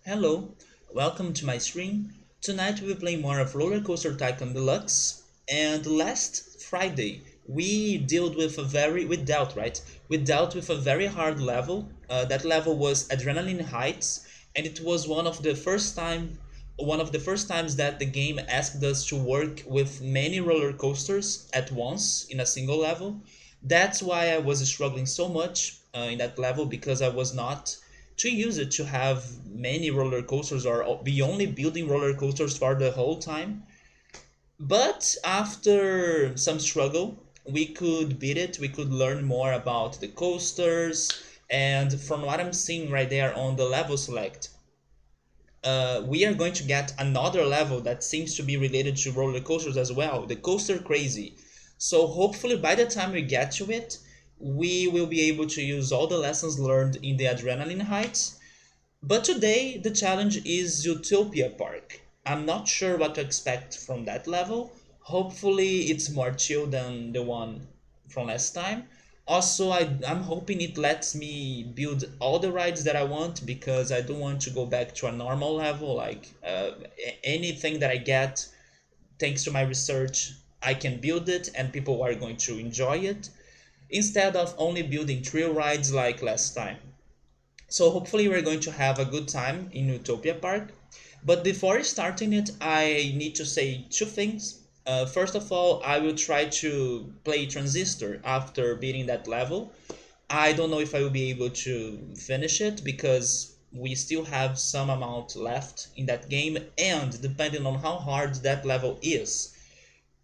Hello, welcome to my stream. Tonight we will play more of RollerCoaster Tycoon Deluxe. And last Friday we dealt with a very hard level. That level was Adrenaline Heights, and it was one of the first times that the game asked us to work with many roller coasters at once in a single level. That's why I was struggling so much in that level because I was not to use it to have many roller coasters or be only building roller coasters for the whole time. But after some struggle, we could beat it. We could learn more about the coasters. And from what I'm seeing right there on the level select, we are going to get another level that seems to be related to roller coasters as well, the Coaster Crazy. So hopefully by the time we get to it, we will be able to use all the lessons learned in the Adrenaline Heights. But today the challenge is Utopia Park. I'm not sure what to expect from that level. Hopefully it's more chill than the one from last time. Also, I'm hoping it lets me build all the rides that I want because I don't want to go back to a normal level. Like anything that I get, thanks to my research, I can build it and people are going to enjoy it instead of only building trail rides like last time. So hopefully we're going to have a good time in Utopia Park. But before starting it, I need to say two things. First of all, I will try to play Transistor after beating that level. I don't know if I will be able to finish it because we still have some amount left in that game, and depending on how hard that level is,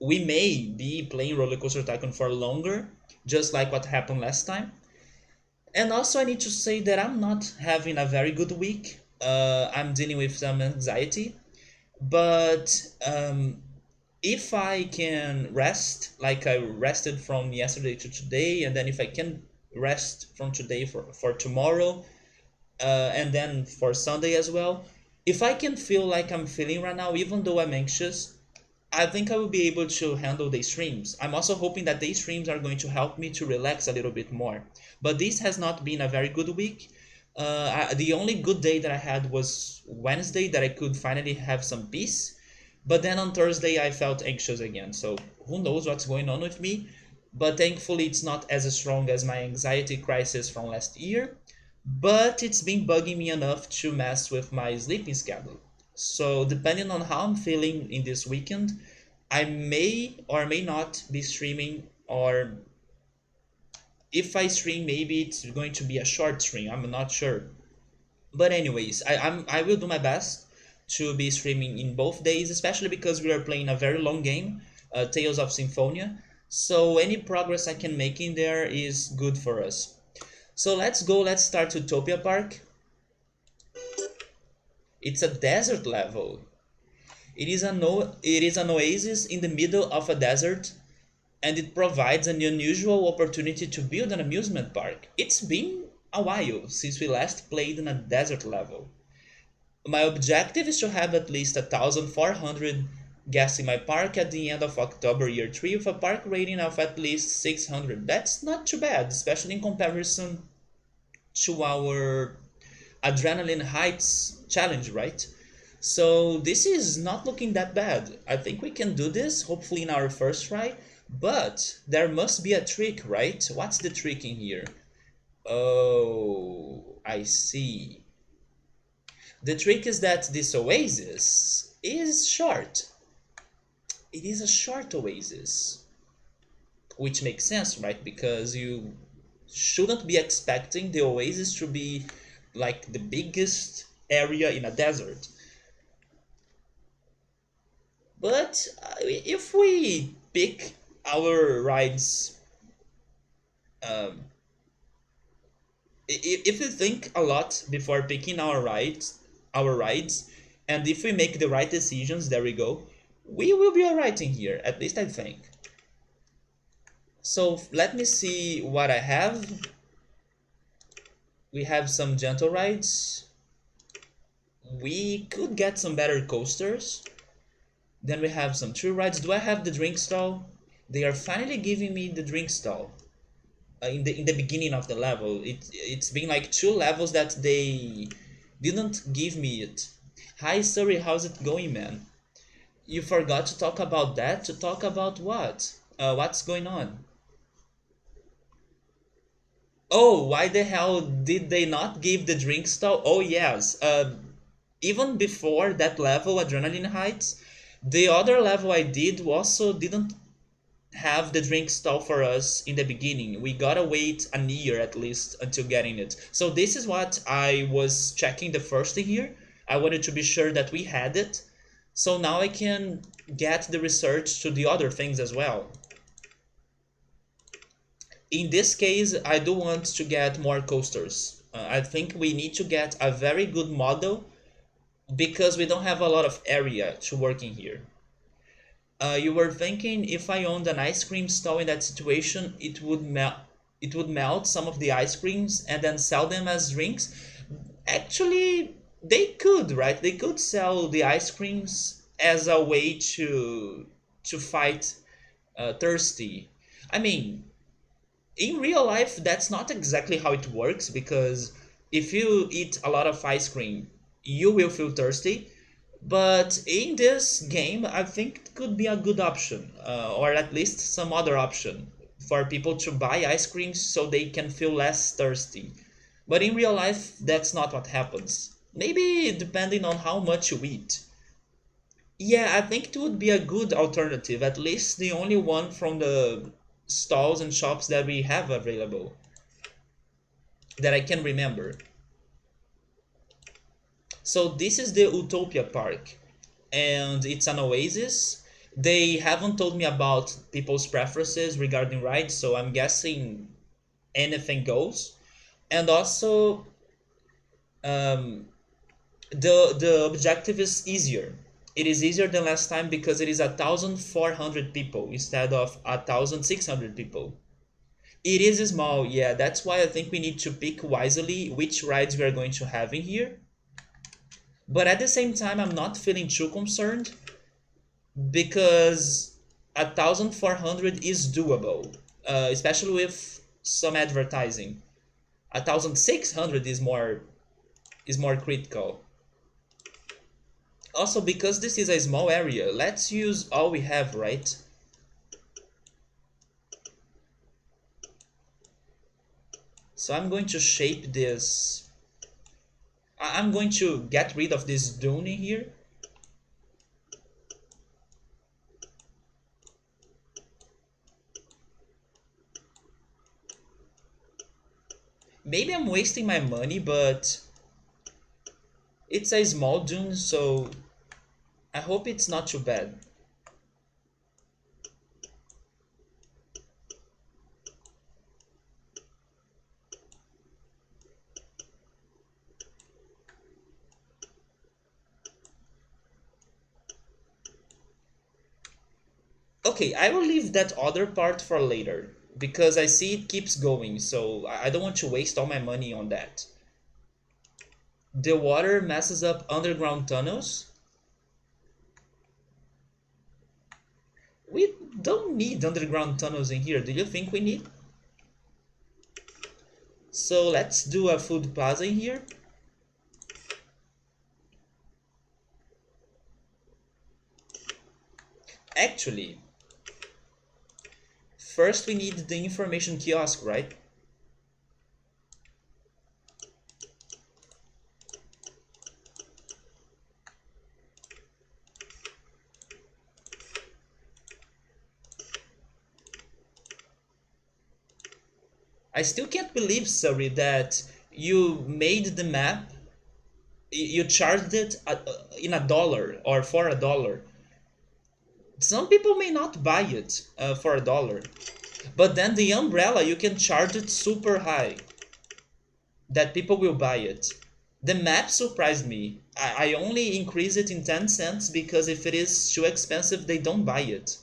we may be playing Roller Coaster Tycoon for longer, just like what happened last time. And also, I need to say that I'm not having a very good week. I'm dealing with some anxiety, but if I can rest, like I rested from yesterday to today, and then if I can rest from today for tomorrow, and then for Sunday as well, if I can feel like I'm feeling right now, even though I'm anxious, I think I will be able to handle the streams. I'm also hoping that these streams are going to help me to relax a little bit more. But this has not been a very good week. The only good day that I had was Wednesday, that I could finally have some peace. But then on Thursday, I felt anxious again. So who knows what's going on with me? But thankfully, it's not as strong as my anxiety crisis from last year. But it's been bugging me enough to mess with my sleeping schedule. So depending on how I'm feeling in this weekend, I may or may not be streaming, or if I stream, maybe it's going to be a short stream. I'm not sure. But anyways, I will do my best to be streaming in both days, especially because we are playing a very long game, Tales of Symphonia. So any progress I can make in there is good for us. So let's go. Let's start Utopia Park. It's a desert level. It is an oasis in the middle of a desert, and it provides an unusual opportunity to build an amusement park. It's been a while since we last played in a desert level. My objective is to have at least 1,400 guests in my park at the end of October year 3 with a park rating of at least 600. That's not too bad, especially in comparison to our Adrenaline Heights challenge, right? So this is not looking that bad. I think we can do this, hopefully in our first try. But there must be a trick, right? What's the trick in here? Oh, I see. The trick is that this oasis is short. It is a short oasis. Which makes sense, right? Because you shouldn't be expecting the oasis to be like the biggest area in a desert. But if we pick our rides, um, if we think a lot before picking our rides, and if we make the right decisions, there we go, we will be alright in here, at least I think. So let me see what I have. We have some gentle rides. We could get some better coasters. Then we have some true rides. Do I have the drink stall? They are finally giving me the drink stall in the beginning of the level. It's been like two levels that they didn't give me it. Hi, sorry, how's it going, man? You forgot to talk about that? To talk about what? What's going on? Oh, why the hell did they not give the drink stall? Oh, yes. Even before that level, Adrenaline Heights, the other level I did also didn't have the drink stall for us in the beginning. We gotta wait a year at least until getting it. So this is what I was checking the first year. I wanted to be sure that we had it. So now I can get the research to the other things as well. In this case, I do want to get more coasters. I think we need to get a very good model because we don't have a lot of area to work in here. You were thinking if I owned an ice cream stall in that situation, it would melt some of the ice creams and then sell them as drinks. Actually, they could, right? They could sell the ice creams as a way to fight thirsty. I mean, in real life, that's not exactly how it works because if you eat a lot of ice cream, you will feel thirsty. But in this game, I think it could be a good option, or at least some other option for people to buy ice cream so they can feel less thirsty. But in real life, that's not what happens. Maybe depending on how much you eat. Yeah, I think it would be a good alternative, at least the only one from the stalls and shops that we have available that I can remember. So this is the Utopia Park, and it's an oasis. They haven't told me about people's preferences regarding rides, so I'm guessing anything goes. And also, um, the objective is easier. It is easier than last time because it is 1,400 people instead of 1,600 people. It is small, yeah. That's why I think we need to pick wisely which rides we are going to have in here. But at the same time, I'm not feeling too concerned because 1,400 is doable, especially with some advertising. 1,600 is more critical. Also, because this is a small area, let's use all we have, right? So I'm going to shape this. I'm going to get rid of this dune in here. Maybe I'm wasting my money, but it's a small dune, so I hope it's not too bad. Okay, I will leave that other part for later because I see it keeps going, so I don't want to waste all my money on that. The water messes up underground tunnels. We don't need underground tunnels in here. Do you think we need? So let's do a food plaza in here. Actually, first we need the information kiosk, right? I still can't believe, sorry, that you made the map, you charged it in $1 or for $1. Some people may not buy it for $1, but then the umbrella you can charge it super high that people will buy it. The map surprised me. I only increase it in 10 cents because if it is too expensive, they don't buy it.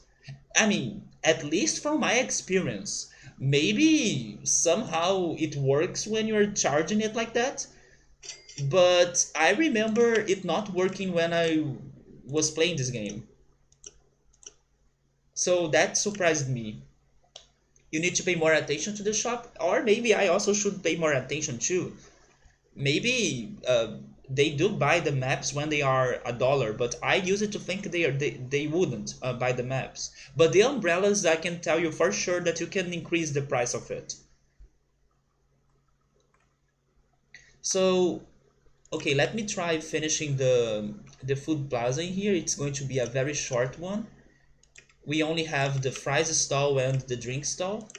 I mean, at least from my experience, maybe somehow it works when you're charging it like that, but I remember it not working when I was playing this game. So that surprised me. You need to pay more attention to the shop, or maybe I also should pay more attention too. Maybe they do buy the maps when they are $1, but I used to think they wouldn't buy the maps. But the umbrellas, I can tell you for sure that you can increase the price of it. So, okay, let me try finishing the food plaza in here. It's going to be a very short one. We only have the fries stall and the drink stall.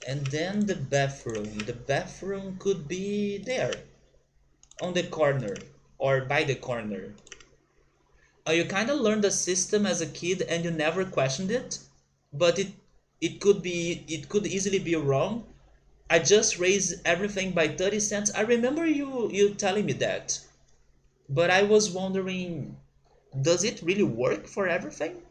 And then the bathroom. The bathroom could be there, on the corner, or by the corner. You kind of learned the system as a kid and you never questioned it, but it could easily be wrong. I just raised everything by 30 cents. I remember you telling me that, but I was wondering, does it really work for everything?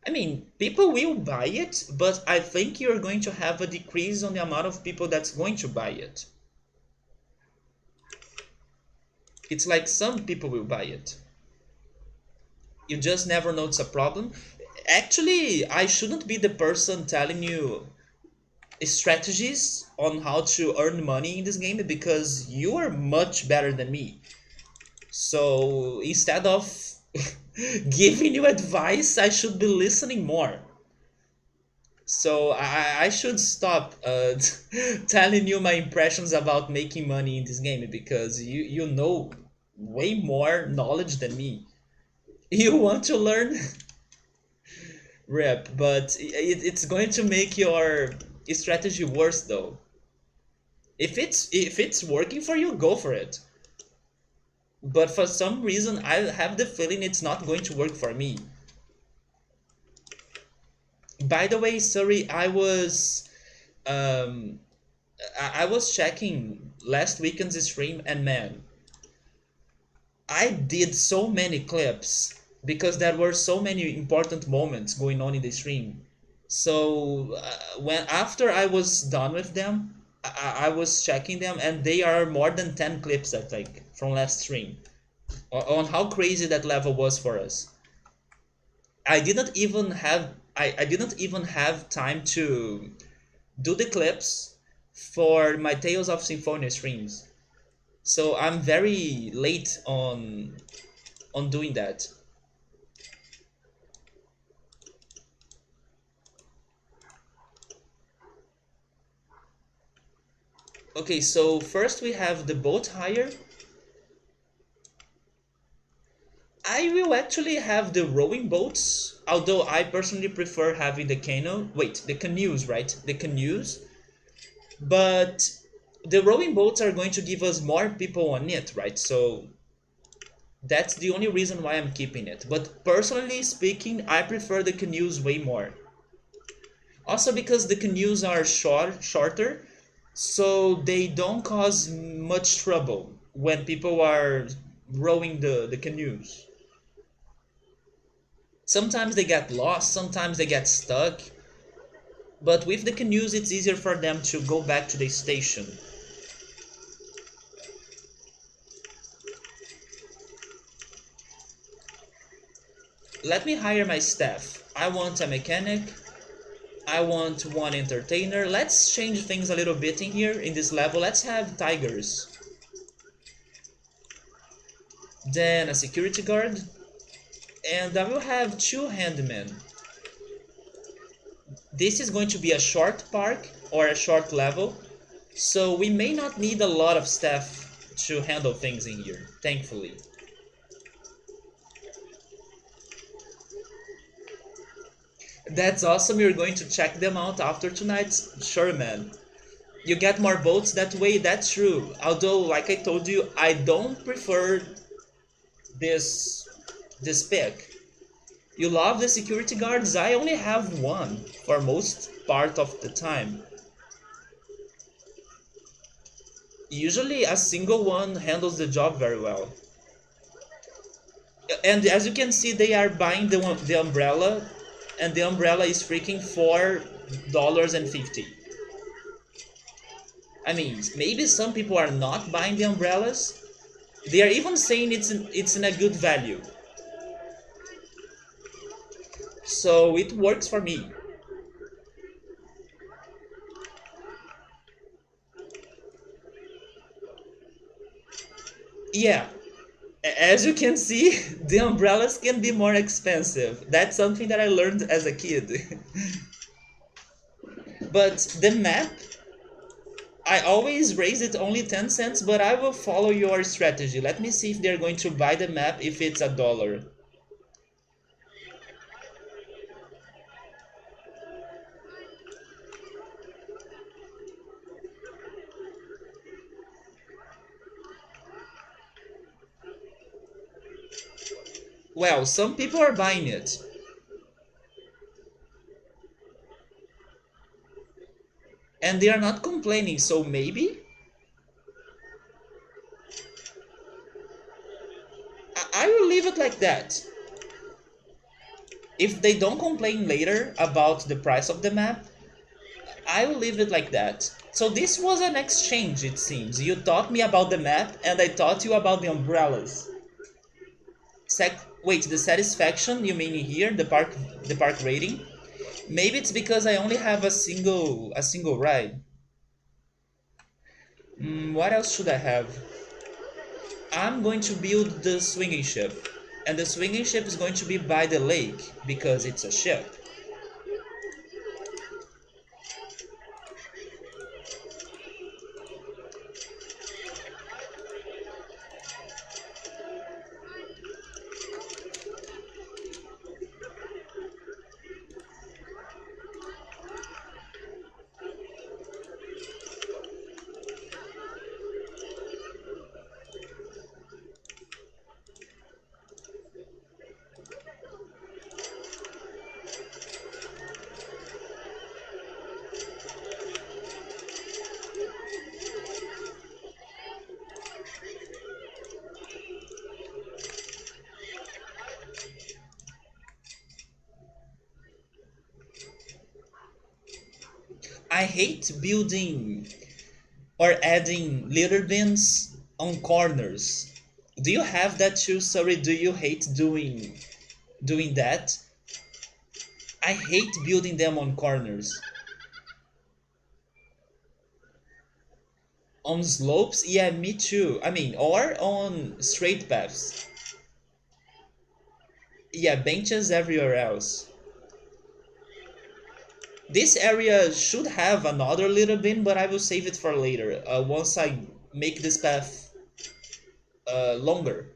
I mean, people will buy it, but I think you're going to have a decrease on the amount of people that's going to buy it. It's like some people will buy it. You just never know it's a problem. Actually, I shouldn't be the person telling you strategies on how to earn money in this game because you are much better than me. So instead of giving you advice, I should be listening more. So I should stop telling you my impressions about making money in this game because you know way more knowledge than me. You want to learn? Rip, but it's going to make your strategy worse though. If it's working for you, go for it. But for some reason, I have the feeling it's not going to work for me. By the way, sorry, um, I was checking last weekend's stream, and man, I did so many clips because there were so many important moments going on in the stream. So when after I was done with them, I was checking them, and they are more than 10 clips, I think, from last stream on how crazy that level was for us. I didn't even have time to do the clips for my Tales of Symphonia streams. So I'm very late on doing that. Okay, so first we have the boat hire. I will actually have the rowing boats, although I personally prefer having the canoe. Wait, the canoes, right? The canoes. But the rowing boats are going to give us more people on it, right? So that's the only reason why I'm keeping it. But personally speaking, I prefer the canoes way more. Also because the canoes are shorter, so they don't cause much trouble when people are rowing the canoes. Sometimes they get lost, sometimes they get stuck, but with the canoes it's easier for them to go back to the station. Let me hire my staff. I want a mechanic, I want one entertainer. Let's change things a little bit in here in this level. Let's have tigers. Then a security guard. And I will have two handmen. This is going to be a short park or a short level, so we may not need a lot of staff to handle things in here, thankfully. That's awesome, you're going to check them out after tonight? Sure, man. You get more boats that way, that's true. Although, like I told you, I don't prefer this this pick. You love the security guards? I only have one for most part of the time. Usually a single one handles the job very well. And as you can see, they are buying the umbrella, and the umbrella is freaking $4.50. I mean, maybe some people are not buying the umbrellas, They are even saying it's in a good value. So it works for me. Yeah, as you can see, the umbrellas can be more expensive. That's something that I learned as a kid. But the map, I always raise it only 10 cents, but I will follow your strategy. Let me see if they're going to buy the map if it's $1. Well, some people are buying it, and they are not complaining, so maybe I will leave it like that. If they don't complain later about the price of the map, I will leave it like that. So this was an exchange, it seems. You taught me about the map, and I taught you about the umbrellas. Wait, the satisfaction you mean here, the park rating? Maybe it's because I only have a single ride. What else should I have? I'm going to build the swinging ship, and the swinging ship is going to be by the lake because it's a ship. I hate building or adding litter bins on corners. Do you have that too? Sorry, do you hate doing that? I hate building them on corners. On slopes? Yeah, me too. I mean, or on straight paths. Yeah, benches everywhere else. This area should have another little bin, but I will save it for later. Once I make this path longer.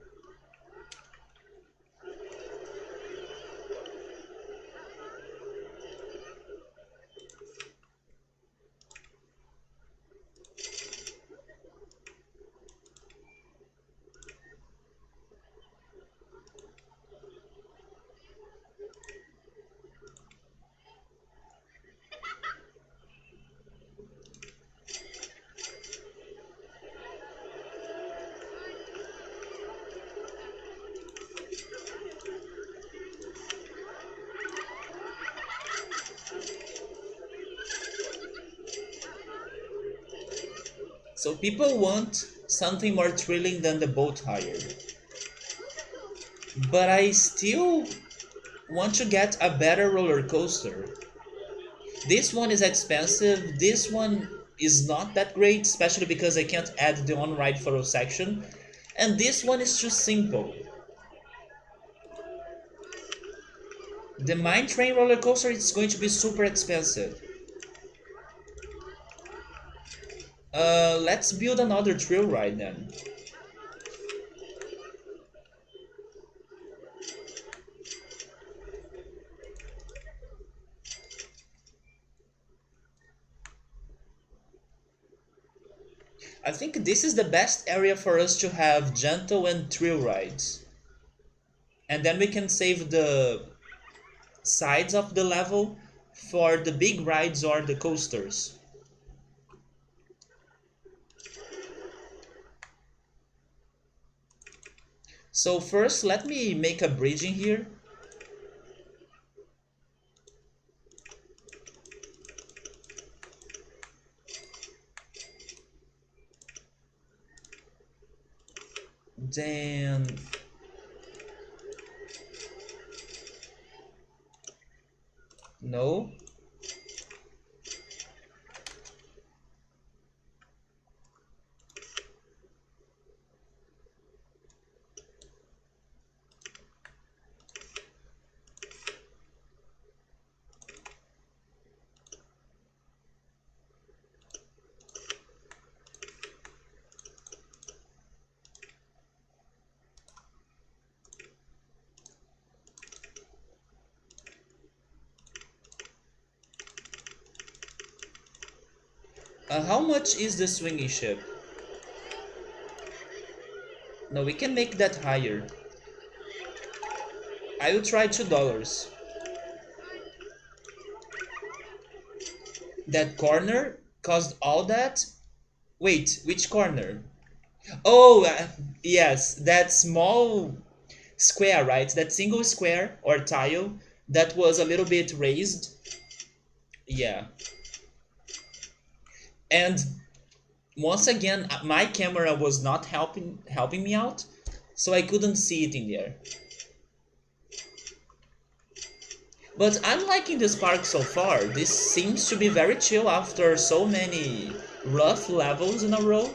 So people want something more thrilling than the boat hire. But I still want to get a better roller coaster. This one is expensive. This one is not that great, especially because I can't add the on-ride photo section. And this one is too simple. The Mine Train roller coaster is going to be super expensive. Let's build another thrill ride then. I think this is the best area for us to have gentle and thrill rides. And then we can save the sides of the level for the big rides or the coasters. So first, let me make a bridge in here. Then no. How much is the swinging ship? No, we can make that higher. I will try $2. That corner caused all that? Wait, which corner? Oh, yes, that small square, right? That single square or tile that was a little bit raised. Yeah. And once again, my camera was not helping me out, so I couldn't see it in there. But I'm liking this park so far. This seems to be very chill after so many rough levels in a row.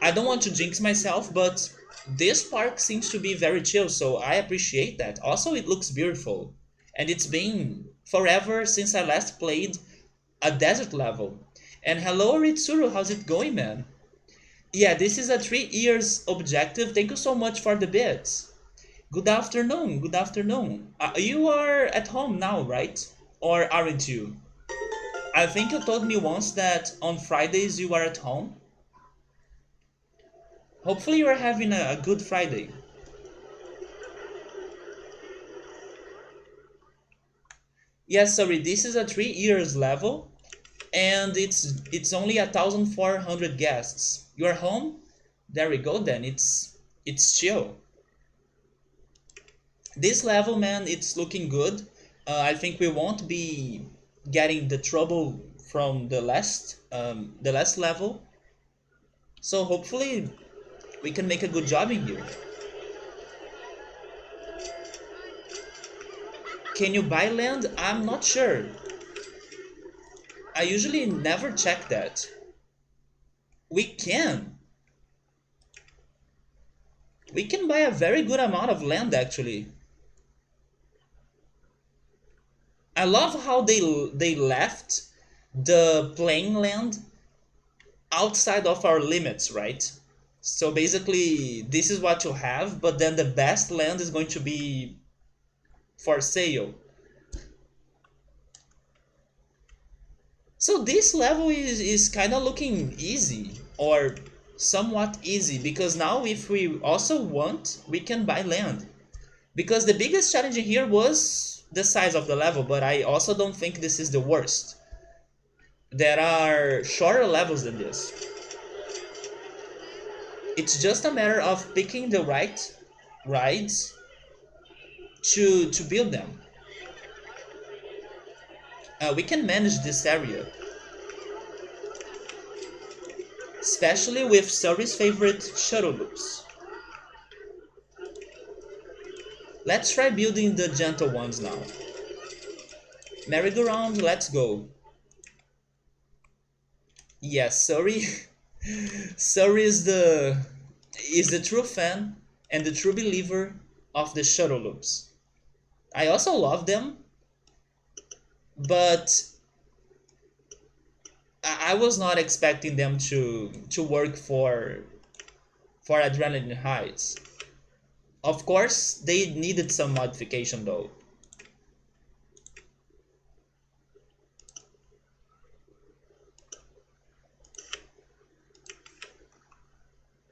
I don't want to jinx myself, but this park seems to be very chill, so I appreciate that. Also, it looks beautiful. And it's been forever since I last played a desert level. And hello, Ritsuru, how's it going, man? Yeah, this is a 3 years objective. Thank you so much for the bits. Good afternoon, good afternoon. You are at home now, right? Or aren't you? I think you told me once that on Fridays you are at home. Hopefully you are having a good Friday. Yes, sorry, this is a 3 years level, and it's only 1,400 guests. You are home? There we go then. It's chill. This level, man, it's looking good. I think we won't be getting the trouble from the last level. So hopefully we can make a good job in here. Can you buy land? I'm not sure. I usually never check that. We can. We can buy a very good amount of land actually. I love how they left the playing land outside of our limits, right? So basically, this is what you have, but then the best land is going to be for sale. So this level is kind of looking easy, or somewhat easy, because now if we also want, we can buy land. Because the biggest challenge here was the size of the level, but I also don't think this is the worst. There are shorter levels than this. It's just a matter of picking the right rides to build them. We can manage this area, especially with Surrey's favorite shuttle loops. Let's try building the gentle ones now. Merry-go-round, let's go. Yes, Surrey. Surrey is the true fan and the true believer of the shuttle loops. I also love them, but I was not expecting them to work for Adrenaline Heights. Of course, they needed some modification though.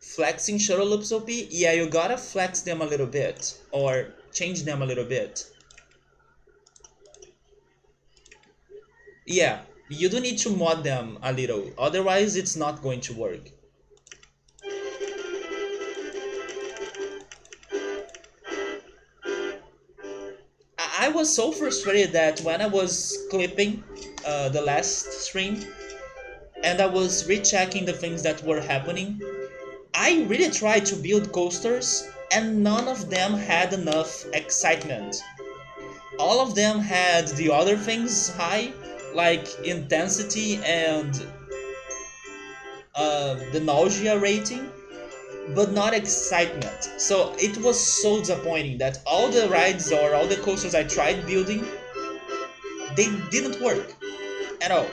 Flexing shuttle loops OP? Yeah, you gotta flex them a little bit, or change them a little bit. Yeah, you do need to mod them a little, otherwise it's not going to work. I was so frustrated that when I was clipping the last stream and I was rechecking the things that were happening, I really tried to build coasters, and none of them had enough excitement. All of them had the other things high, like intensity and the nausea rating, but not excitement. So it was so disappointing that all the rides or all the coasters I tried building, they didn't work at all.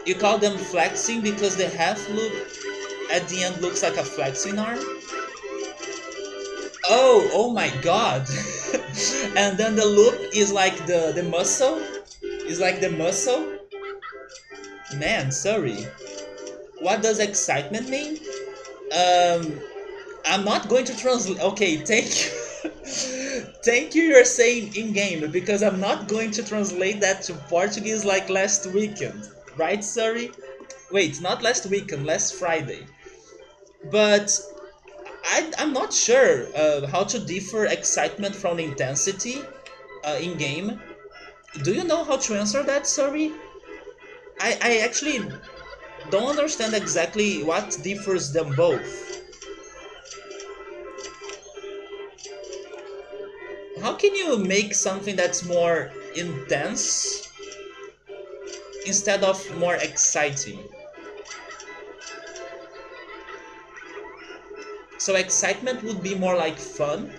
You call them flexing because the half loop at the end looks like a flexing arm? Oh my god! And then the loop is like the muscle? Is like the muscle? Man, sorry. What does excitement mean? Um, I'm not going to translate. Okay, thank you. Thank you, you're saying in game because I'm not going to translate that to Portuguese like last weekend. Right, sorry? Wait, not last weekend, last Friday. But I'm not sure how to differ excitement from intensity in game. Do you know how to answer that, sorry? I actually don't understand exactly what differs them both. How can you make something that's more intense instead of more exciting? So excitement would be more like fun,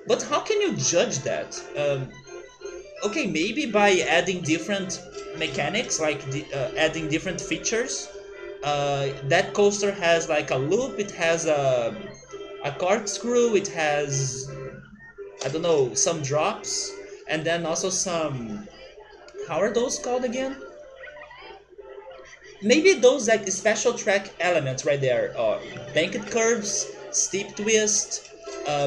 but how can you judge that? Okay, maybe by adding different mechanics, like adding different features. That coaster has like a loop, it has a corkscrew, it has, I don't know, some drops, and then also some, how are those called again? Maybe those like special track elements right there. Banked curves, steep twist,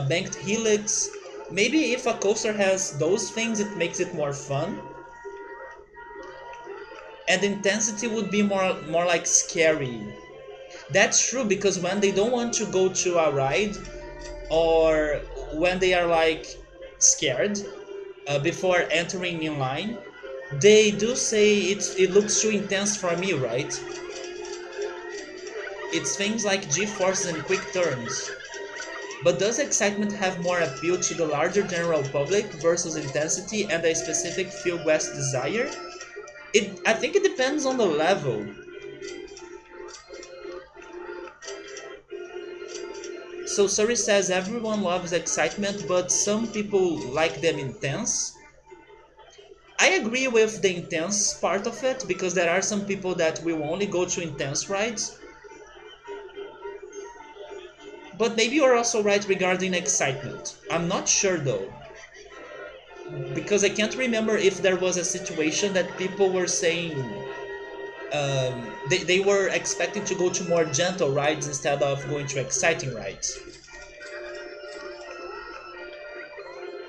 banked helix. Maybe if a coaster has those things, it makes it more fun. And intensity would be more like scary. That's true because when they don't want to go to a ride, or when they are like scared before entering in line, they do say it looks too intense for me, right? It's things like G-forces and quick turns. But does excitement have more appeal to the larger general public versus intensity and a specific Field West desire? I think it depends on the level. So Suri says everyone loves excitement, but some people like them intense. I agree with the intense part of it because there are some people that will only go to intense rides. But maybe you're also right regarding excitement. I'm not sure though. Because I can't remember if there was a situation that people were saying they were expecting to go to more gentle rides instead of going to exciting rides.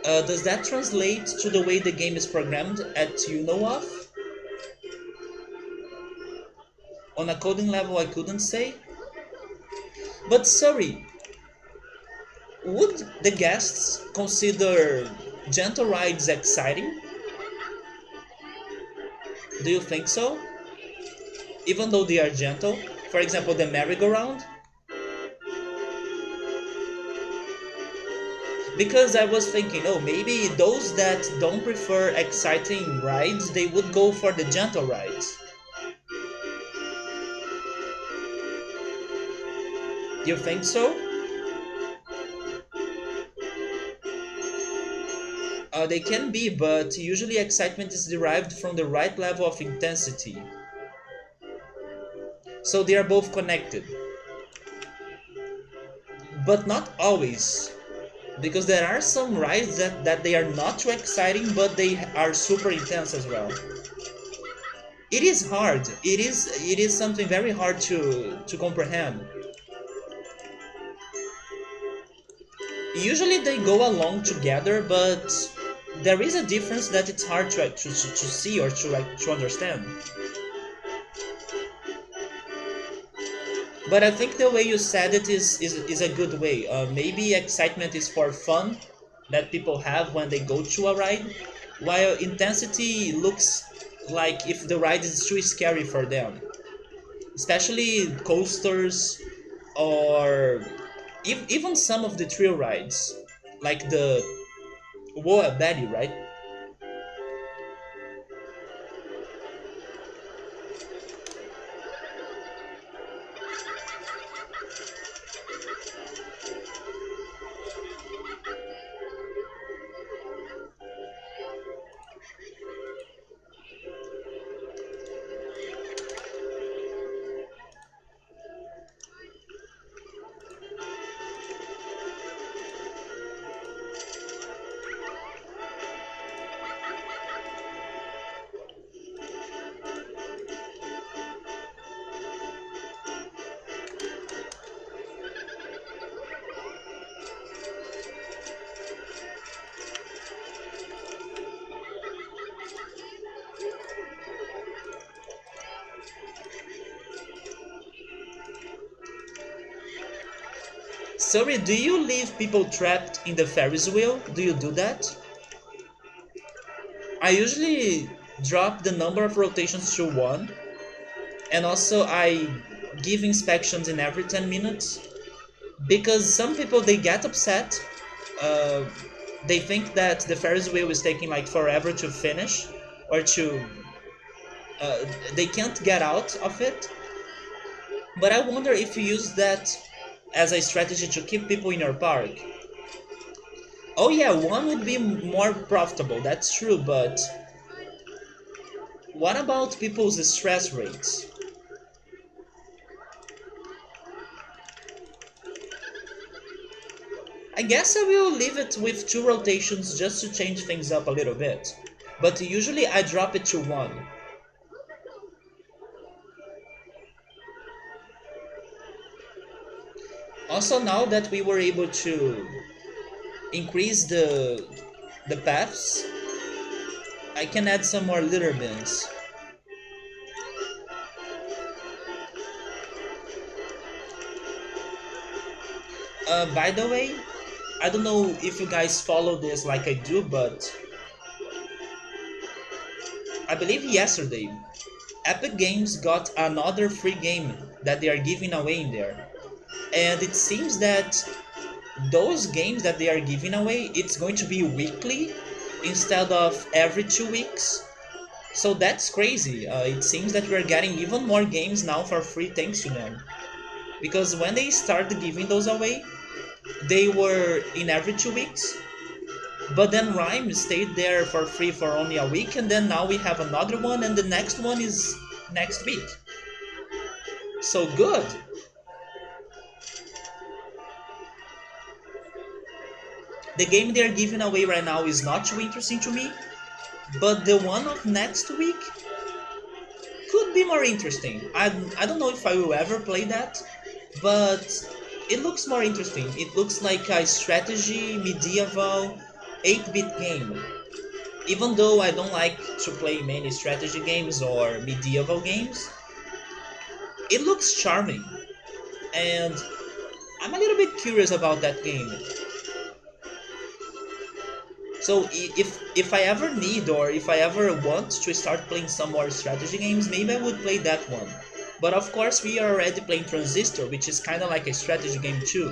Does that translate to the way the game is programmed that you know of? On a coding level, I couldn't say. But sorry, would the guests consider gentle rides exciting? Do you think so? Even though they are gentle? For example, the merry-go-round? Because I was thinking, oh, maybe those that don't prefer exciting rides, they would go for the gentle rides. You think so? They can be, but usually excitement is derived from the right level of intensity. So they are both connected. But not always. Because there are some rides that they are not too exciting, but they are super intense as well. It is hard. It is something very hard to comprehend. Usually they go along together, but there is a difference that it's hard to see or to understand. But I think the way you said it is a good way. Maybe excitement is for fun that people have when they go to a ride, while intensity looks like if the ride is too scary for them. especially coasters or even some of the thrill rides, like the Woa Betty, right? Sorry, do you leave people trapped in the Ferris wheel? Do you do that? I usually drop the number of rotations to 1, and also I give inspections in every 10 minutes because some people they get upset. Uh, they think that the Ferris wheel is taking like forever to finish or to uh, they can't get out of it. But I wonder if you use that as a strategy to keep people in your park. Oh yeah, one would be more profitable, that's true, but what about people's stress rates? I guess I will leave it with 2 rotations just to change things up a little bit. But usually I drop it to 1. Also, now that we were able to increase the paths, I can add some more litter bins. By the way, I don't know if you guys follow this like I do, but I believe yesterday Epic Games got another free game that they are giving away in there. And it seems that those games that they are giving away, it's going to be weekly instead of every 2 weeks. So that's crazy. It seems that we're getting even more games now for free thanks to them. Because when they started giving those away, they were in every 2 weeks. But then Rhyme stayed there for free for only a week, and then now we have another one, and the next one is next week. So good. The game they're giving away right now is not too interesting to me, but the one of next week could be more interesting. I don't know if I will ever play that, but it looks more interesting. It looks like a strategy medieval 8-bit game. Even though I don't like to play many strategy games or medieval games, it looks charming, and I'm a little bit curious about that game. So if I ever need or if I ever want to start playing some more strategy games, maybe I would play that one. But of course, we are already playing Transistor, which is kind of like a strategy game too.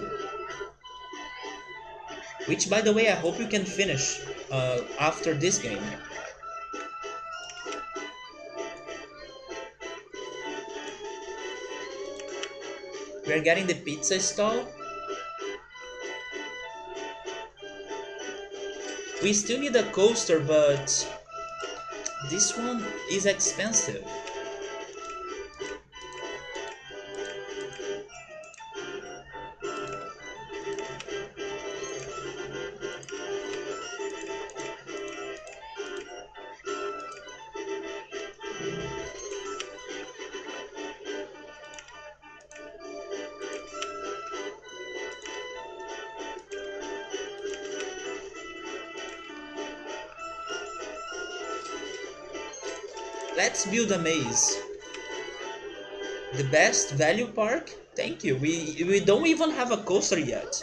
Which, by the way, I hope you can finish after this game. We're getting the pizza stall. We still need a coaster, but this one is expensive. Let's build a maze. The best value park? Thank you. We don't even have a coaster yet.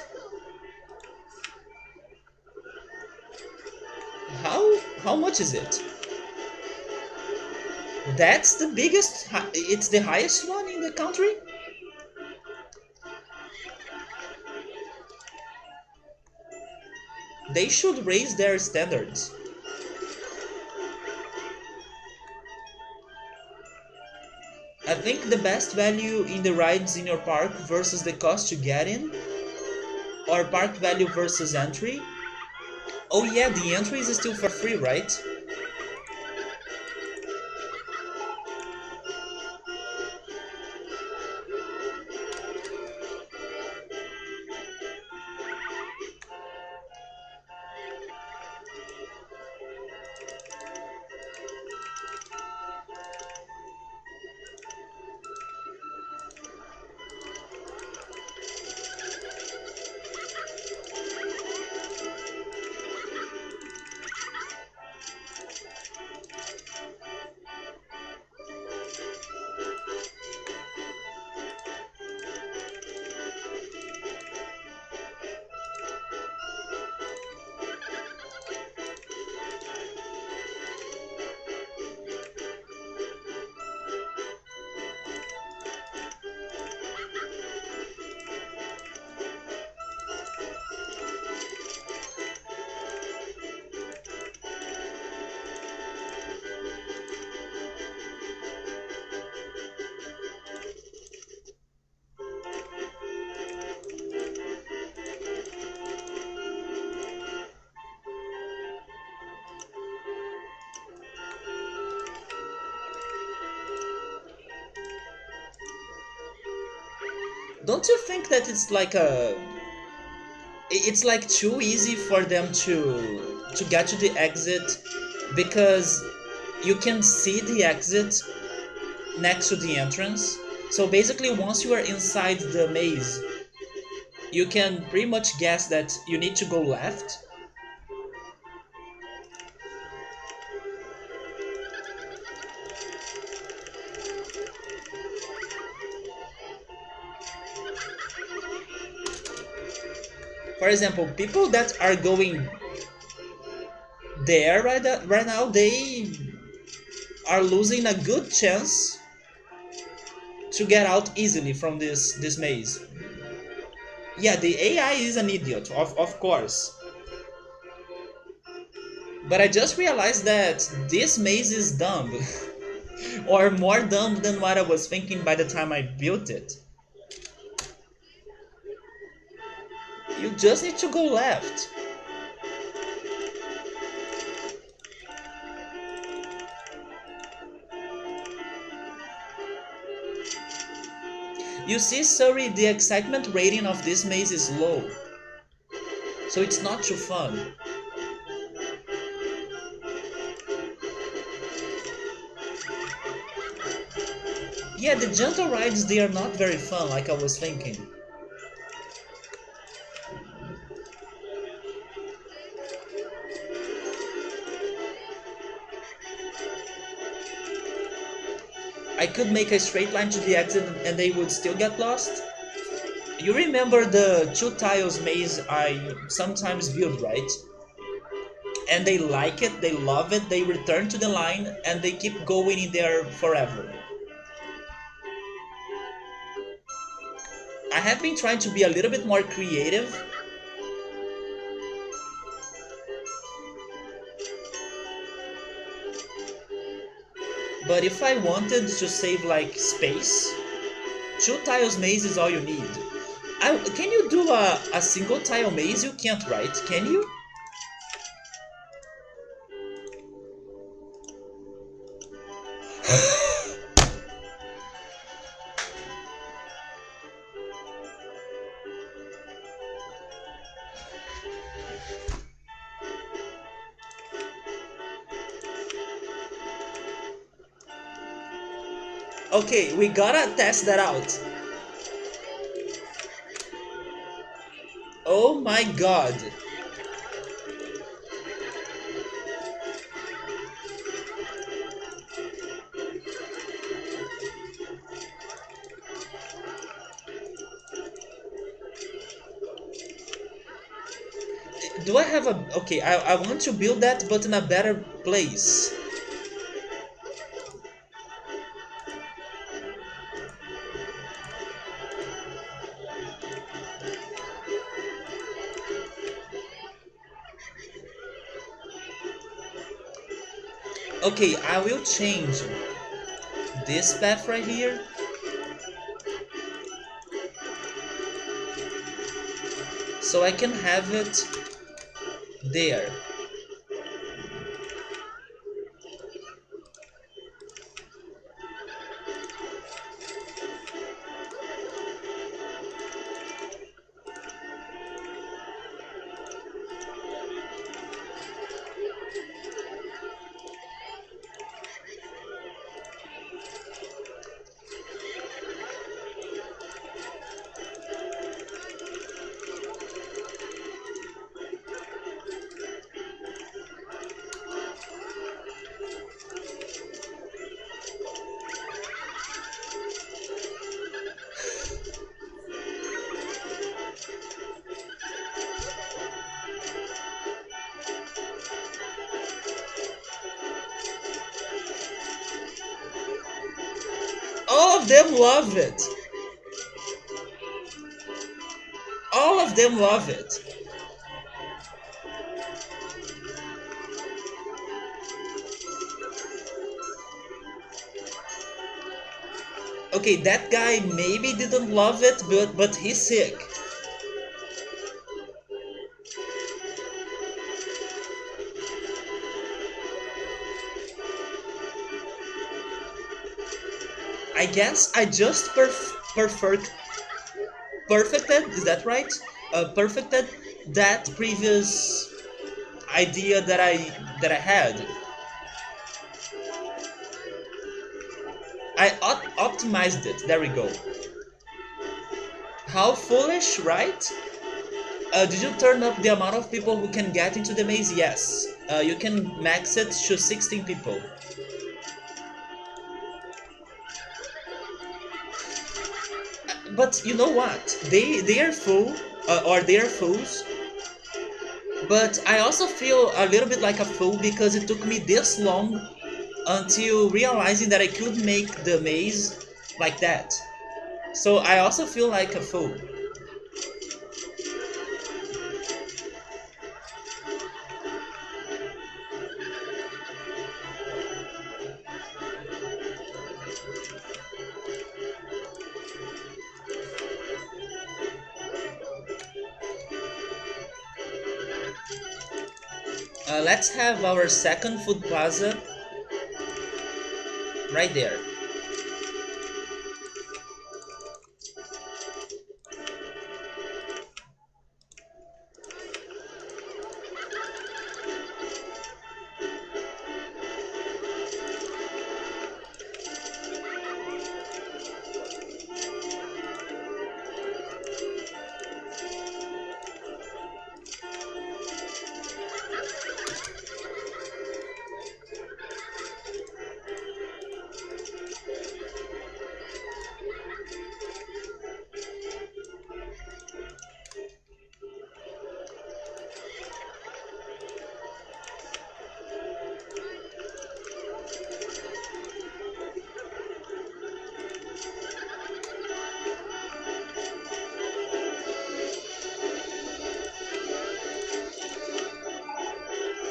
How much is it? That's the biggest. It's the highest one in the country? They should raise their standards. I think the best value in the rides in your park versus the cost to get in, or park value versus entry. Oh yeah, the entry is still for free, right? Don't you think that it's like too easy for them to get to the exit because you can see the exit next to the entrance. So basically once you are inside the maze, you can pretty much guess that you need to go left. For example, people that are going there right now, they are losing a good chance to get out easily from this maze. Yeah, the AI is an idiot, of course. But I just realized that this maze is dumb. Or more dumb than what I was thinking by the time I built it. You just need to go left. You see, Surrey, the excitement rating of this maze is low. So it's not too fun. Yeah, the gentle rides, they are not very fun like I was thinking. I could make a straight line to the exit and they would still get lost. You remember the two tiles maze I sometimes build, right? And they like it, they love it, they return to the line and they keep going in there forever. I have been trying to be a little bit more creative. But if I wanted to save like space, two tiles maze is all you need. Can you do a single tile maze? You can't, right? Can you? Okay, we gotta test that out. Oh my god. Do I have a... Okay, I want to build that, but in a better place. Okay, I will change this path right here, so I can have it there. All of them love it. All of them love it. Okay, that guy maybe didn't love it, but he's sick. I guess I just perfected. Is that right? Perfected that previous idea that I had. I optimized it. There we go. How foolish, right? Did you turn up the amount of people who can get into the maze? Yes. You can max it to 16 people. But you know what? They are full, or they are fools. But I also feel a little bit like a fool because it took me this long until realizing that I could make the maze like that. So I also feel like a fool. Let's have our second food plaza right there.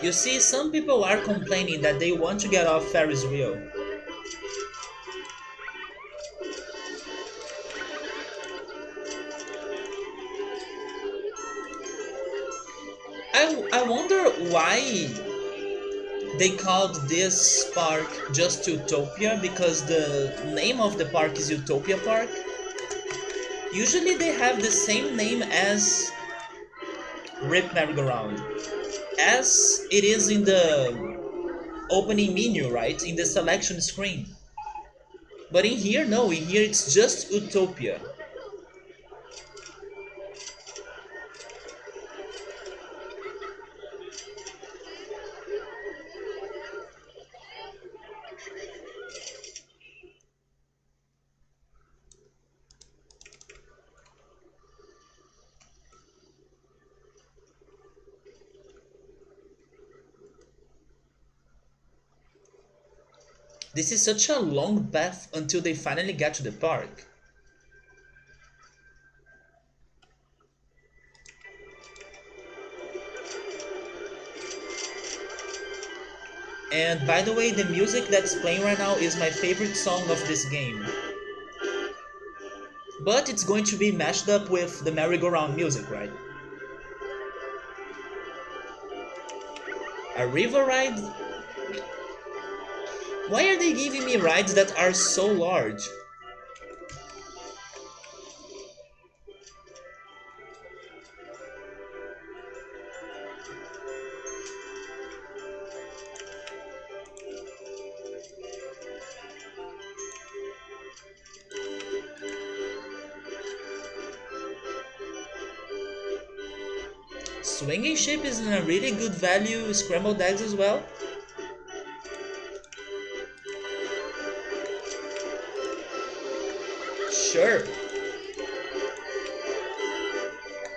You see, some people are complaining that they want to get off Ferris wheel. I wonder why they called this park just Utopia, because the name of the park is Utopia Park. Usually they have the same name as Rip Merry-Go-Round, as it is in the opening menu, right? In the selection screen. But in here, no, in here it's just Utopia. This is such a long path until they finally get to the park. And by the way, the music that's playing right now is my favorite song of this game. But it's going to be mashed up with the merry-go-round music, right? A river ride? Why are they giving me rides that are so large? Swinging ship is in a really good value scrambled eggs as well. Sure.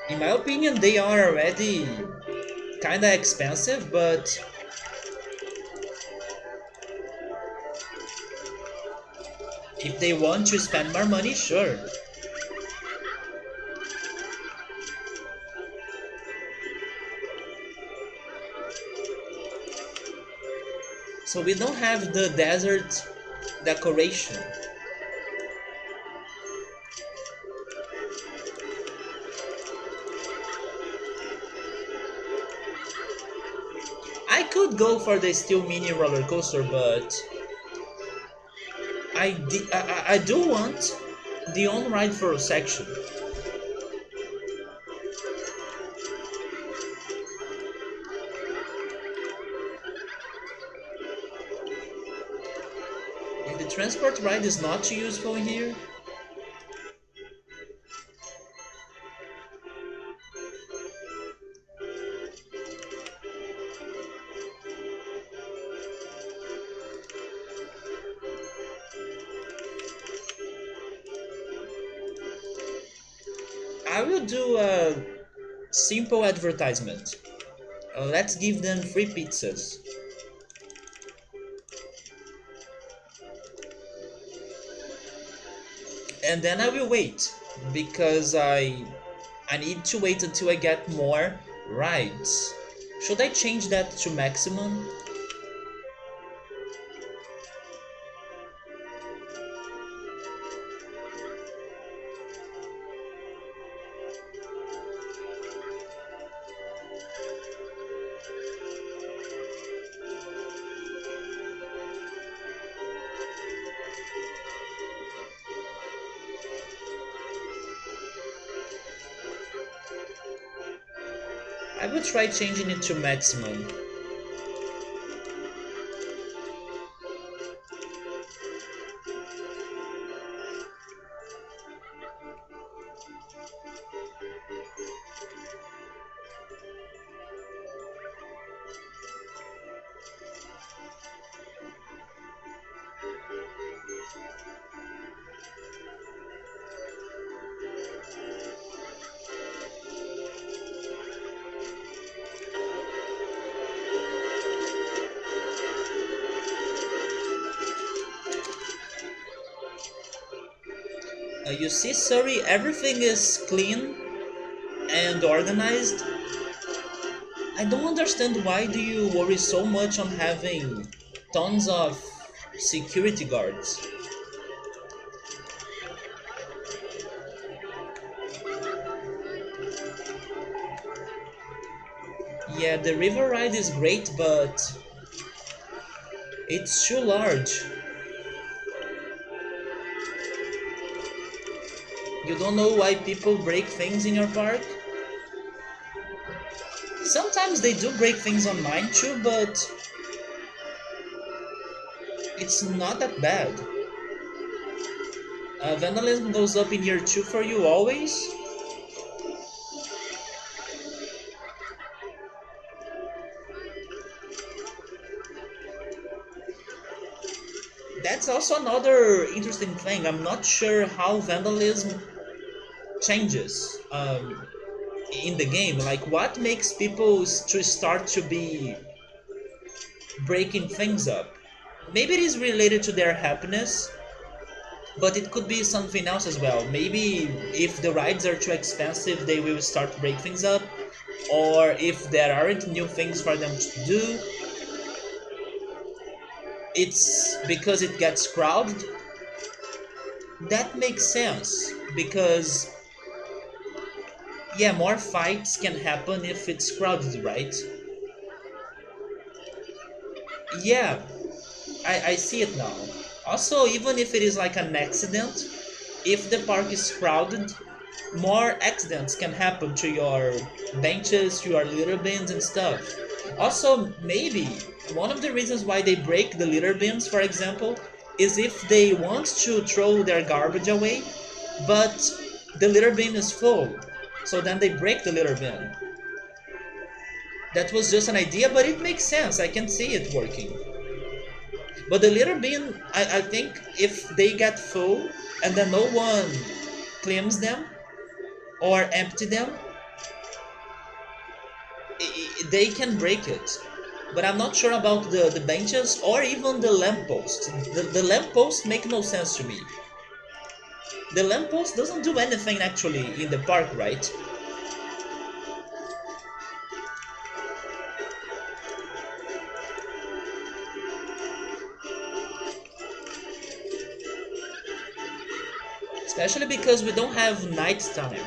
In my opinion, they are already kinda expensive, but if they want to spend more money, sure. So we don't have the desert decoration. I could go for the steel mini roller coaster, but I do want the on-ride for section. If the transport ride is not too useful in here, I will do a simple advertisement. Let's give them free pizzas. And then I will wait because I need to wait until I get more rides. Should I change that to maximum? I will try changing it to maximum. You see, Surrey, everything is clean and organized. I don't understand why do you worry so much on having tons of security guards. Yeah, the river ride is great, but it's too large. You don't know why people break things in your park? Sometimes they do break things on mine too, but it's not that bad. Vandalism goes up in year 2 for you always. That's also another interesting thing. I'm not sure how vandalism changes in the game. Like, what makes people to start to be breaking things up? Maybe it is related to their happiness, but it could be something else as well. Maybe if the rides are too expensive, they will start to break things up, or if there aren't new things for them to do. it's because it gets crowded. That makes sense because yeah, more fights can happen if it's crowded, right? Yeah, I see it now. Also, even if it is like an accident, if the park is crowded, more accidents can happen to your benches, to your litter bins and stuff. Also, maybe one of the reasons why they break the litter bins, for example, is if they want to throw their garbage away, but the litter bin is full. So then they break the litter bin. That was just an idea, but it makes sense. I can see it working. But the litter bin, I think if they get full and then no one cleans them or empty them, they can break it. But I'm not sure about the benches or even the lamppost. The lamppost make no sense to me. The lamppost doesn't do anything actually in the park, right? Especially because we don't have nighttime.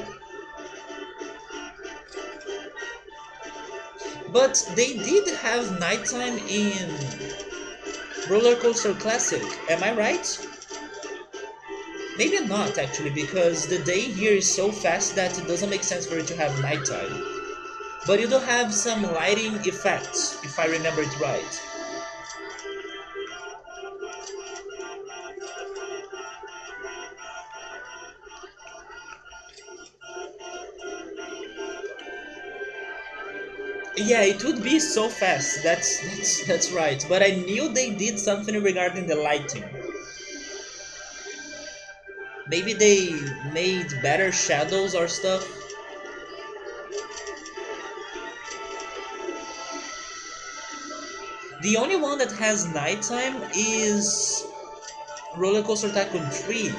But they did have nighttime in RollerCoaster Classic, am I right? Maybe not actually, because the day here is so fast that it doesn't make sense for it to have nighttime. But you do have some lighting effects, if I remember it right. Yeah, it would be so fast. That's right. But I knew they did something regarding the lighting. Maybe they made better shadows or stuff. The only one that has nighttime is RollerCoaster Tycoon 3.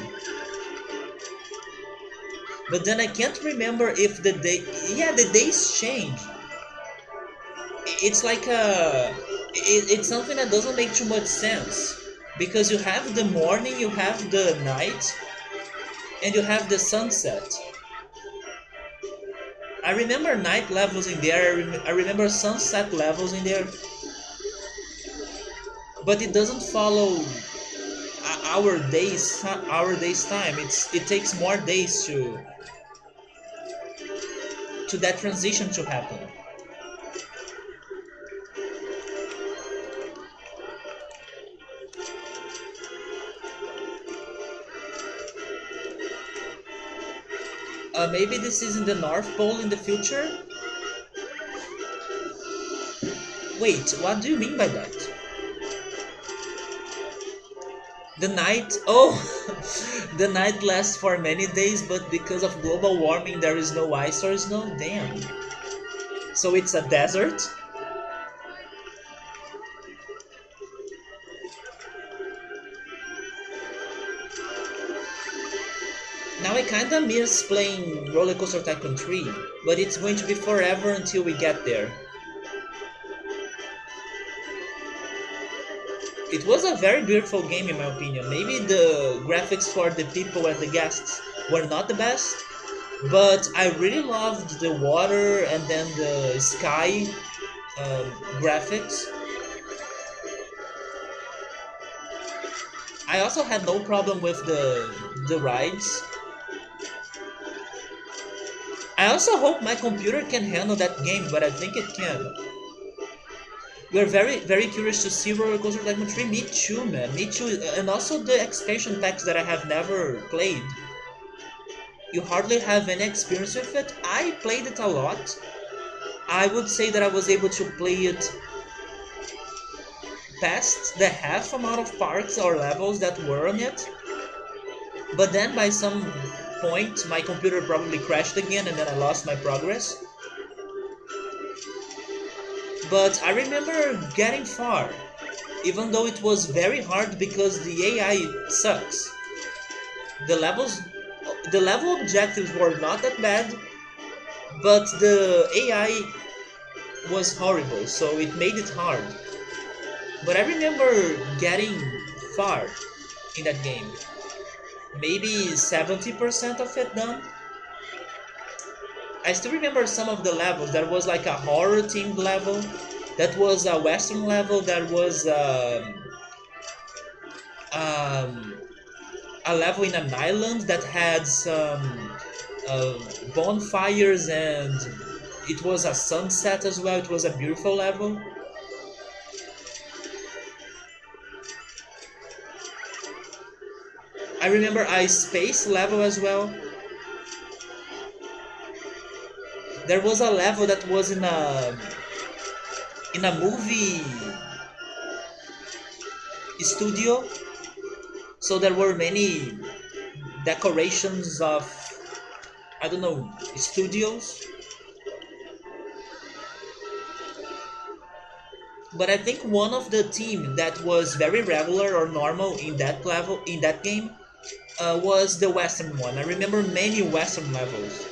But then I can't remember if the day. Yeah, the days change. It's like it's something that doesn't make too much sense because you have the morning, you have the night, and you have the sunset. I remember night levels in there. I remember sunset levels in there, but it doesn't follow our days time. It takes more days to that transition to happen. Maybe this is in the North Pole in the future. Wait, what do you mean by that? The night, oh, the night lasts for many days, but because of global warming, there is no ice or snow. Damn. So it's a desert. Now I kinda miss playing RollerCoaster Tycoon 3, but it's going to be forever until we get there. It was a very beautiful game in my opinion. Maybe the graphics for the people and the guests were not the best, but I really loved the water and then the sky graphics. I also had no problem with the rides. I also hope my computer can handle that game, but I think it can. We're very curious to see Roller Coaster Tycoon 3. Me too, man. Me too. And also the expansion packs that I have never played. You hardly have any experience with it. I played it a lot. I would say that I was able to play it past the half amount of parks or levels that were on it. But then by some point, my computer probably crashed again and then I lost my progress. But I remember getting far, even though it was very hard because the AI sucks. The levels, the level objectives were not that bad, but the AI was horrible, so it made it hard. But I remember getting far in that game. Maybe 70% of it done. I still remember some of the levels. There was like a horror themed level. That was a western level. There was um, a level in an island that had some uh, bonfires, and it was a sunset as well. It was a beautiful level. I remember a space level as well. There was a level that was in a movie studio, so there were many decorations of, I don't know, studios. But I think one of the team that was very regular or normal in that level in that game was the Western one. I remember many Western levels,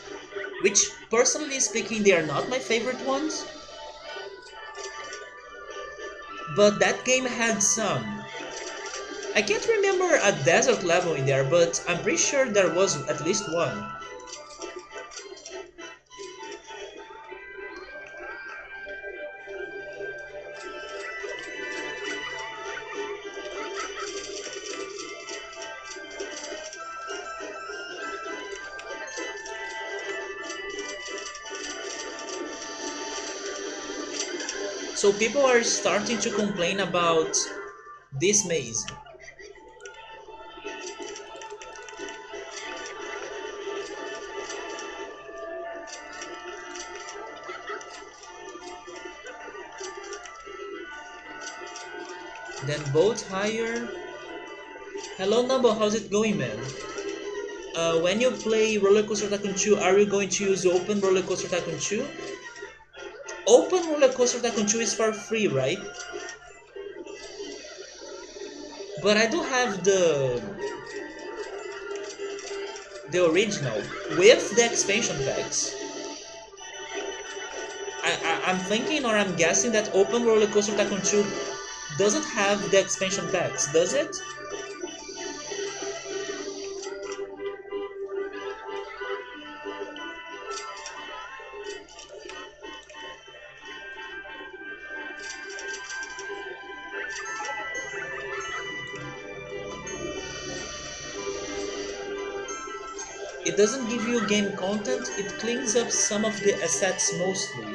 which personally speaking they are not my favorite ones, but that game had some. I can't remember a desert level in there, but I'm pretty sure there was at least one. So people are starting to complain about this maze. Then boat higher. Hello Number, how's it going, man? When you play RollerCoaster Tycoon 2, are you going to use Open RollerCoaster Tycoon 2? Open RollerCoaster Tycoon 2 is for free, right? But I do have the original with the expansion packs. I'm thinking or I'm guessing that Open RollerCoaster Tycoon 2 doesn't have the expansion packs, does it? It doesn't give you game content, it cleans up some of the assets mostly.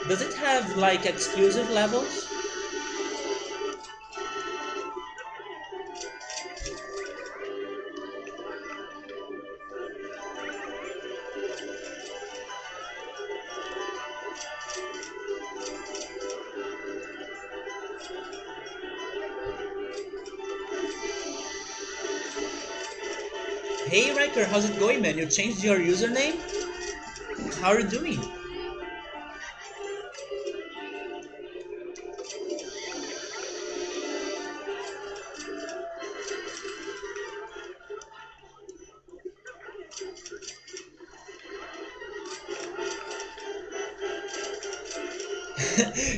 Does it have like exclusive levels? Hey Riker, how's it going, man? You changed your username? How are you doing?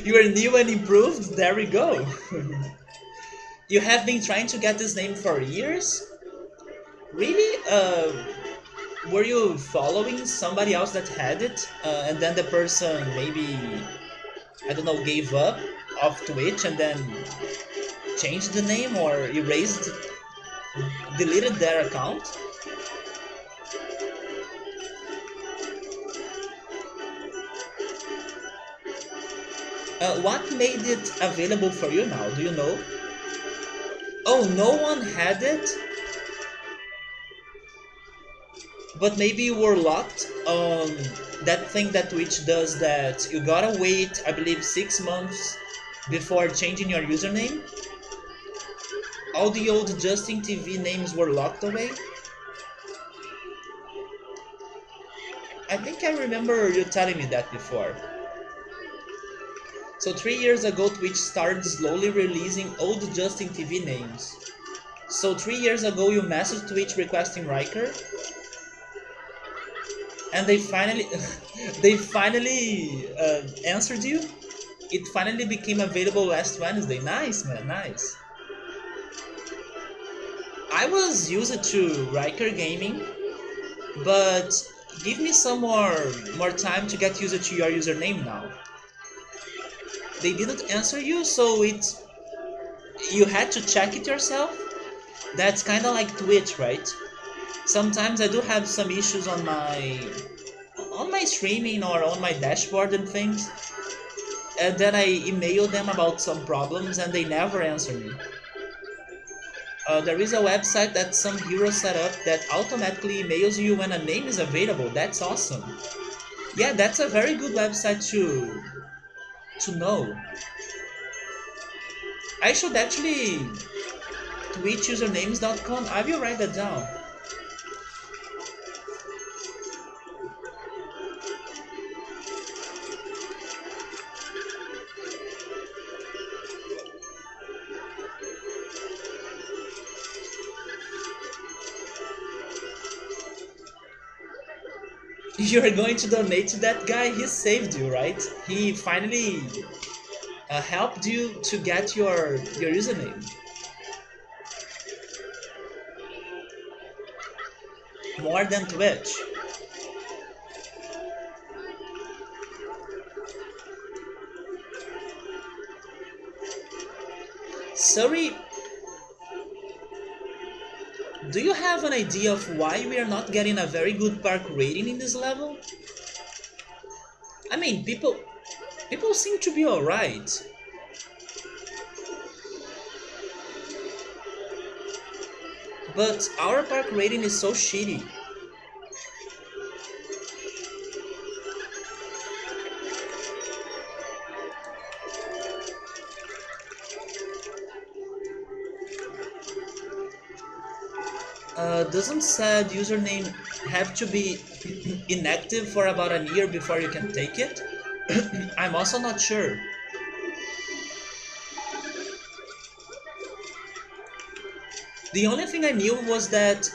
You are new and improved? There we go. You have been trying to get this name for years? Really? Were you following somebody else that had it, and then the person maybe, I don't know, gave up of Twitch and then changed the name or deleted their account? What made it available for you now? Do you know? Oh, no one had it? But maybe you were locked on that thing that Twitch does that you gotta wait, I believe, 6 months before changing your username? All the old Justin TV names were locked away? I think I remember you telling me that before. So 3 years ago, Twitch started slowly releasing old Justin TV names. So 3 years ago, you messaged Twitch requesting Riker? And they finally, they finally answered you. It finally became available last Wednesday. Nice, man, nice. I was used to Riker Gaming, but give me some more time to get used to your username now. They didn't answer you, so you had to check it yourself. That's kind of like Twitch, right? Sometimes I do have some issues on my streaming or on my dashboard and things, and then I email them about some problems and they never answer me. There is a website that some hero set up that automatically emails you when a name is available. That's awesome. Yeah, that's a very good website to know. I should actually tweetusernames.com. I will write that down. You're going to donate to that guy? He saved you, right? He finally helped you to get your username. More than Twitch. Sorry, do you have an idea of why we are not getting a very good park rating in this level? I mean, people seem to be alright. But our park rating is so shitty. Doesn't said username have to be inactive for about a year before you can take it? I'm also not sure. The only thing I knew was that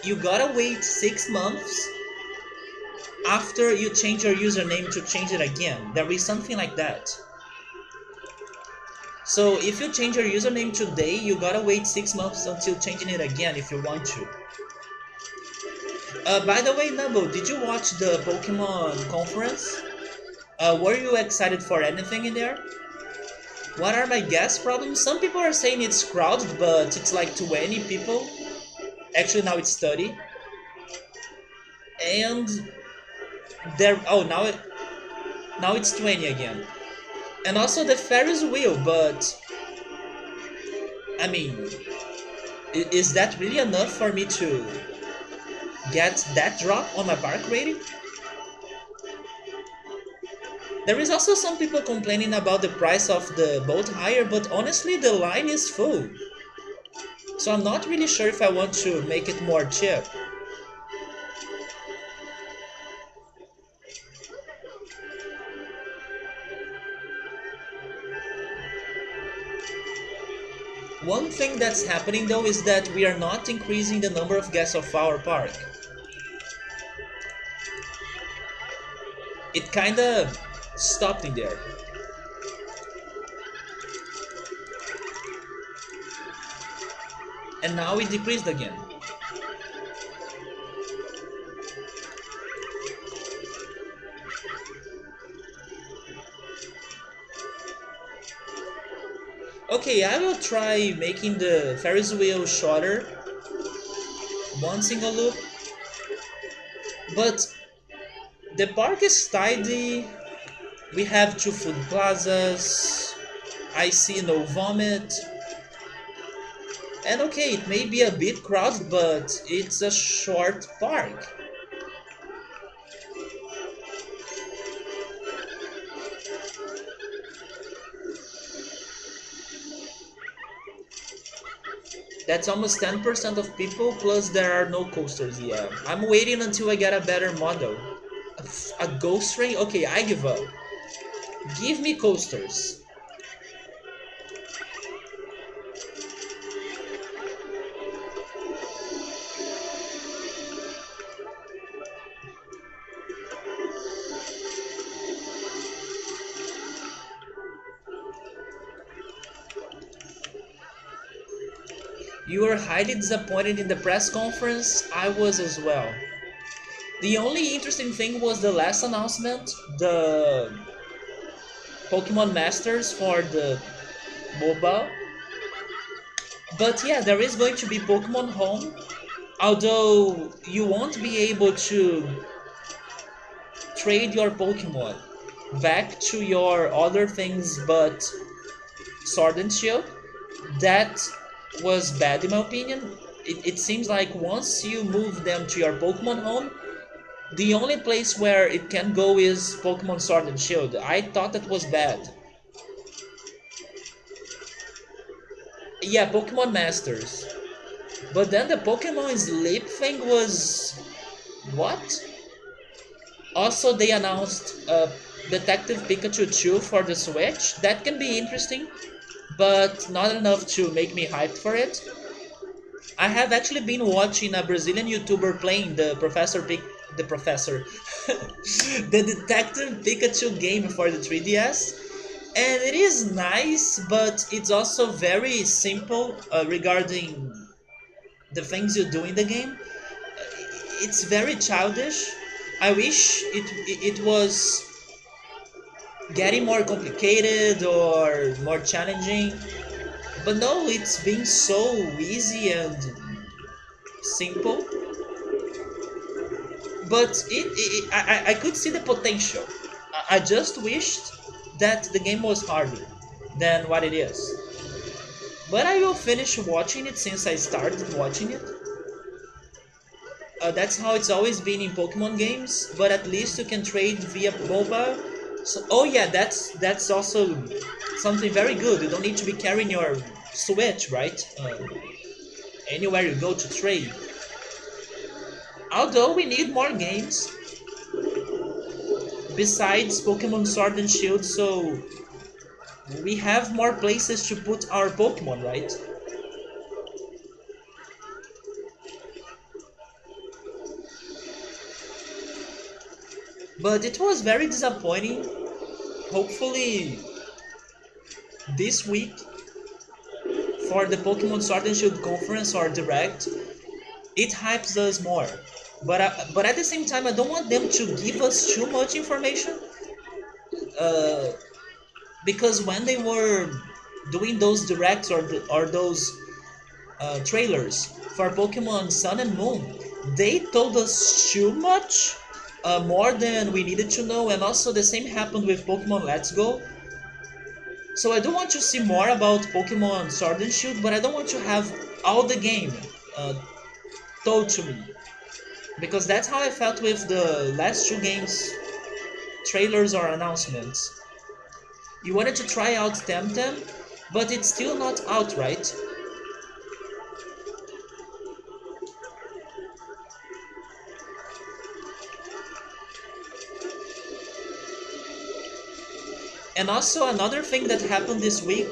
you gotta wait 6 months after you change your username to change it again. There is something like that. So if you change your username today, you gotta wait 6 months until changing it again if you want to. By the way, Nabo, did you watch the Pokemon conference? Were you excited for anything in there? What are my guess problems? Some people are saying it's crowded, but it's like 20 people. Actually, now it's 30. And there, oh, now it's 20 again. And also the Ferris wheel, but I mean, is that really enough for me to get that drop on my park rating? There is also some people complaining about the price of the boat hire, but honestly the line is full. So I'm not really sure if I want to make it more cheap. One thing that's happening though is that we are not increasing the number of guests of our park. It kinda stopped in there. And now it decreased again. Okay, I will try making the Ferris wheel shorter, one single loop, but the park is tidy. We have two food plazas. I see no vomit. And okay, it may be a bit crowded, but it's a short park. That's almost 10% of people, plus there are no coasters yet. I'm waiting until I get a better model. A ghost train? Okay, I give up. Give me coasters. You were highly disappointed in the press conference. I was as well. The only interesting thing was the last announcement, the Pokemon Masters for the mobile. But yeah, there is going to be Pokemon Home, although you won't be able to trade your Pokemon back to your other things but Sword and Shield. That was bad in my opinion. It seems like once you move them to your Pokemon Home, the only place where it can go is Pokemon Sword and Shield. I thought that was bad. Yeah, Pokemon Masters. But then the Pokemon Sleep thing was... what? Also, they announced Detective Pikachu 2 for the Switch. That can be interesting, but not enough to make me hyped for it. I have actually been watching a Brazilian YouTuber playing the professor, the Detective Pikachu game for the 3DS, and it is nice, but it's also very simple regarding the things you do in the game. It's very childish. I wish it was getting more complicated or more challenging, but no, it's being so easy and simple. But I could see the potential. I just wished that the game was harder than what it is. But I will finish watching it since I started watching it. That's how it's always been in Pokemon games, but at least you can trade via mobile. So, oh yeah, that's also something very good. You don't need to be carrying your Switch, right? Anywhere you go to trade. Although we need more games besides Pokemon Sword and Shield, so we have more places to put our Pokemon, right? But it was very disappointing. Hopefully, this week for the Pokemon Sword and Shield conference or direct, it hypes us more. But at the same time, I don't want them to give us too much information. Uh, because when they were doing those directs or those trailers for Pokemon Sun and Moon, they told us too much, more than we needed to know, and also the same happened with Pokemon Let's Go. So I do want to see more about Pokemon Sword and Shield, but I don't want to have all the game uh, told to me, because that's how I felt with the last two games, trailers or announcements. You wanted to try out Temtem, but it's still not out, right? And also another thing that happened this week,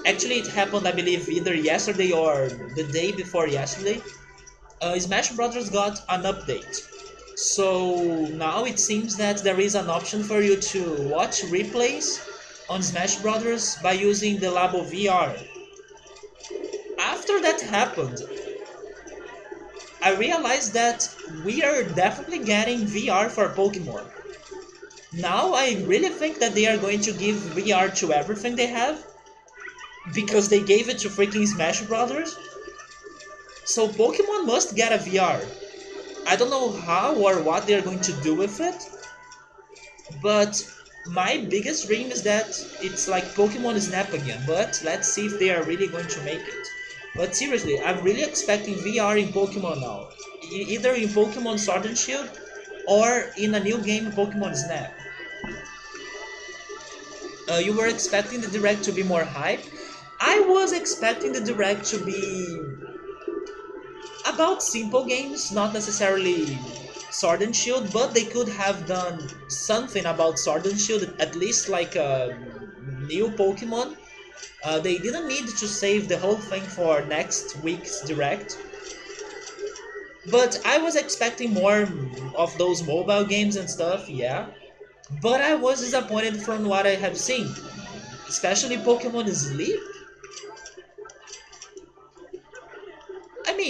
actually it happened I believe either yesterday or the day before yesterday, Smash Brothers got an update. So now it seems that there is an option for you to watch replays on Smash Brothers by using the Labo VR. After that happened, I realized that we are definitely getting VR for Pokemon. Now I really think that they are going to give VR to everything they have, because they gave it to freaking Smash Brothers. So Pokemon must get a VR. I don't know how or what they're going to do with it, but my biggest dream is that it's like Pokemon Snap again, but let's see if they are really going to make it. But seriously, I'm really expecting VR in Pokemon now. Either in Pokemon Sword and Shield or in a new game, Pokemon Snap. You were expecting the Direct to be more hype. I was expecting the Direct to be about simple games, not necessarily Sword and Shield, but they could have done something about Sword and Shield, at least like a new Pokemon. They didn't need to save the whole thing for next week's Direct. But I was expecting more of those mobile games and stuff, yeah. But I was disappointed from what I have seen, especially Pokemon Sleep.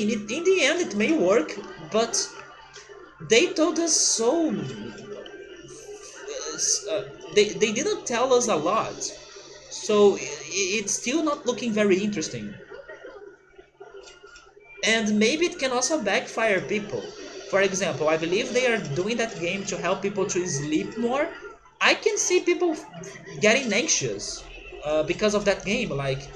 mean, in the end, it may work, but they told us so. Uh, they didn't tell us a lot, so it's still not looking very interesting. And maybe it can also backfire people. For example, I believe they are doing that game to help people to sleep more. I can see people getting anxious because of that game. Like,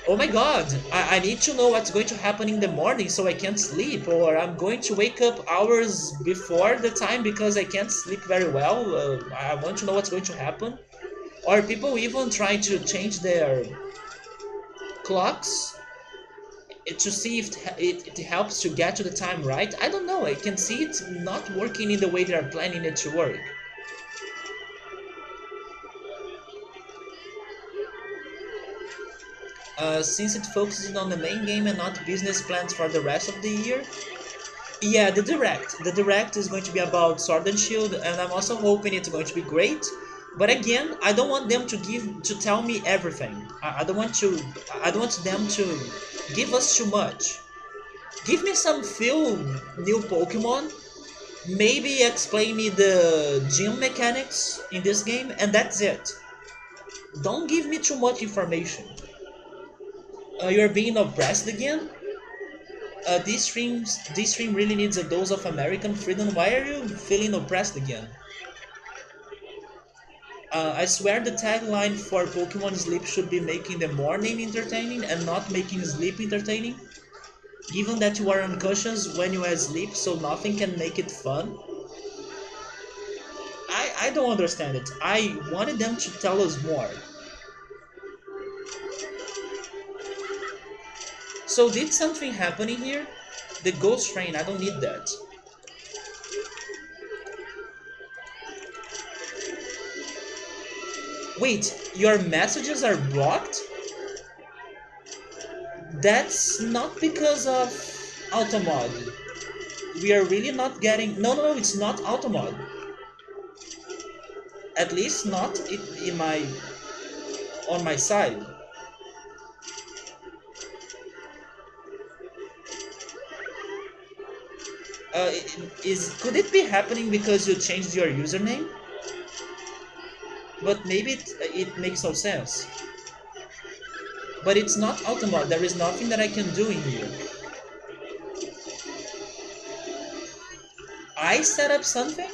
oh my god, I need to know what's going to happen in the morning so I can't sleep, or I'm going to wake up hours before the time because I can't sleep very well. I want to know what's going to happen. Or people even try to change their clocks to see if it helps to get to the time right. I don't know. I can see it not working in the way they are planning it to work. Since it focuses on the main game and not business plans for the rest of the year. Yeah, the direct. The direct is going to be about Sword and Shield, and I'm also hoping it's going to be great. But again, I don't want them to tell me everything. I don't want to. I don't want them to give us too much. Give me some few new Pokemon. Maybe explain me the gym mechanics in this game, and that's it. Don't give me too much information. You're being oppressed again? This stream really needs a dose of American freedom. Why are you feeling oppressed again? I swear the tagline for Pokemon Sleep should be making the morning entertaining and not making sleep entertaining. Given that you are unconscious when you are asleep, so nothing can make it fun. I don't understand it. I wanted them to tell us more. So did something happen in here? The ghost train, I don't need that. Wait, your messages are blocked? That's not because of Automod. We are really not getting... No, no, no, it's not Automod. At least not in my... on my side. Could it be happening because you changed your username? But maybe it makes no sense. But it's not Automod. There is nothing that I can do in here. I set up something?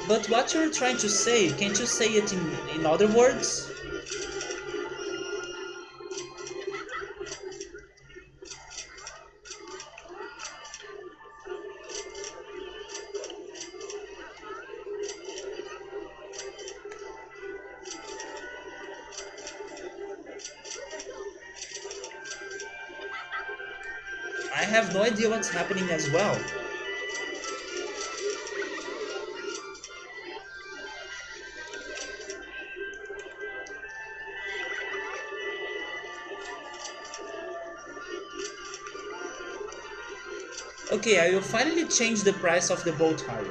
But what you're trying to say, can't you say it in other words? I have no idea what's happening as well. Okay, I will finally change the price of the boat hire.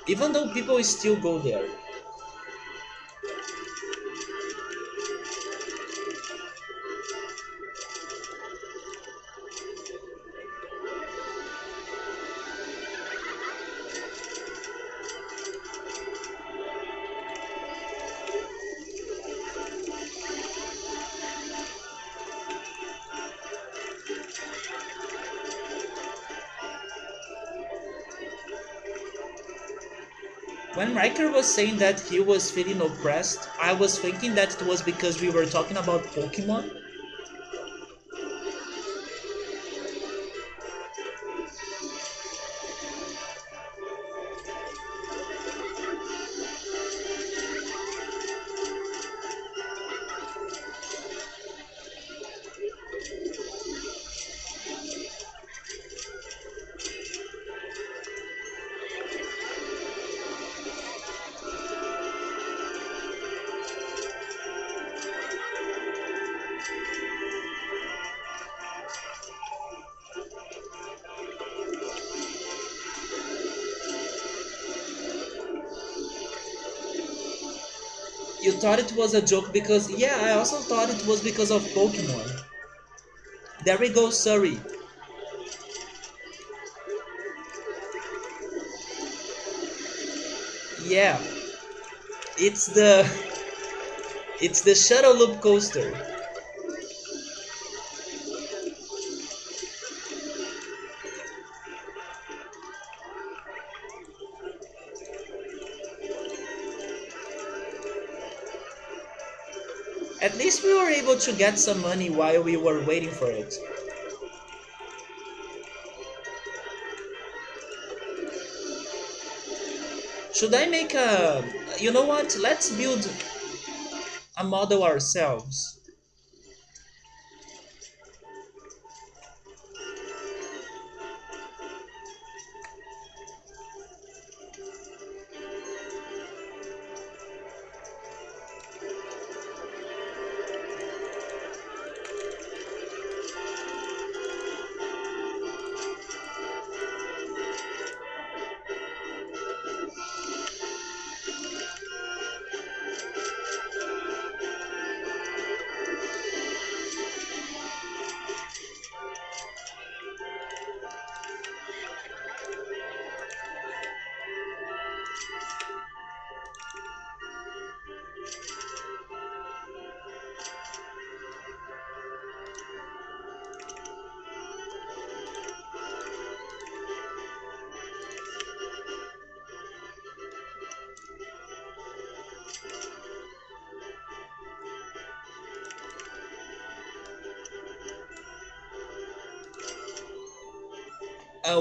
Even though people still go there. When Riker was saying that he was feeling oppressed, I was thinking that it was because we were talking about Pokemon. You thought it was a joke because, yeah, I also thought it was because of Pokemon. There we go, Surrey. Yeah, it's the it's the shuttle loop coaster. At least we were able to get some money while we were waiting for it. Should I make a... You know what? Let's build a model ourselves.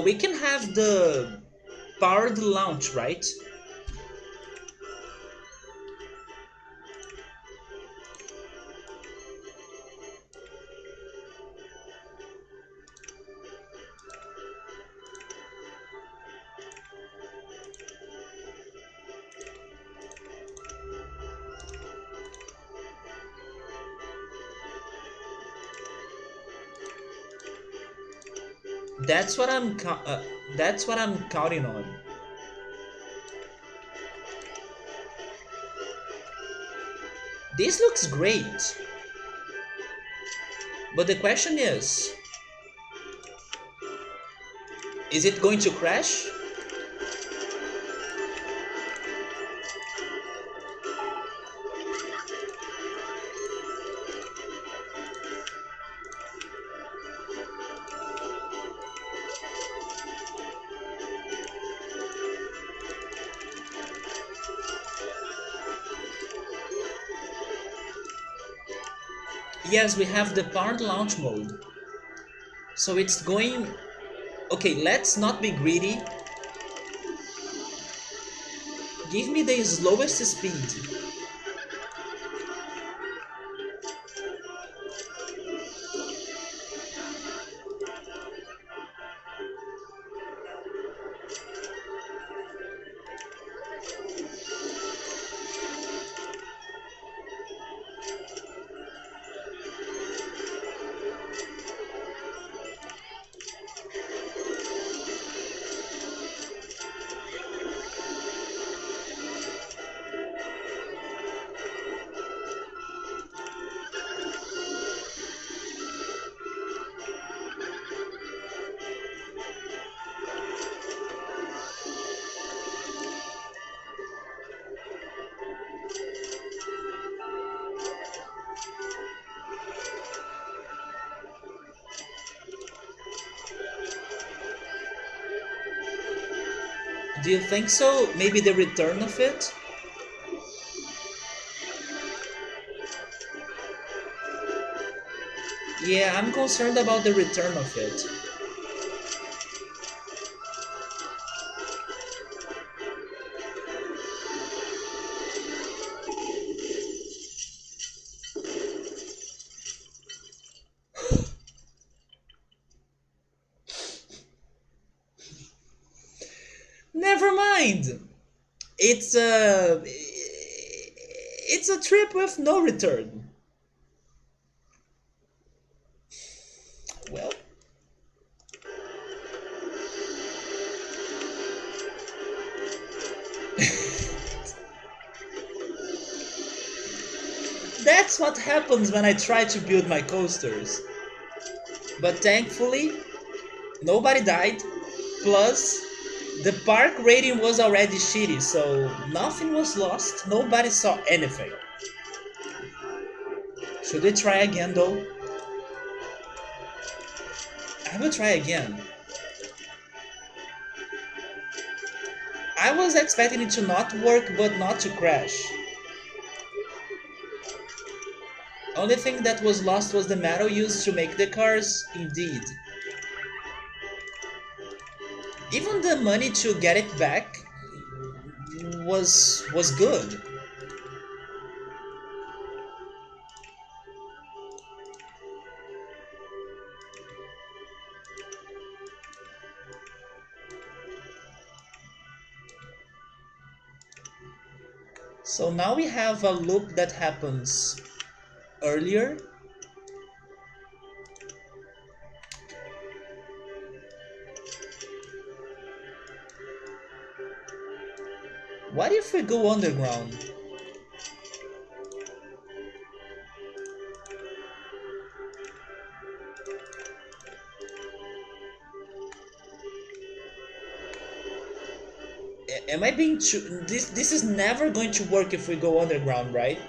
We can have the powered launch, right? That's what that's what I'm counting on. This looks great, but the question is it going to crash? Yes, we have the powered launch mode. So it's going... Okay, let's not be greedy. Give me the slowest speed. Do you think so? Maybe the return of it? Yeah, I'm concerned about the return of it. Never mind. It's a trip with no return. Well, that's what happens when I try to build my coasters. But thankfully, nobody died. Plus, the park rating was already shitty, so nothing was lost. Nobody saw anything. Should we try again though? I will try again. I was expecting it to not work but not to crash. Only thing that was lost was the metal used to make the cars, indeed. Even the money to get it back was good. So now we have a loop that happens earlier. What if we go underground? Am I being too... This is never going to work if we go underground, right?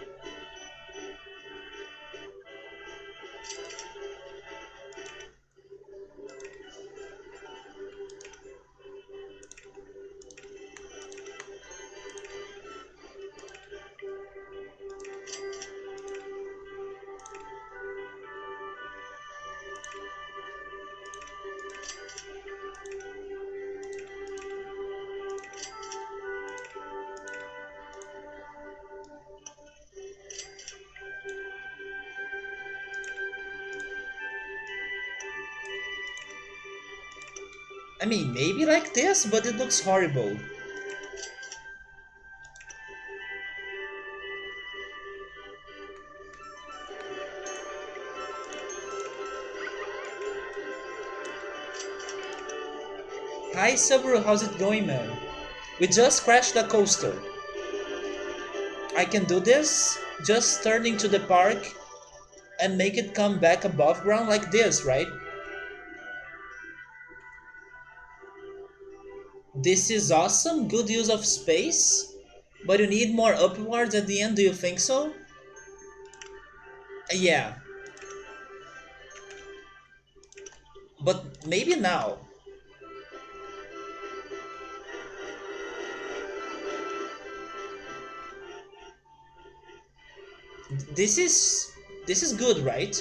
I mean, maybe like this, but it looks horrible. Hi Subaru, how's it going, man? We just crashed the coaster. I can do this? Just turn into the park and make it come back above ground like this, right? This is awesome, good use of space, but you need more upwards at the end, do you think so? Yeah, but maybe now. This is this is good, right?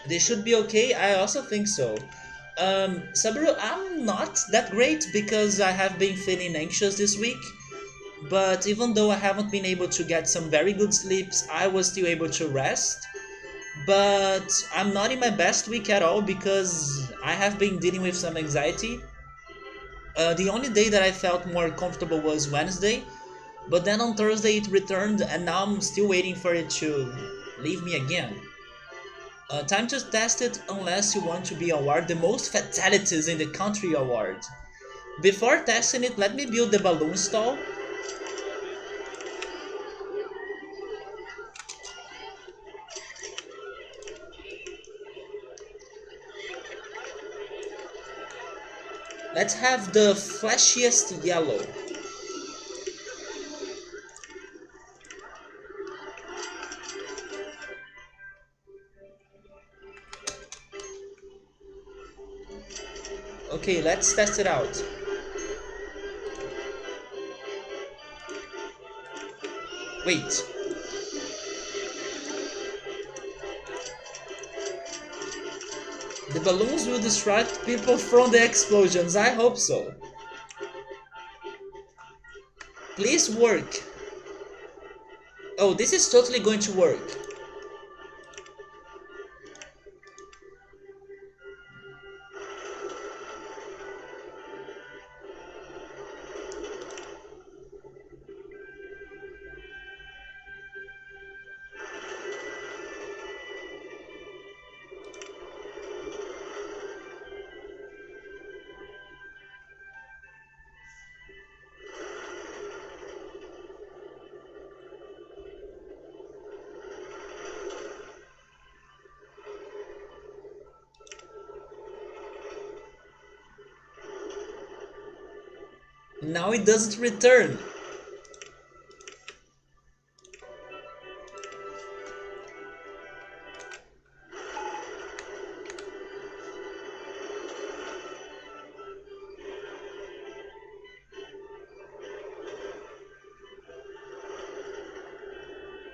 This should be okay. I also think so. Sabaru, I'm not that great because I have been feeling anxious this week. But even though I haven't been able to get some very good sleeps, I was still able to rest. But I'm not in my best week at all because I have been dealing with some anxiety. The only day that I felt more comfortable was Wednesday, but then on Thursday it returned, and now I'm still waiting for it to leave me again. Time to test it unless you want to be awarded the most fatalities in the country award. Before testing it, let me build the balloon stall. Let's have the flashiest yellow. Okay, let's test it out. Wait. The balloons will distract people from the explosions. I hope so. Please work. Oh, this is totally going to work. Now it doesn't return.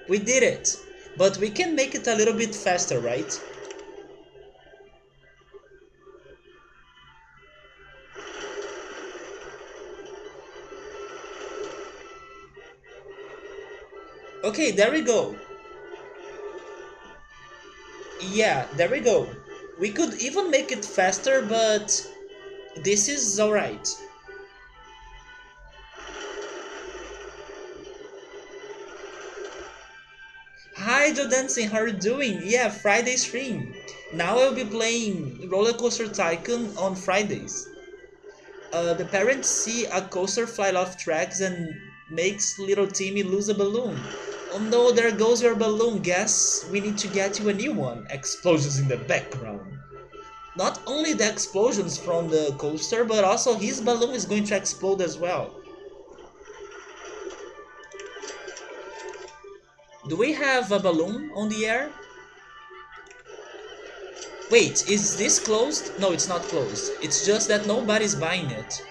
We did it, but we can make it a little bit faster, right? Okay, there we go. Yeah, there we go. We could even make it faster, but this is alright. Hi Joe Dancing, how are you doing? Yeah, Friday stream. Now I'll be playing RollerCoaster Tycoon on Fridays. The parents see a coaster fly off tracks and makes little Timmy lose a balloon. Oh no, there goes your balloon. Guess we need to get you a new one. Explosions in the background. Not only the explosions from the coaster, but also his balloon is going to explode as well. Do we have a balloon on the air? Wait, is this closed? No, it's not closed. It's just that nobody's buying it.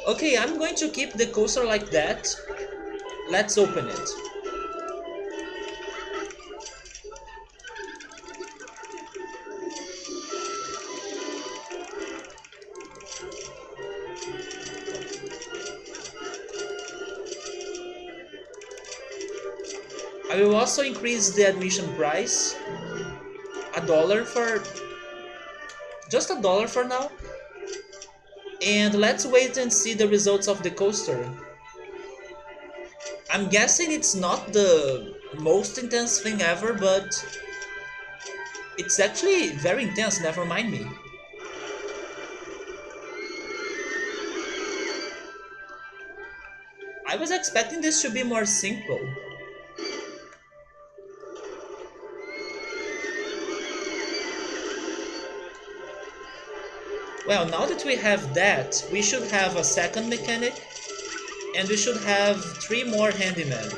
Okay, I'm going to keep the coaster like that. Let's open it. I will also increase the admission price. $1 for... just $1 for now. And let's wait and see the results of the coaster. I'm guessing it's not the most intense thing ever, but it's actually very intense, never mind me. I was expecting this to be more simple. Well, now that we have that, we should have a second mechanic, and we should have 3 more handymen.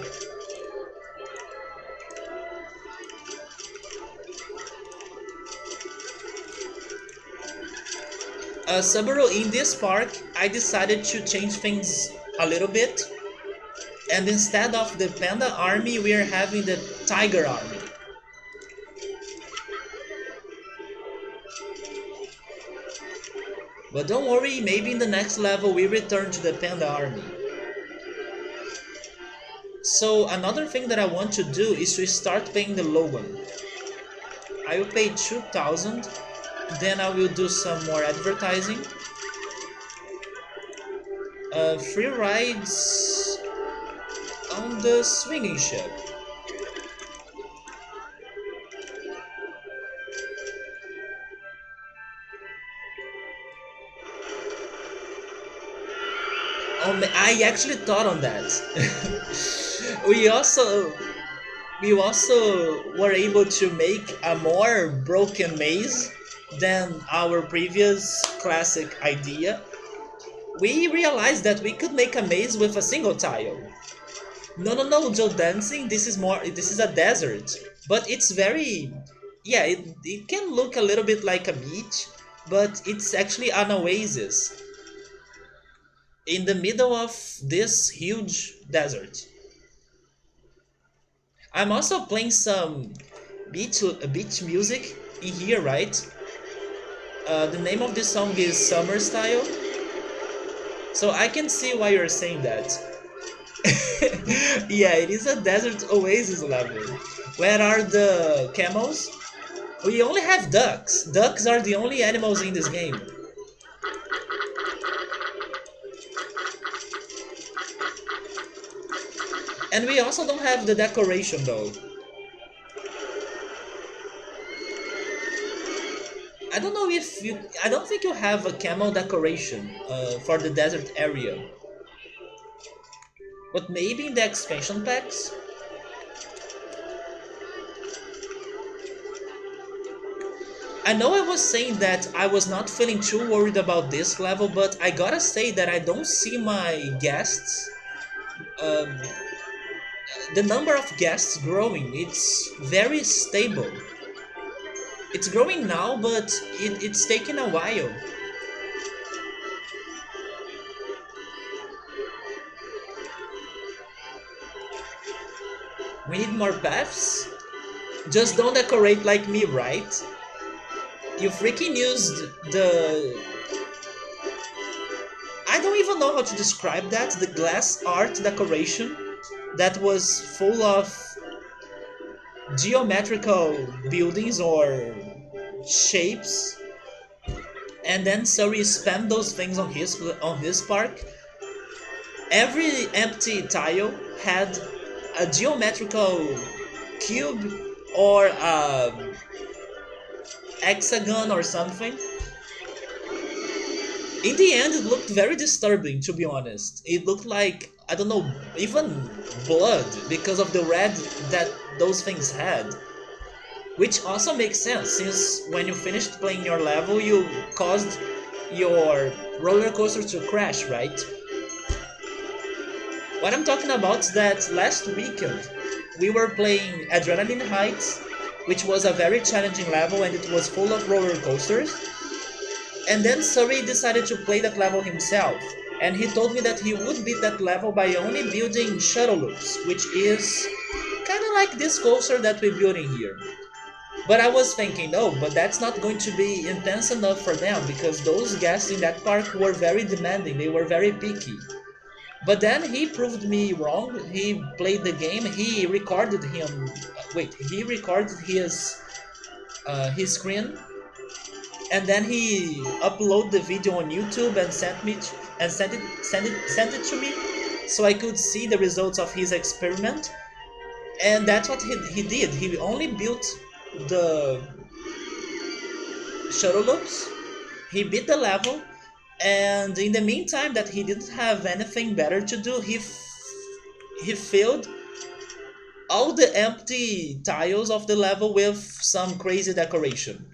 Subaru, in this park, I decided to change things a little bit, and instead of the Panda Army, we are having the Tiger Army. But don't worry, maybe in the next level we return to the Panda Army. So another thing that I want to do is to start paying the low one. I will pay 2,000, then I will do some more advertising. Free rides on the swinging ship. I actually thought on that. we also were able to make a more broken maze than our previous classic idea. We realized that we could make a maze with a single tile. No, Joe Dancing, this is a desert. But it's very, yeah, it can look a little bit like a beach, but it's actually an oasis in the middle of this huge desert. I'm also playing some beach music in here, right? The name of this song is Summer Style. So I can see why you're saying that. Yeah, it is a desert oasis level. Where are the camels? We only have ducks. Ducks are the only animals in this game. And we also don't have the decoration though. I don't know if you. I don't think you have a camel decoration for the desert area, but maybe in the expansion packs. I know I was saying that I was not feeling too worried about this level, but I gotta say that I don't see my guests, um, the number of guests growing. It's very stable. It's growing now, but it's taking a while. We need more paths. Just don't decorate like me, right? You freaking used the. I don't even know how to describe that. The glass art decoration that was full of geometrical buildings or shapes, and then Surrey spammed those things on his park. Every empty tile had a geometrical cube or hexagon or something. In the end, it looked very disturbing, to be honest. It looked like, I don't know, even blood because of the red that those things had. Which also makes sense, since when you finished playing your level, you caused your roller coaster to crash, right? What I'm talking about is that last weekend we were playing Adrenaline Heights, which was a very challenging level and it was full of roller coasters. And then Surrey decided to play that level himself, and he told me that he would beat that level by only building shuttle loops, which is kind of like this coaster that we're building here. But I was thinking, no, but that's not going to be intense enough for them because those guests in that park were very demanding, they were very picky. But then he proved me wrong. He played the game. He recorded him. Wait, he recorded his screen, and then he uploaded the video on YouTube and sent it to me, so I could see the results of his experiment. And that's what he did. He only built the shuttle loops. He beat the level, and in the meantime that he didn't have anything better to do, he filled all the empty tiles of the level with some crazy decoration.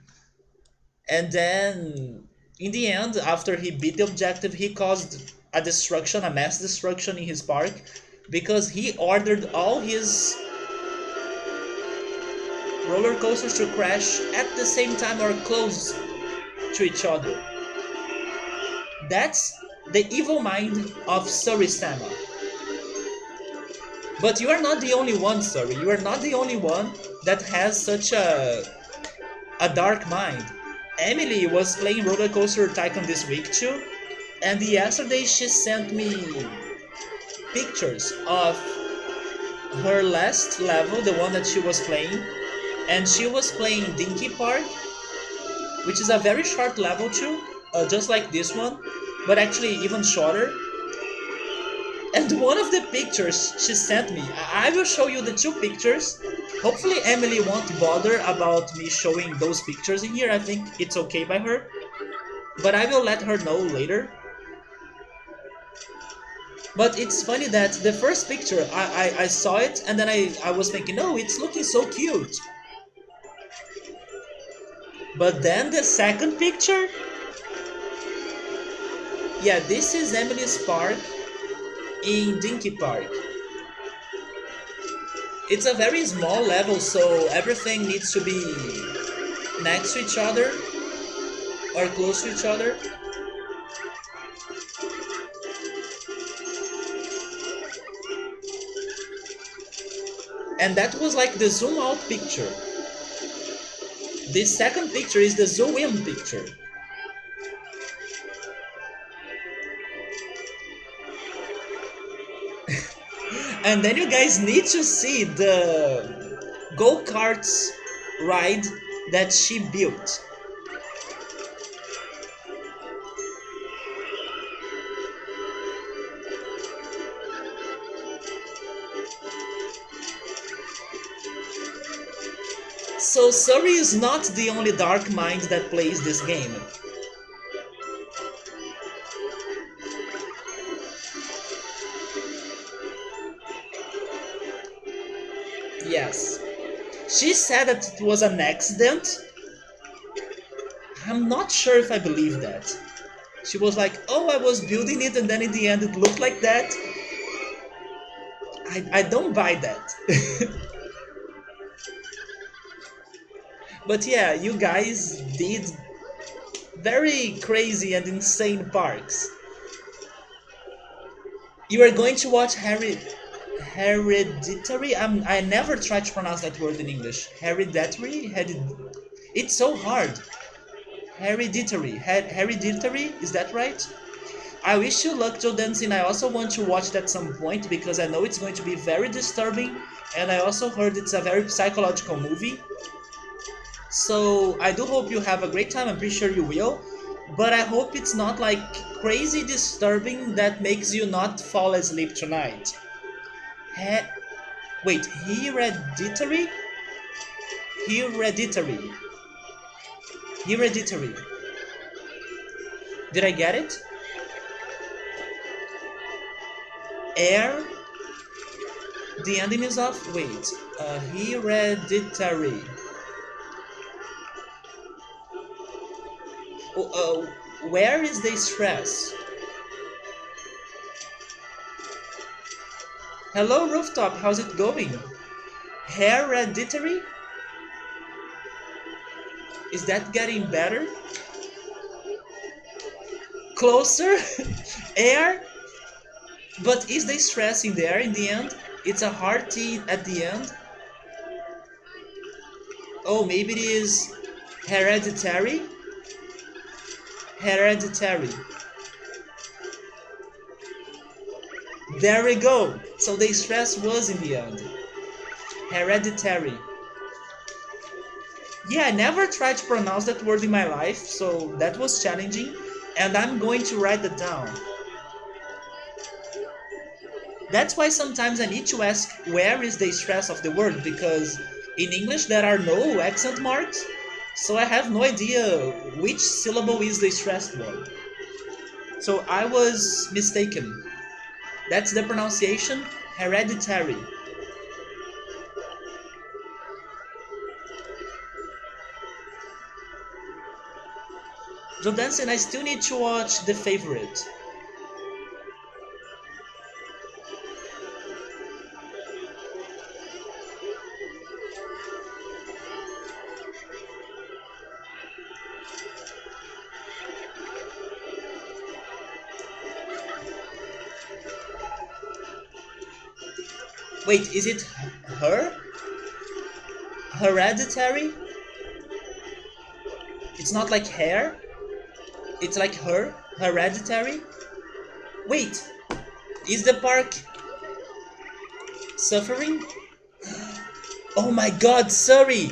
And then in the end, after he beat the objective, he caused a mass destruction in his park, because he ordered all his roller coasters to crash at the same time or close to each other. That's the evil mind of Surisama. But you are not the only one, sorry. You are not the only one that has such a dark mind. Emily was playing RollerCoaster Tycoon this week too, and yesterday she sent me pictures of her last level, the one that she was playing, and she was playing Dinky Park, which is a very short level too, just like this one, but actually even shorter. And one of the pictures she sent me, I will show you the two pictures. Hopefully Emily won't bother about me showing those pictures in here. I think it's okay by her. But I will let her know later. But it's funny that the first picture, I saw it and then I was thinking, oh, it's looking so cute. But then the second picture, yeah, this is Emily's park in Dinky Park. It's a very small level, so everything needs to be next to each other or close to each other. And that was like the zoom out picture. This second picture is the zoom in picture. And then you guys need to see the go-karts ride that she built. So Surrey is not the only dark mind that plays this game. Yes. She said that it was an accident. I'm not sure if I believe that. She was like, oh, I was building it and then in the end it looked like that. I don't buy that. But yeah, you guys did very crazy and insane parks. You are going to watch Hereditary? I never tried to pronounce that word in English. Hereditary? It's so hard. Hereditary? Is that right? I wish you luck, Joe Dancing. I also want to watch that some point because I know it's going to be very disturbing, and I also heard it's a very psychological movie. So I do hope you have a great time. I'm pretty sure you will. But I hope it's not like crazy disturbing that makes you not fall asleep tonight. He- Wait, hereditary? Hereditary. Hereditary. Did I get it? Air? The ending is off? Wait. Hereditary. Where is the stress? Hello, Rooftop. How's it going? Hereditary? Is that getting better? Closer? Air? But is the stress in there in the end? It's a hard T at the end? Oh, maybe it is hereditary? Hereditary. There we go. So the stress was in the end. Hereditary. Yeah, I never tried to pronounce that word in my life, so that was challenging. And I'm going to write it down. That's why sometimes I need to ask where is the stress of the word, because in English there are no accent marks, so I have no idea which syllable is the stressed one. So I was mistaken. That's the pronunciation, hereditary. Jodansen, I still need to watch The Favorite. Wait, is it her? Hereditary? It's not like hair? It's like her? Hereditary? Wait, is the park suffering? Oh my god, sorry!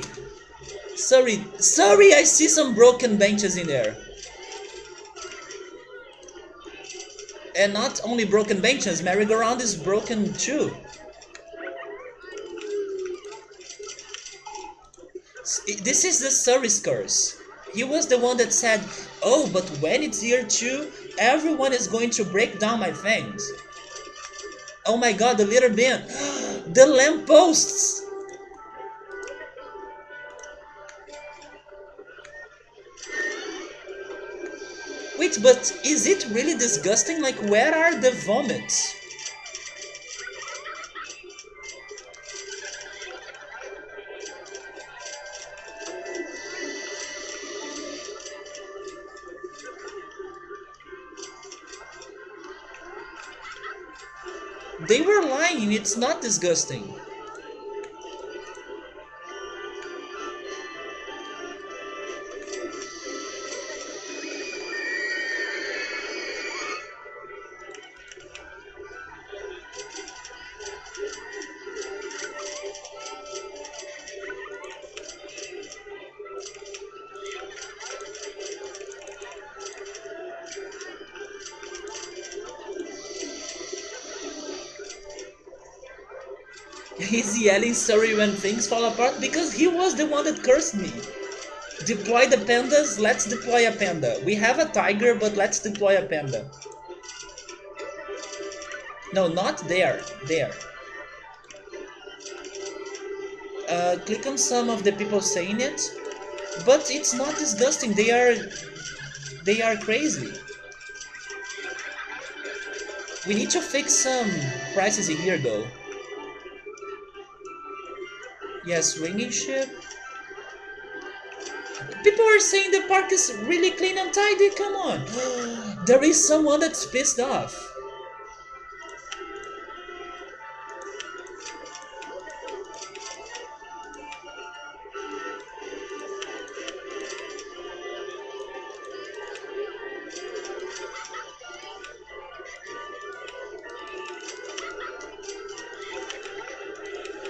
Sorry, I see some broken benches in there. And not only broken benches, merry-go-round is broken too. This is the Surrey's curse. He was the one that said, oh, but when it's year 2, everyone is going to break down my things. Oh my god, the litter bin. The lampposts! Wait, but is it really disgusting? Like, where are the vomits? They were lying, it's not disgusting. He's yelling sorry when things fall apart because he was the one that cursed me. Deploy the pandas, let's deploy a panda. We have a tiger, but let's deploy a panda. No, not there. There. Click on some of the people saying it, but it's not disgusting. They are crazy. We need to fix some prices in here though. Yes, swinging ship. People are saying the park is really clean and tidy. Come on. There is someone that's pissed off.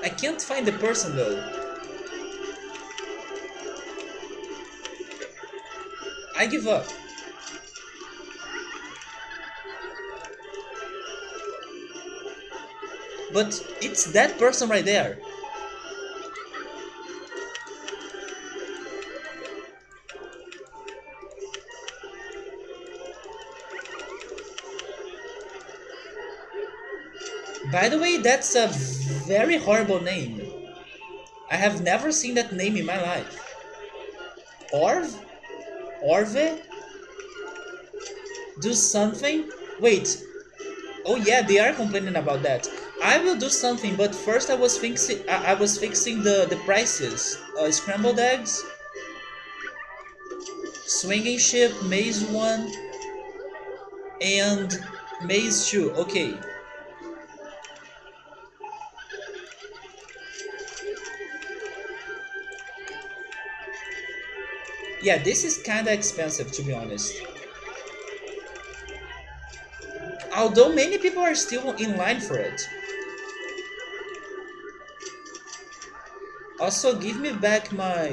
I can't find the person though. I give up. But it's that person right there. By the way, that's a very horrible name. I have never seen that name in my life. Orv? Orve? Do something? Wait. Oh yeah, they are complaining about that. I will do something, but first I was fixing the prices. Scrambled eggs, swinging ship, maze 1, and maze 2. Okay. Yeah, this is kinda expensive to be honest. Although many people are still in line for it. Also, give me back my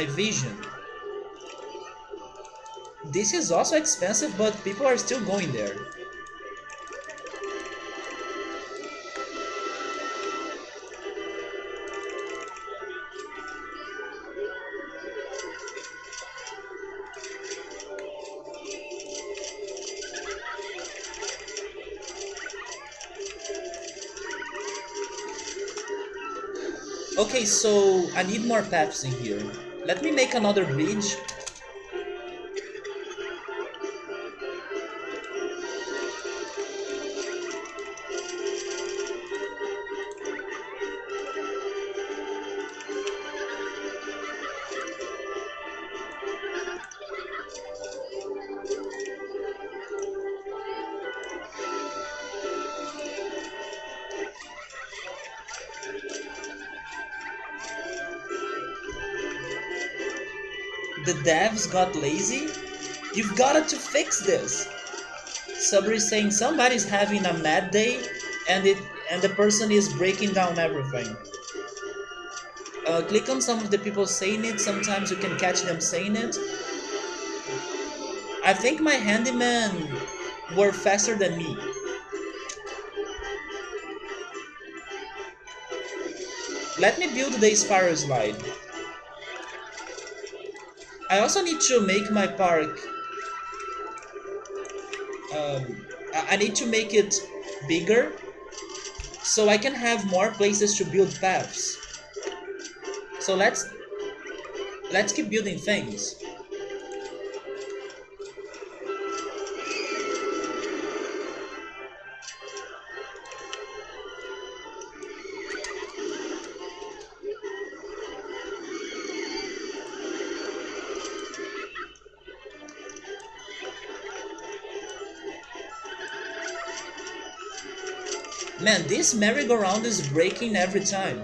vision. This is also expensive, but people are still going there. Okay, so I need more paths in here. Let me make another bridge. The devs got lazy? You've got to fix this. Sabri is saying somebody's having a mad day and the person is breaking down everything. Click on some of the people saying it. Sometimes you can catch them saying it. I think my handyman were faster than me. Let me build the spiral slide. I also need to make my park. I need to make it bigger so I can have more places to build paths. So let's keep building things. Man, this merry-go-round is breaking every time.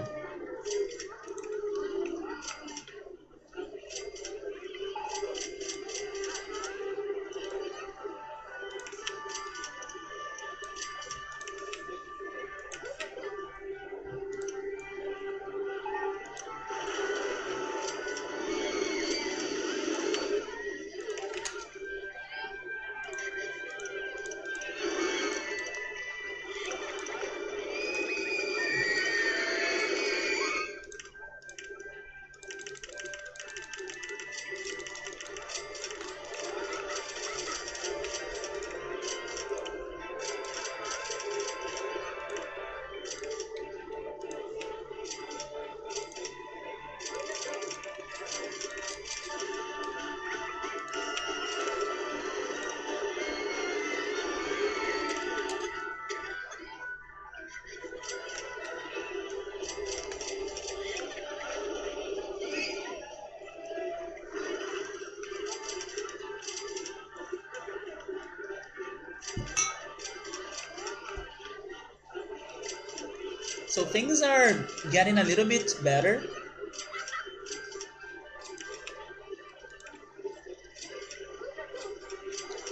So things are getting a little bit better.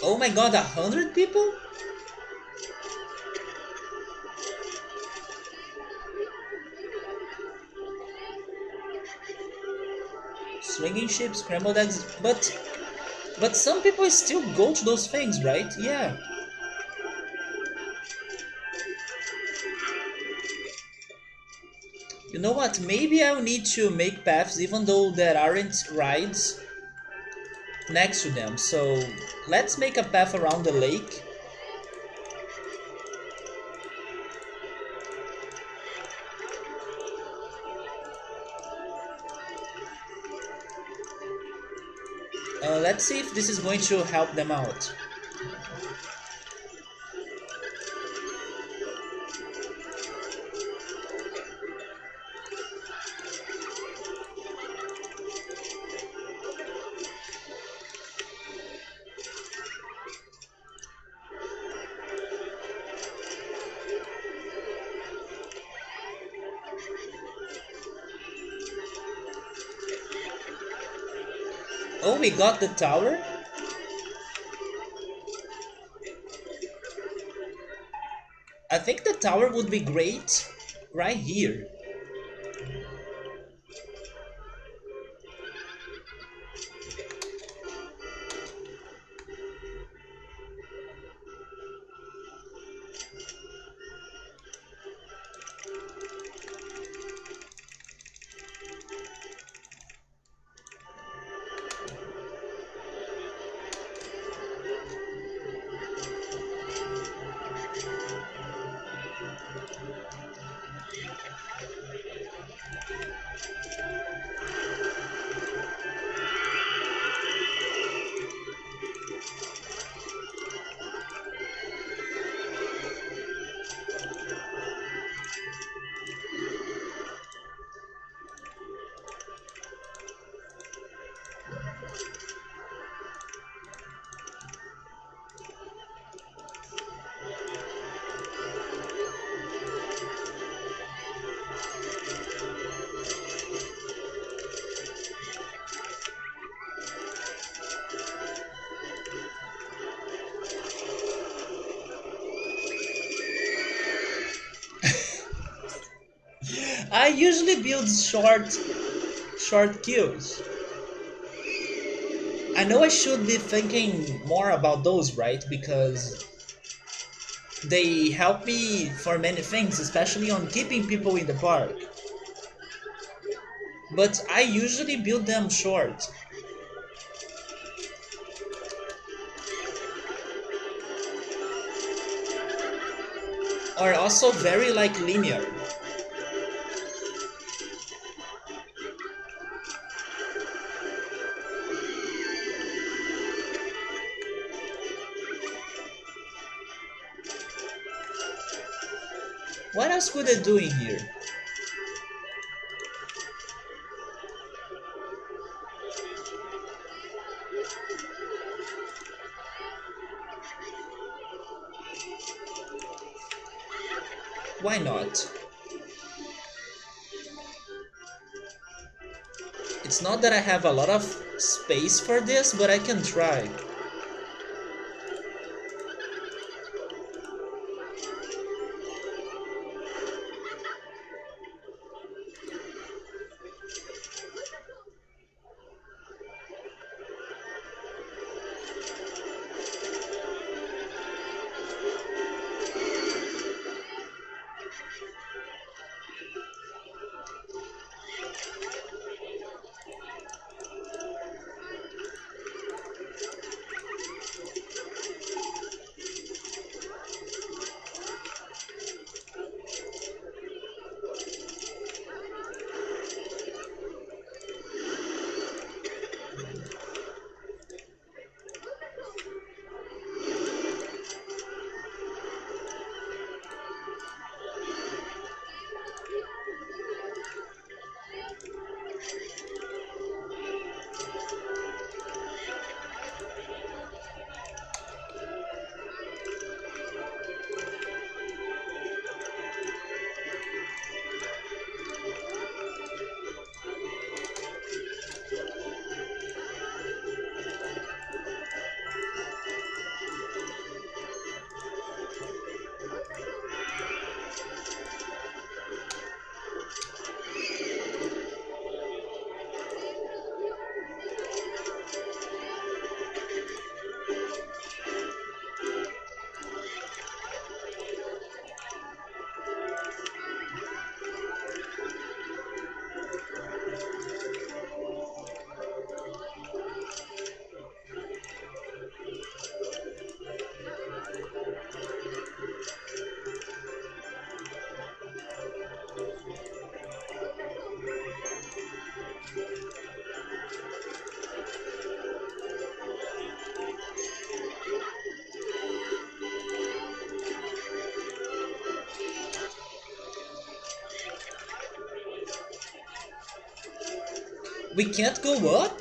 Oh my god, 100 people? Swinging ships, scrambled eggs, but some people still go to those things, right? Yeah. You know what? Maybe I'll need to make paths even though there aren't rides next to them. So let's make a path around the lake. Let's see if this is going to help them out. Oh, we got the tower? I think the tower would be great right here. I usually build short queues. I know I should be thinking more about those, right? Because they help me for many things, especially on keeping people in the park. But I usually build them short, or also very like linear. What else could I do in here? Why not? It's not that I have a lot of space for this, but I can try. We can't go up?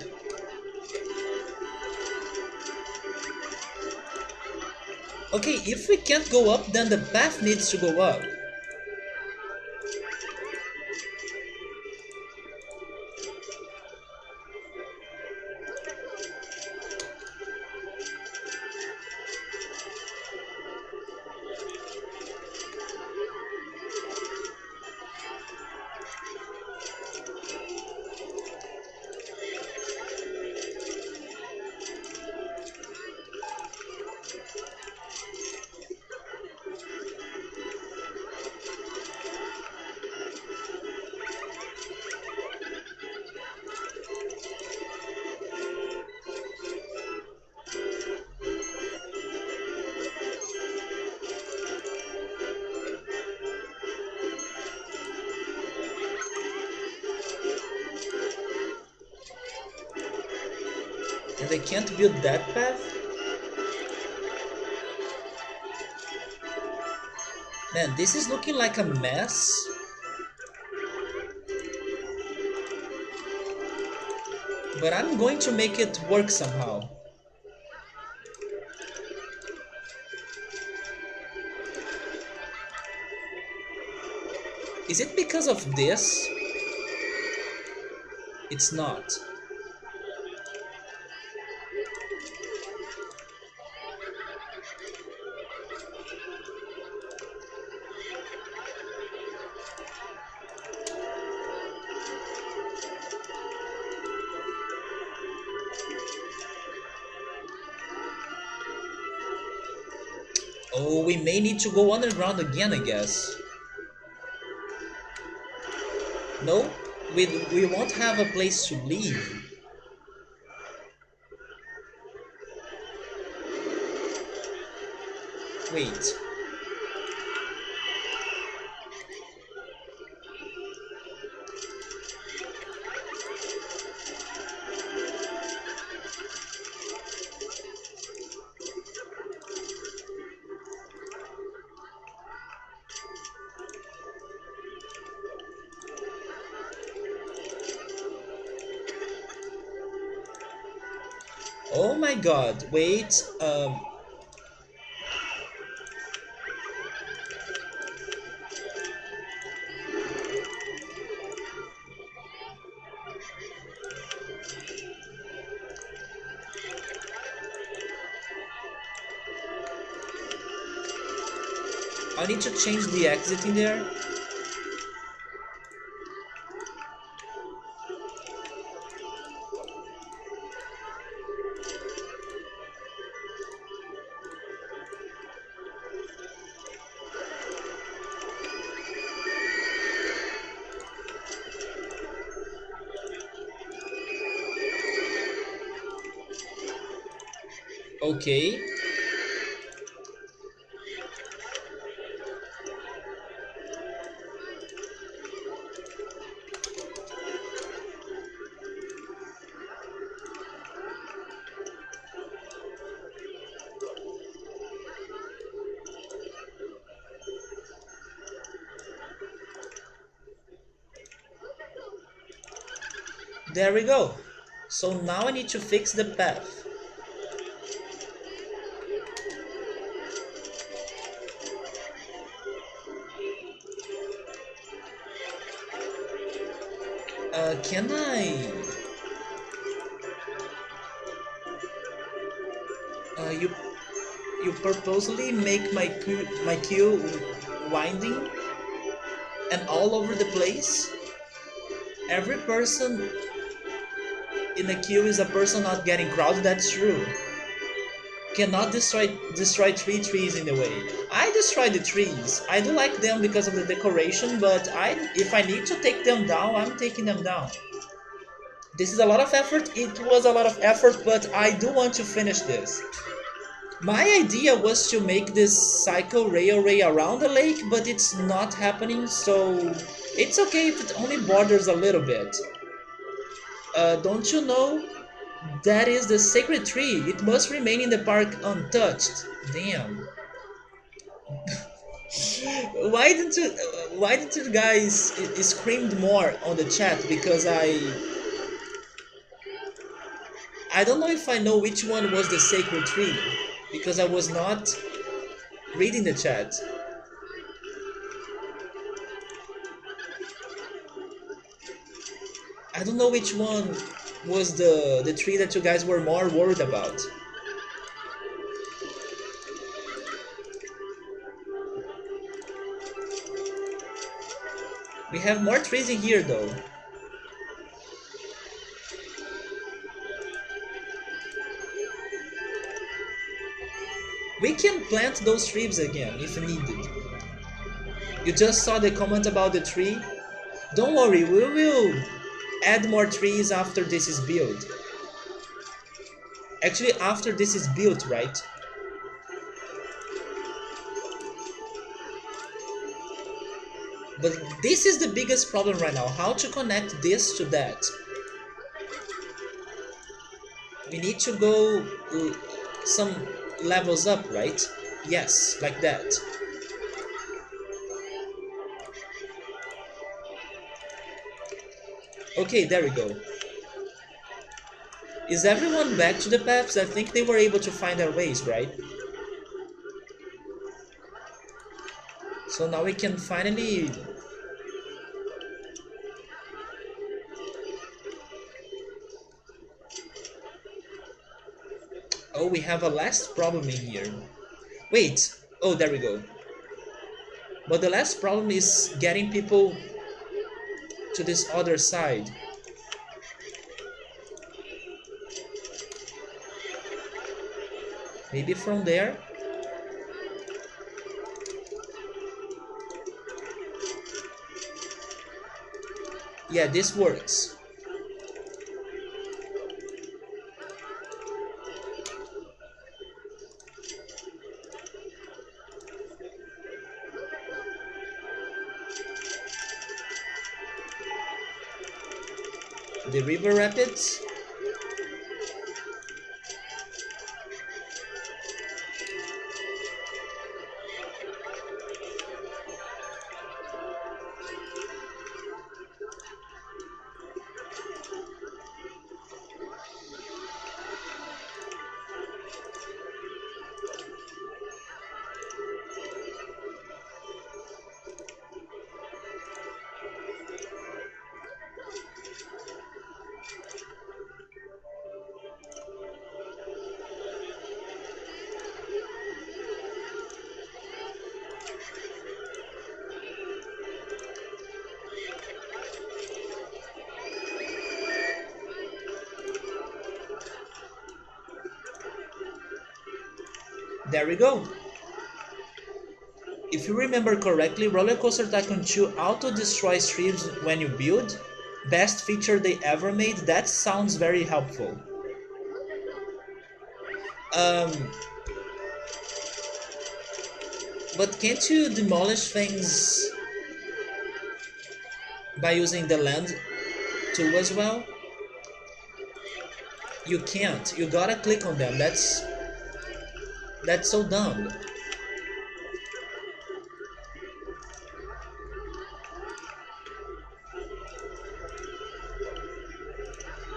Okay, if we can't go up, then the path needs to go up. And they can't build that path? Man, this is looking like a mess. But I'm going to make it work somehow. Is it because of this? It's not. Oh, we may need to go underground again, I guess. No, we won't have a place to leave. Wait. Oh my god, wait. I need to change the exit in there. Okay. There we go. So now I need to fix the path. Can I... you purposely make my queue winding and all over the place? Every person in the queue is a person not getting crowded, that's true. Cannot destroy three trees in the way. I destroy the trees. I do like them because of the decoration, but if I need to take them down, I'm taking them down. This is a lot of effort. It was a lot of effort, but I do want to finish this. My idea was to make this cycle railway around the lake, but it's not happening, so it's okay if it only borders a little bit. Don't you know? That is the sacred tree. It must remain in the park untouched. Damn. Why didn't you guys screamed more on the chat? Because I don't know if I know which one was the sacred tree, because I was not reading the chat. I don't know which one was the tree that you guys were more worried about. We have more trees in here though. We can plant those trees again if needed. You just saw the comment about the tree? Don't worry, we will add more trees after this is built. Actually, after this is built, right? But this is the biggest problem right now. How to connect this to that? We need to go some levels up, right? Yes, like that. Okay, there we go. Is everyone back to the paths? I think they were able to find their ways, right? So now we can finally... Oh, we have a last problem in here. Wait! Oh, there we go. But the last problem is getting people to this other side. Maybe from there? Yeah, this works. The river rapids. There we go. If you remember correctly, RollerCoaster Tycoon 2 auto-destroys streams when you build. Best feature they ever made. That sounds very helpful. But can't you demolish things by using the land tool as well? You can't. You gotta click on them. That's so dumb.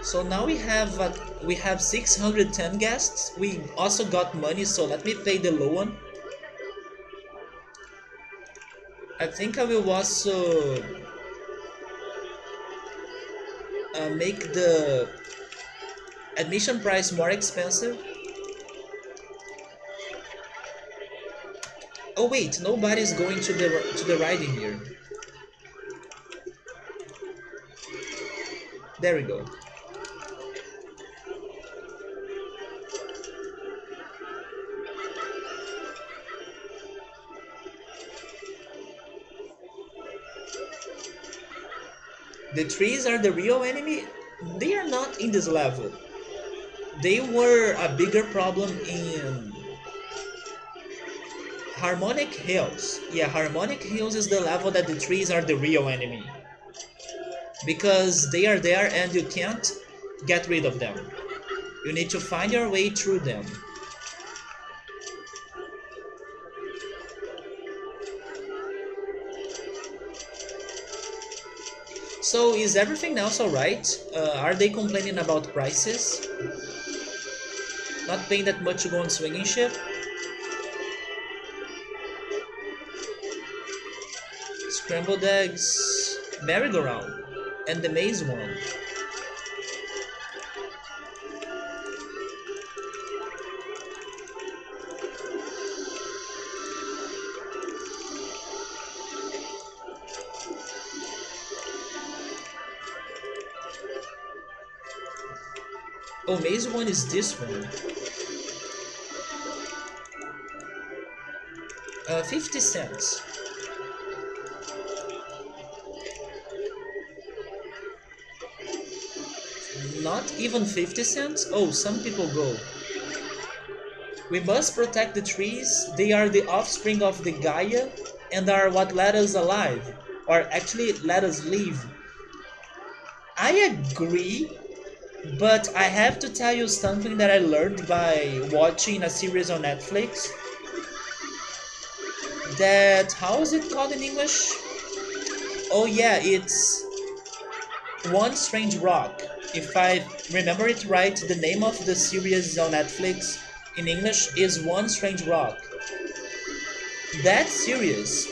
So now we have 610 guests. We also got money, so let me pay the low one. I think I will also make the admission price more expensive. Oh wait, nobody's going to the ride in here. There we go. The trees are the real enemy? They are not in this level. They were a bigger problem in Harmonic Hills. Yeah, Harmonic Hills is the level that the trees are the real enemy. Because they are there and you can't get rid of them. You need to find your way through them. So is everything else alright? Are they complaining about prices? Not paying that much to go on swinging ship. Scrambled eggs, merry-go-round, and the maze one. Oh, maze one is this one. 50 cents. Not even 50 cents? Oh, some people go. We must protect the trees. They are the offspring of the Gaia and are what let us alive. Or actually, let us live. I agree, but I have to tell you something that I learned by watching a series on Netflix. That, how is it called in English? Oh, yeah, it's One Strange Rock. If I remember it right, the name of the series on Netflix in English is One Strange Rock. That series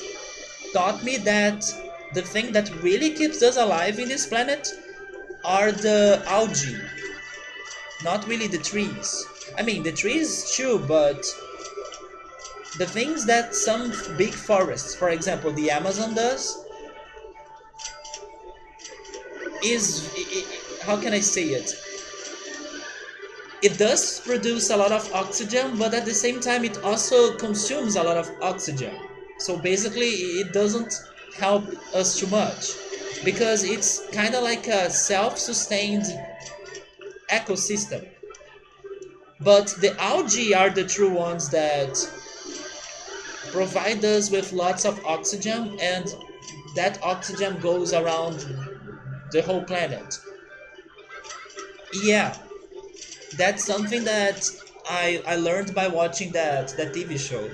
taught me that the thing that really keeps us alive in this planet are the algae, not really the trees. I mean, the trees too, but the things that some big forests, for example, the Amazon does, is how can I say it? It does produce a lot of oxygen, but at the same time, it also consumes a lot of oxygen. So basically, it doesn't help us too much because it's kind of like a self-sustained ecosystem. But the algae are the true ones that provide us with lots of oxygen, and that oxygen goes around the whole planet. Yeah, that's something that I learned by watching that TV show.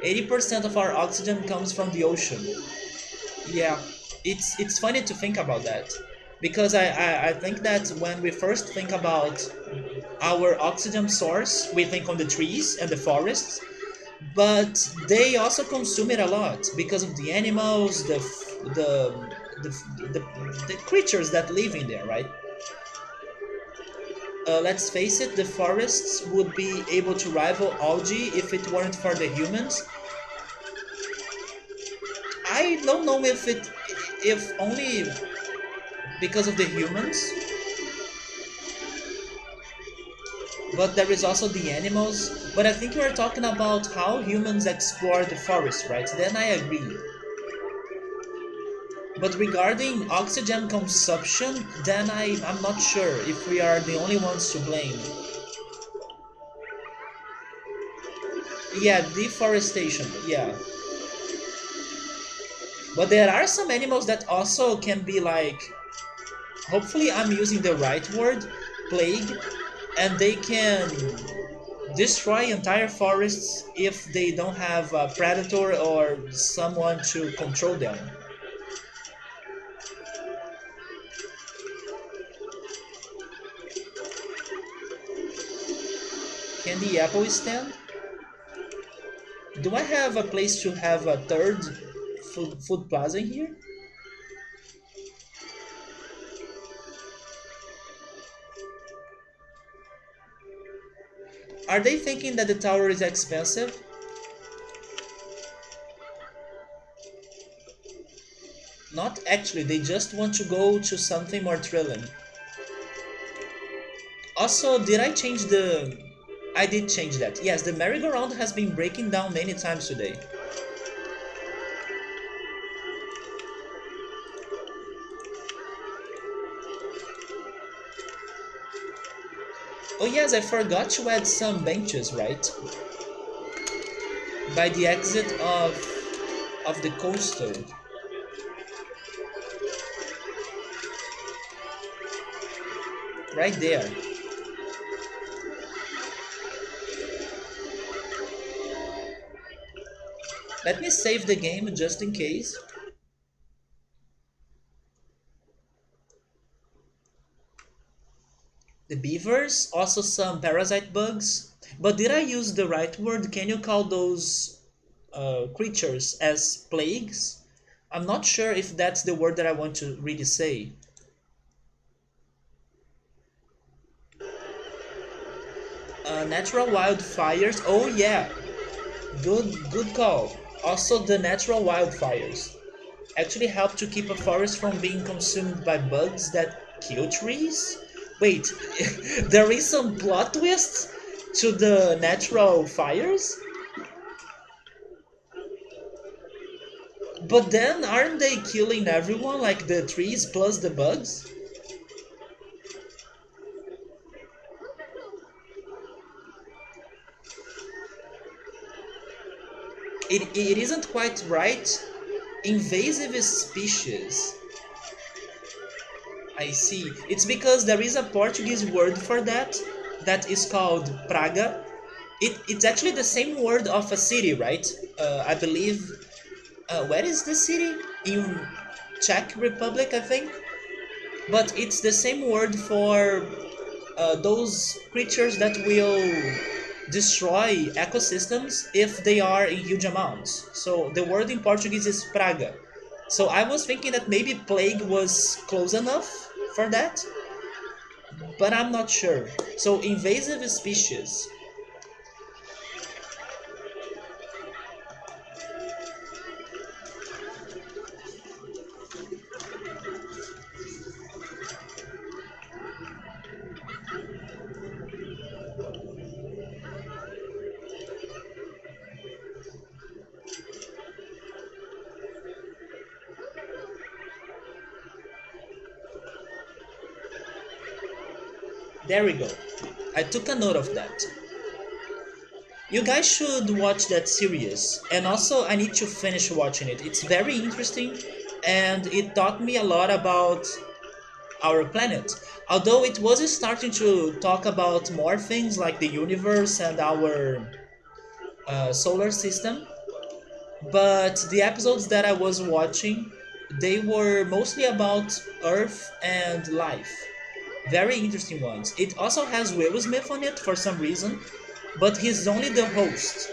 80% of our oxygen comes from the ocean. Yeah, it's funny to think about that because I think that when we first think about our oxygen source, we think on the trees and the forests, but they also consume it a lot because of the animals, the, the, the creatures that live in there, right? Let's face it, the forests would be able to rival algae if it weren't for the humans. I don't know if only because of the humans, but there is also the animals. But I think we're talking about how humans explore the forest, right? Then I agree. But regarding oxygen consumption, then I'm not sure if we are the only ones to blame. Yeah, deforestation, yeah. But there are some animals that also can be like, hopefully I'm using the right word, plague, and they can destroy entire forests if they don't have a predator or someone to control them. Can the apple stand? Do I have a place to have a third food plaza in here? Are they thinking that the tower is expensive? Not actually, they just want to go to something more thrilling. Also, did I change the... I did change that. Yes, the merry-go-round has been breaking down many times today. Oh yes, I forgot to add some benches, right? By the exit of the coaster. Right there. Let me save the game just in case. The beavers, also some parasite bugs. But did I use the right word? Can you call those creatures as plagues? I'm not sure if that's the word that I want to really say. Natural wildfires. Oh yeah, good call. Also, the natural wildfires actually help to keep a forest from being consumed by bugs that kill trees. Wait, there is some plot twist to the natural fires? But then aren't they killing everyone, like the trees plus the bugs? It isn't quite right. Invasive species. I see. It's because there is a Portuguese word for that that is called praga. It's actually the same word of a city, right? I believe. Where is the city? In Czech Republic, I think. But it's the same word for those creatures that will destroy ecosystems if they are in huge amounts. So the word in Portuguese is praga. So I was thinking that maybe plague was close enough for that, but I'm not sure. So invasive species. There we go. I took a note of that. You guys should watch that series. And also, I need to finish watching it. It's very interesting and it taught me a lot about our planet. Although it was starting to talk about more things like the universe and our solar system, but the episodes that I was watching, they were mostly about Earth and life. Very interesting ones. It also has Will Smith on it for some reason, but he's only the host.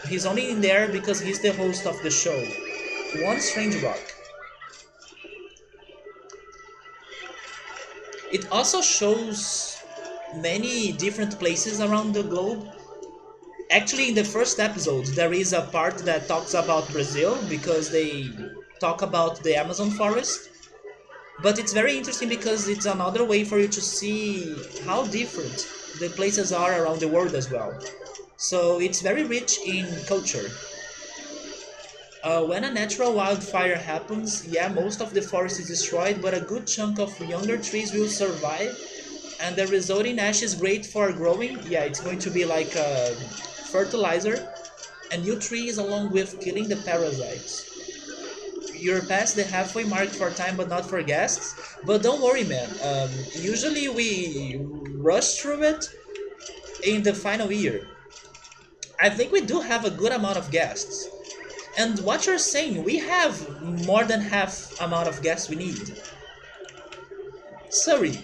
He's only in there because he's the host of the show. One Strange Rock. It also shows many different places around the globe. Actually, in the first episode, there is a part that talks about Brazil because they talk about the Amazon forest. But it's very interesting because it's another way for you to see how different the places are around the world as well. So it's very rich in culture. When a natural wildfire happens, yeah, most of the forest is destroyed, but a good chunk of younger trees will survive, and the resulting ash is great for growing. Yeah, it's going to be like a fertilizer, and new trees along with killing the parasites. You're past the halfway mark for time, but not for guests. But don't worry, man. Usually we rush through it in the final year. I think we do have a good amount of guests. And what you're saying, we have more than half amount of guests we need. Sorry,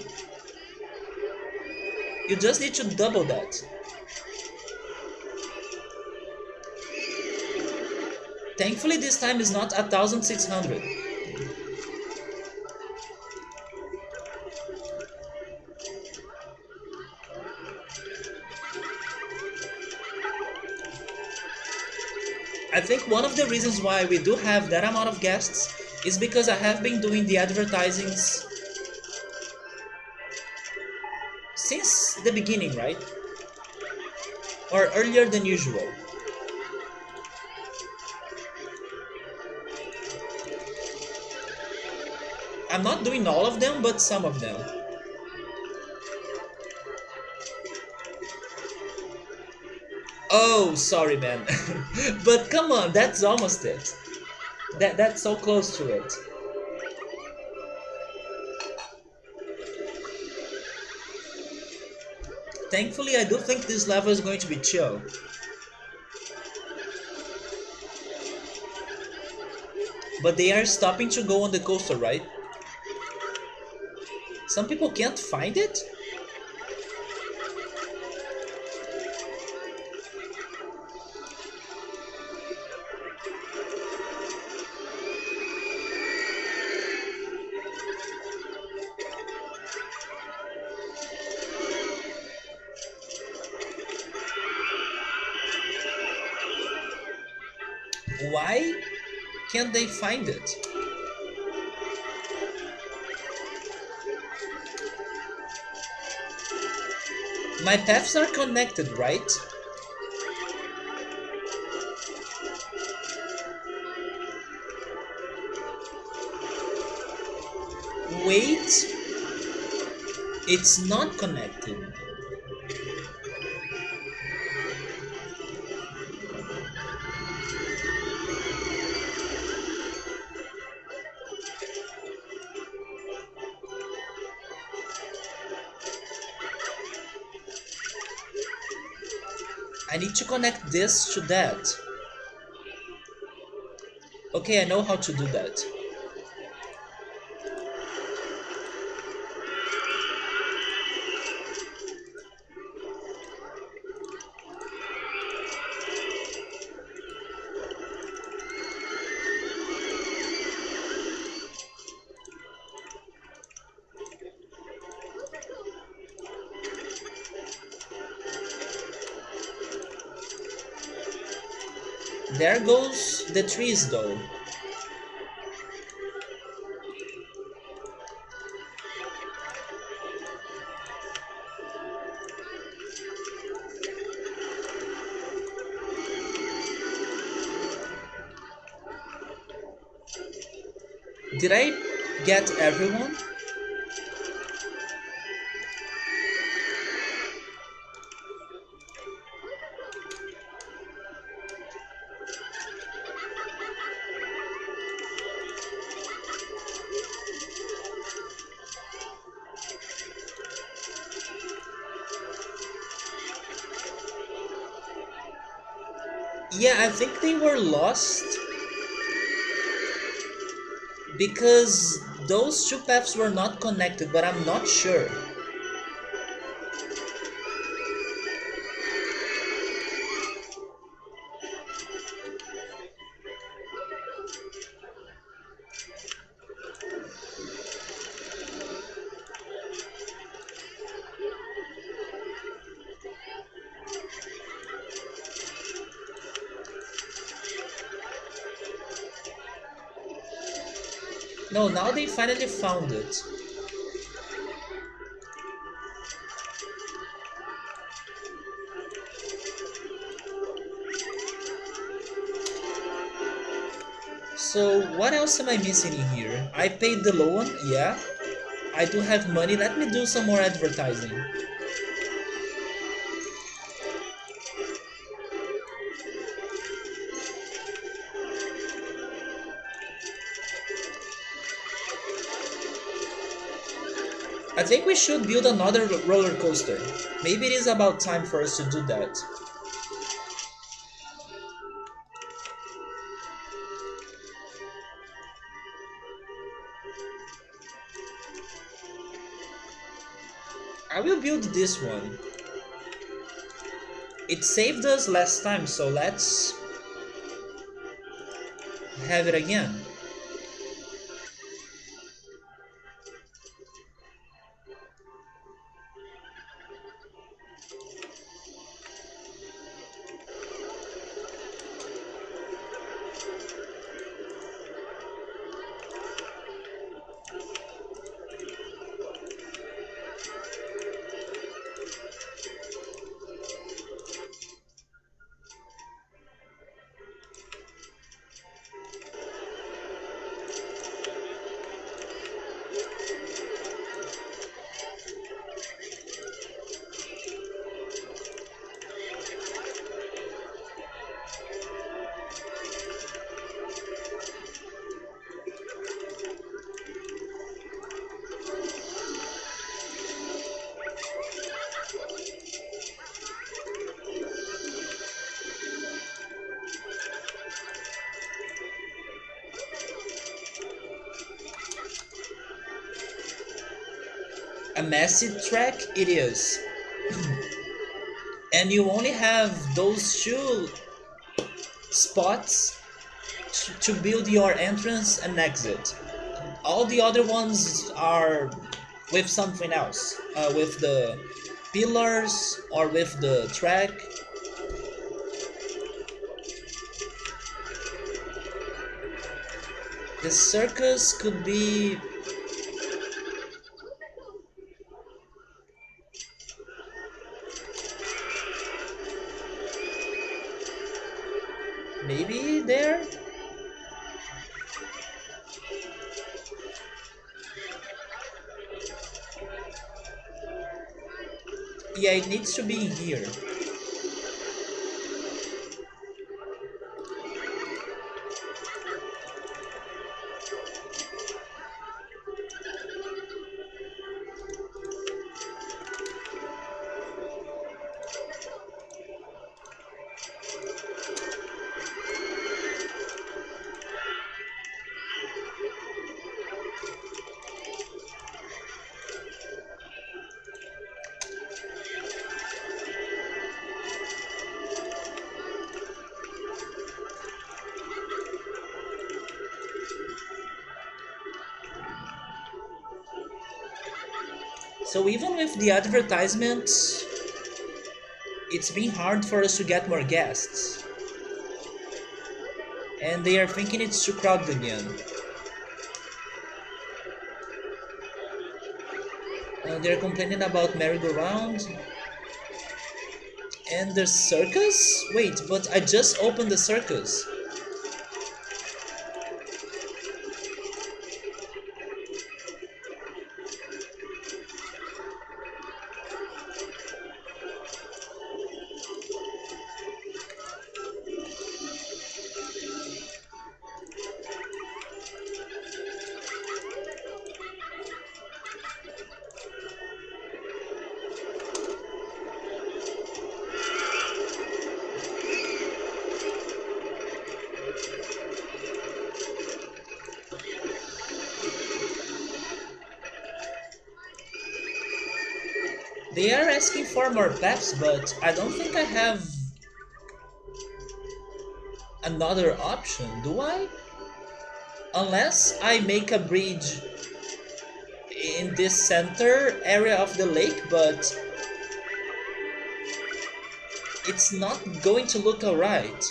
you just need to double that. Thankfully, this time is not 1,600. I think one of the reasons why we do have that amount of guests is because I have been doing the advertisings since the beginning, right? Or earlier than usual. I'm not doing all of them, but some of them. Oh, sorry, man. But come on, that's almost it. That's so close to it. Thankfully, I do think this level is going to be chill. But they are stopping to go on the coaster, right? Some people can't find it? Why can't they find it? My paths are connected, right? Wait, it's not connected. I need to connect this to that. Okay, I know how to do that. There goes the trees though. Did I get everyone? Yeah, I think they were lost because those two paths were not connected, but I'm not sure. No, now they finally found it. So what else am I missing in here? I paid the loan, yeah. I do have money. Let me do some more advertising. I think we should build another roller coaster. Maybe it is about time for us to do that. I will build this one. It saved us last time, so let's have it again. A massive track it is. And you only have those two spots to build your entrance and exit. All the other ones are with something else, with the pillars or with the track. The circus could be maybe there. Yeah, it needs to be in here. So even with the advertisements, it's been hard for us to get more guests. And they are thinking it's too crowded again. They're complaining about merry-go-round. And the circus? Wait, but I just opened the circus. They are asking for more paths, but I don't think I have another option, do I? Unless I make a bridge in this center area of the lake, but it's not going to look alright.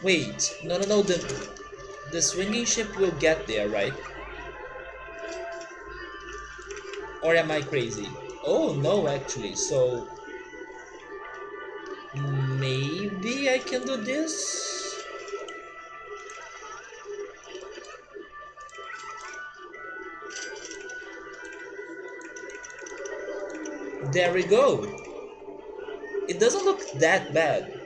Wait, no, the swinging ship will get there, right? Or am I crazy? Oh no, actually, so maybe I can do this? There we go. It doesn't look that bad.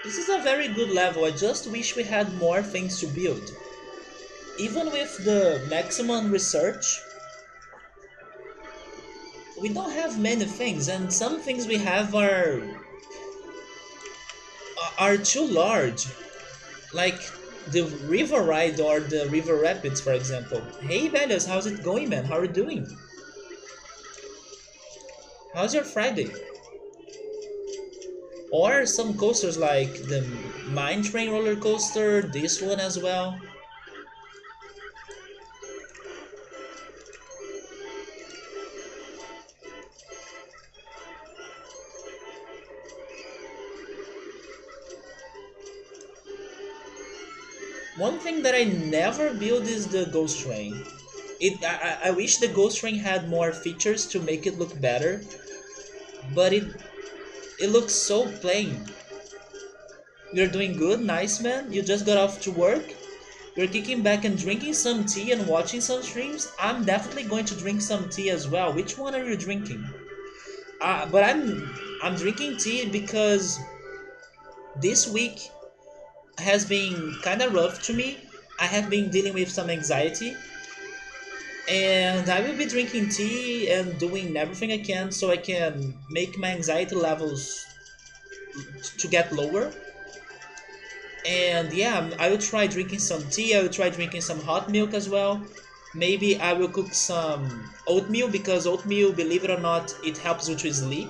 This is a very good level, I just wish we had more things to build. Even with the maximum research, we don't have many things, and some things we have are too large. Like the river ride or the river rapids, for example. Hey Bellius, how's it going, man? How are you doing? How's your Friday? Or some coasters like the Mine Train roller coaster, this one as well. One thing that I never build is the Ghost Train. I wish the Ghost Train had more features to make it look better, but it looks so plain. You're doing good, nice man. You just got off to work. You're kicking back and drinking some tea and watching some streams. I'm definitely going to drink some tea as well. Which one are you drinking? But I'm drinking tea because this week has been kind of rough to me. I have been dealing with some anxiety, and I will be drinking tea and doing everything I can so I can make my anxiety levels to get lower. And yeah, I will try drinking some tea. I will try drinking some hot milk as well. Maybe I will cook some oatmeal because oatmeal, believe it or not, it helps you to sleep.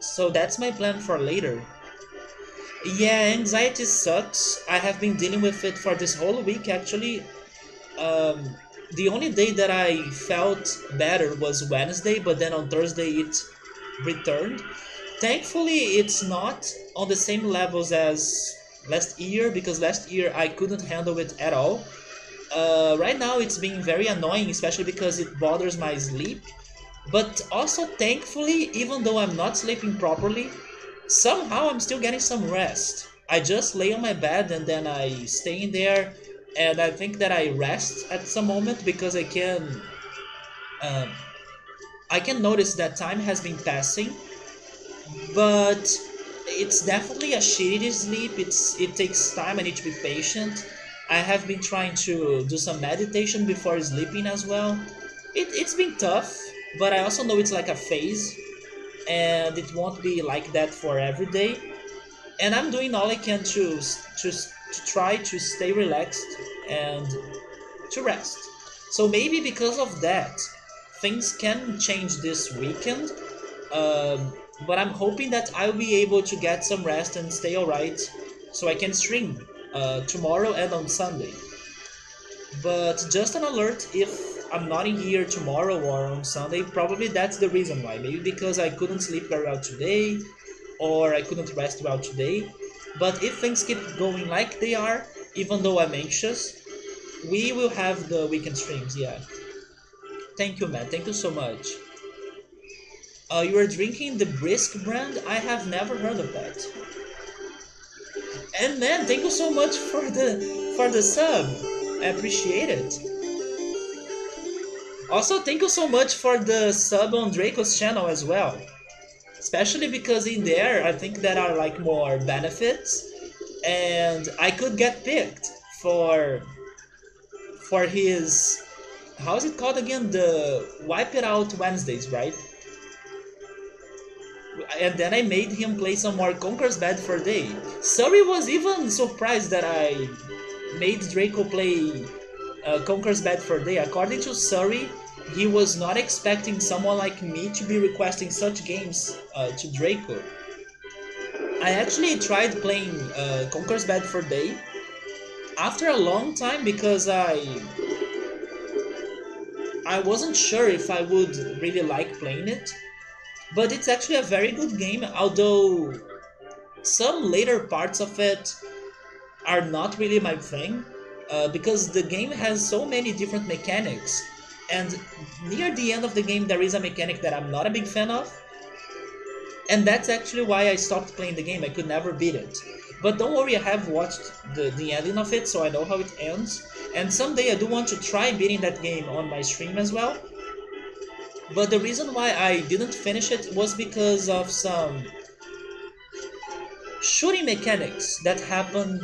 So that's my plan for later. Yeah, anxiety sucks. I have been dealing with it for this whole week actually. Um, the only day that I felt better was Wednesday, but then on Thursday it returned. Thankfully, it's not on the same levels as last year because last year I couldn't handle it at all. Right now it's being very annoying, especially because it bothers my sleep. But also, thankfully, even though I'm not sleeping properly, somehow I'm still getting some rest. I just lay on my bed and then I stay in there, and I think that I rest at some moment because um, I can notice that time has been passing, but it's definitely a shitty sleep. It takes time. I need to be patient. I have been trying to do some meditation before sleeping as well. It's been tough, but I also know it's like a phase, and it won't be like that for every day. And I'm doing all I can to try to stay relaxed and to rest. So maybe because of that, things can change this weekend. Um, but I'm hoping that I'll be able to get some rest and stay alright, so I can stream tomorrow and on Sunday. But just an alert, if I'm not in here tomorrow or on Sunday, probably that's the reason why. Maybe because I couldn't sleep very well today, or I couldn't rest well today. But if things keep going like they are, even though I'm anxious, we will have the weekend streams, yeah. Thank you, man. Thank you so much. You are drinking the Brisk brand? I have never heard of that. And man, thank you so much for the sub. I appreciate it. Also, thank you so much for the sub on Draco's channel as well. Especially because in there, I think there are like more benefits, and I could get picked for his, how's it called again? The Wipe It Out Wednesdays, right? And then I made him play some more Conker's Bad Fur Day. Surrey was even surprised that I made Draco play Conker's Bad Fur Day. According to Surrey, he was not expecting someone like me to be requesting such games to Draco. I actually tried playing Conker's Bad Fur Day after a long time because I wasn't sure if I would really like playing it. But it's actually a very good game, although some later parts of it are not really my thing, because the game has so many different mechanics, and near the end of the game there is a mechanic that I'm not a big fan of, and that's actually why I stopped playing the game. I could never beat it. But don't worry, I have watched the ending of it, so I know how it ends, and someday I do want to try beating that game on my stream as well. But the reason why I didn't finish it was because of some shooting mechanics that happen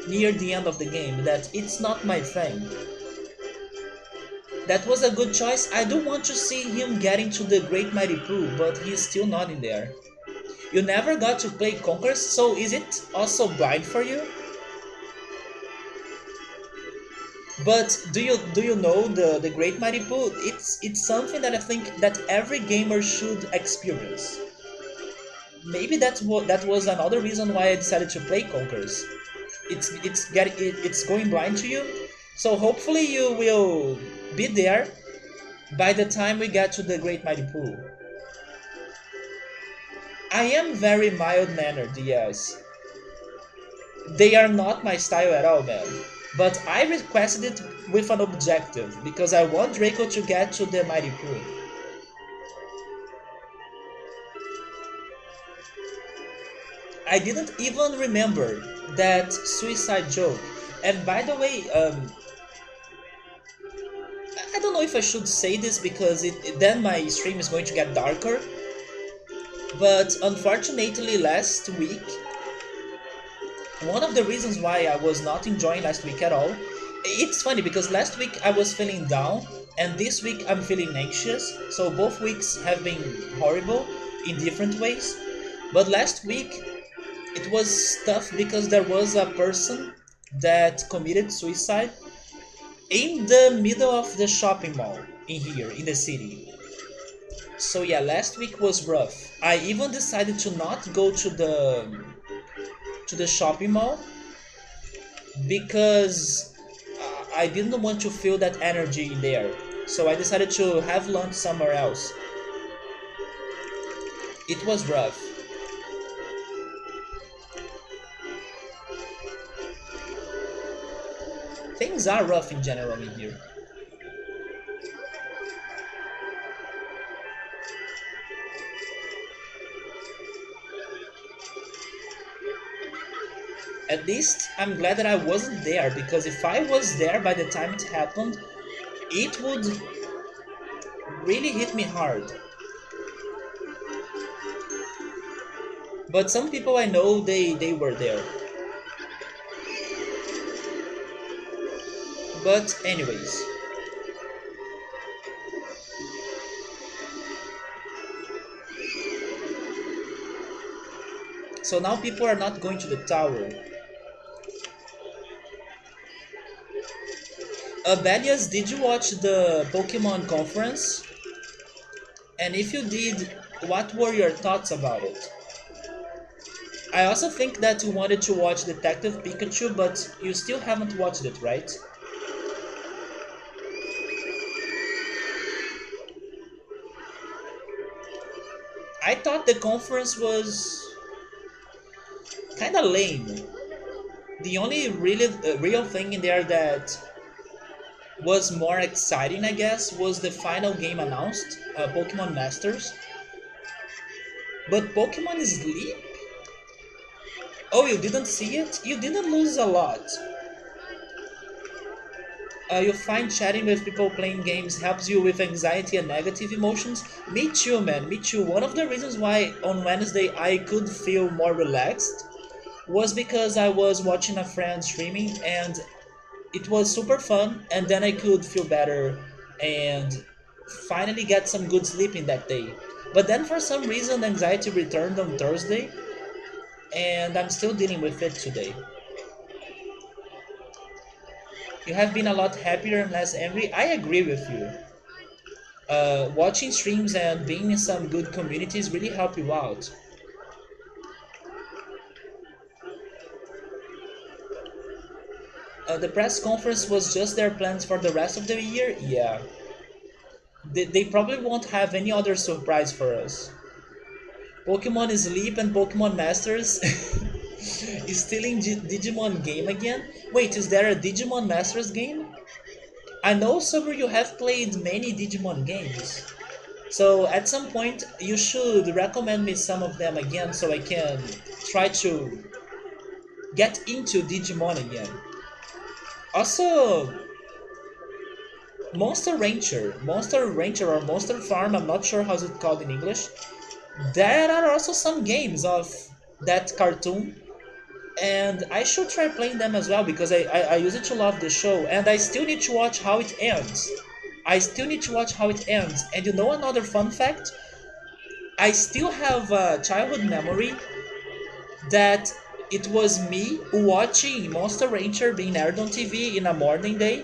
near the end of the game that it's not my thing. That was a good choice. I do want to see him getting to the Great Mighty Pooh, but he's still not in there. You never got to play Conquers, so is it also blind for you? But do you know the Great Mighty Pooh? It's something that I think that every gamer should experience. Maybe that was another reason why I decided to play Conkers. It's going blind to you, so hopefully you will be there by the time we get to the Great Mighty Pooh. I am very mild mannered, yes. They are not my style at all, man. But I requested it with an objective because I want Draco to get to the Mighty Pooh. I didn't even remember that suicide joke. And by the way, I don't know if I should say this because then my stream is going to get darker. But unfortunately, last week, one of the reasons why I was not enjoying last week at all, it's funny because last week I was feeling down, and this week I'm feeling anxious. So both weeks have been horrible in different ways. But last week it was tough because there was a person that committed suicide in the middle of the shopping mall in here in the city. So yeah, last week was rough. I even decided to not go to the shopping mall because I didn't want to feel that energy in there. So I decided to have lunch somewhere else. It was rough. Things are rough in general in here. At least I'm glad that I wasn't there because if I was there by the time it happened, it would really hit me hard. But some people I know they were there. But anyways, so now people are not going to the tower. Belias, did you watch the Pokemon conference? And if you did, what were your thoughts about it? I also think that you wanted to watch Detective Pikachu, but you still haven't watched it, right? I thought the conference was kind of lame. The only really real thing in there that was more exciting, I guess, was the final game announced, Pokemon Masters. But Pokemon Sleep? Oh, you didn't see it? You didn't lose a lot. You find chatting with people playing games helps you with anxiety and negative emotions? Me too, man. Me too. One of the reasons why on Wednesday I could feel more relaxed was because I was watching a friend streaming and it was super fun, and then I could feel better and finally get some good sleep in that day. But then for some reason anxiety returned on Thursday and I'm still dealing with it today. You have been a lot happier and less angry. I agree with you. Watching streams and being in some good communities really help you out. The press conference was just their plans for the rest of the year? Yeah. They probably won't have any other surprise for us. Pokemon Sleep and Pokemon Masters is stealing Digimon game again? Wait, is there a Digimon Masters game? I know, Summer, you have played many Digimon games. So at some point, you should recommend me some of them again so I can try to get into Digimon again. Also, Monster Rancher or Monster Farm, I'm not sure how's it called in English. There are also some games of that cartoon, and I should try playing them as well because I used to love the show, and I still need to watch how it ends. I still need to watch how it ends. And you know another fun fact? I still have a childhood memory that it was me watching Monster Rancher being aired on TV in a morning day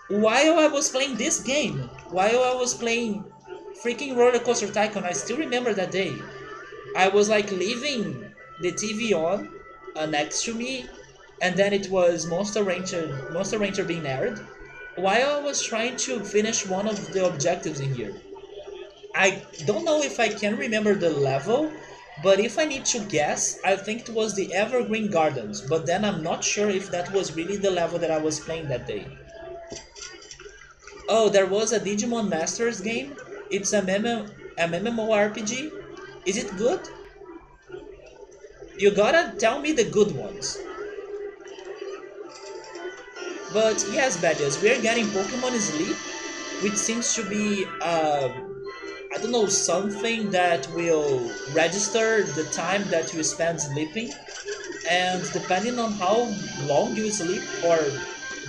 while I was playing this game, while I was playing freaking RollerCoaster Tycoon. I still remember that day. I was like leaving the TV on next to me, and then it was Monster Rancher being aired, while I was trying to finish one of the objectives in here. I don't know if I can remember the level, but if I need to guess, I think it was the Evergreen Gardens, but then I'm not sure if that was really the level that I was playing that day. Oh, there was a Digimon Masters game. It's a MMORPG. Is it good? You gotta tell me the good ones. But yes, Badias, we're getting Pokemon Sleep, which seems to be I don't know, something that will register the time that you spend sleeping, and depending on how long you sleep or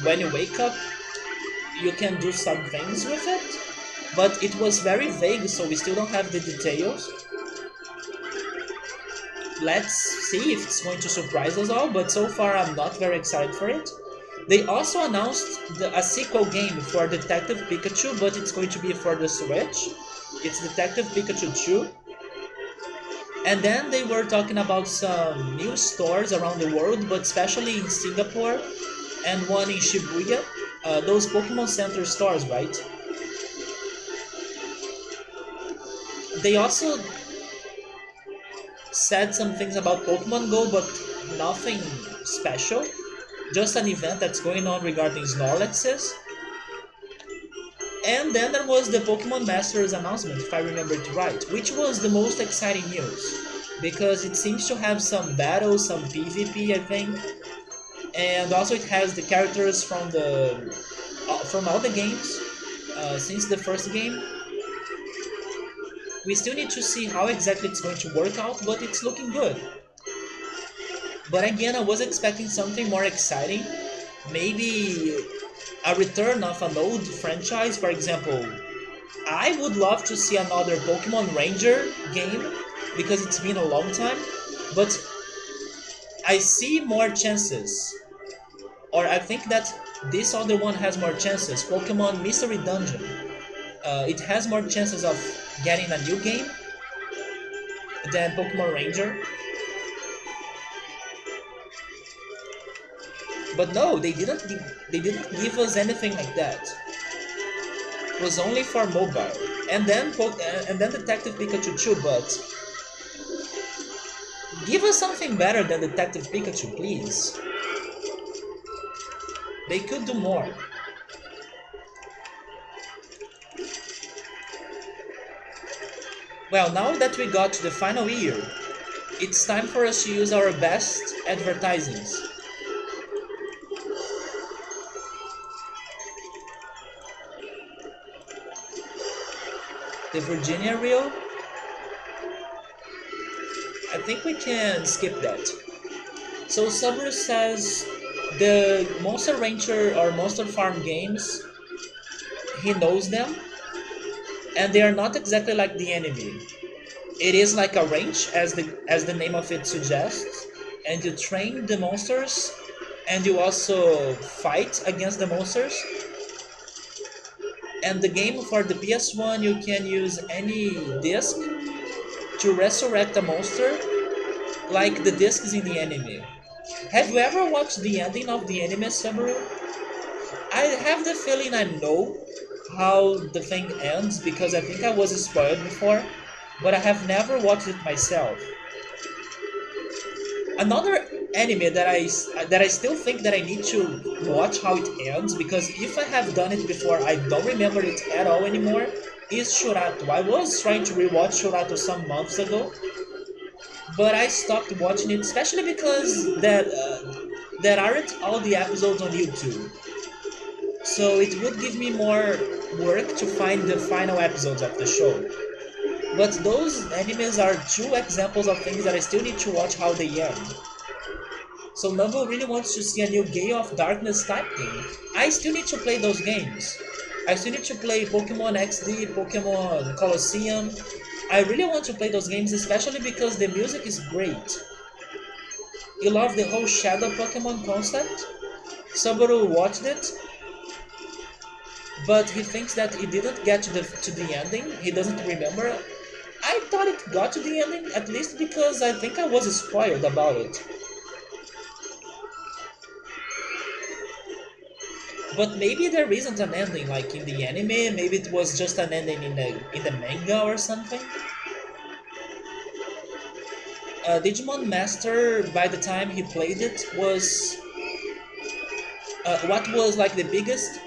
when you wake up, you can do some things with it. But it was very vague, so we still don't have the details. Let's see if it's going to surprise us all, but so far I'm not very excited for it. They also announced a sequel game for Detective Pikachu, but it's going to be for the Switch. It's Detective Pikachu 2. And then they were talking about some new stores around the world, but especially in Singapore and one in Shibuya. Those Pokemon Center stores, right? They also said some things about Pokemon Go, but nothing special. Just an event that's going on regarding Snorlaxes. And then there was the Pokemon Masters announcement, if I remember it right, which was the most exciting news. Because it seems to have some battles, some PvP, I think. And also it has the characters from all the games since the first game. We still need to see how exactly it's going to work out, but it's looking good. But again, I was expecting something more exciting. Maybe a return of an old franchise. For example, I would love to see another Pokemon Ranger game because it's been a long time. But I see more chances, or I think that this other one has more chances. Pokemon Mystery Dungeon. It has more chances of getting a new game than Pokemon Ranger. But no, they didn't give us anything like that. It was only for mobile. And then Detective Pikachu 2, but give us something better than Detective Pikachu, please. They could do more. Well, now that we got to the final year, it's time for us to use our best advertisings. The Virginia reel, I think we can skip that. So Subaru says the Monster Rancher or Monster Farm games, he knows them, and they are not exactly like the enemy. It is like a ranch, as the name of it suggests, and you train the monsters, and you also fight against the monsters. And the game for the PS1, you can use any disc to resurrect a monster, like the discs in the anime. Have you ever watched the ending of the anime, Subaru? I have the feeling I know how the thing ends because I think I was spoiled before, but I have never watched it myself. Another anime that I still think that I need to watch how it ends, because if I have done it before, I don't remember it at all anymore, is Shurato. I was trying to rewatch Shurato some months ago, but I stopped watching it, especially because there aren't all the episodes on YouTube. So it would give me more work to find the final episodes of the show. But those animes are two examples of things that I still need to watch how they end. So Numble really wants to see a new Gate of Darkness type game. I still need to play those games. I still need to play Pokemon XD, Pokemon Colosseum. I really want to play those games, especially because the music is great. You love the whole Shadow Pokemon concept? Subaru watched it, but he thinks that it didn't get to the ending. He doesn't remember. I thought it got to the ending, at least because I think I was spoiled about it. But maybe there isn't an ending like in the anime. Maybe it was just an ending in the manga or something. Digimon Master, by the time he played it, was what was like the biggest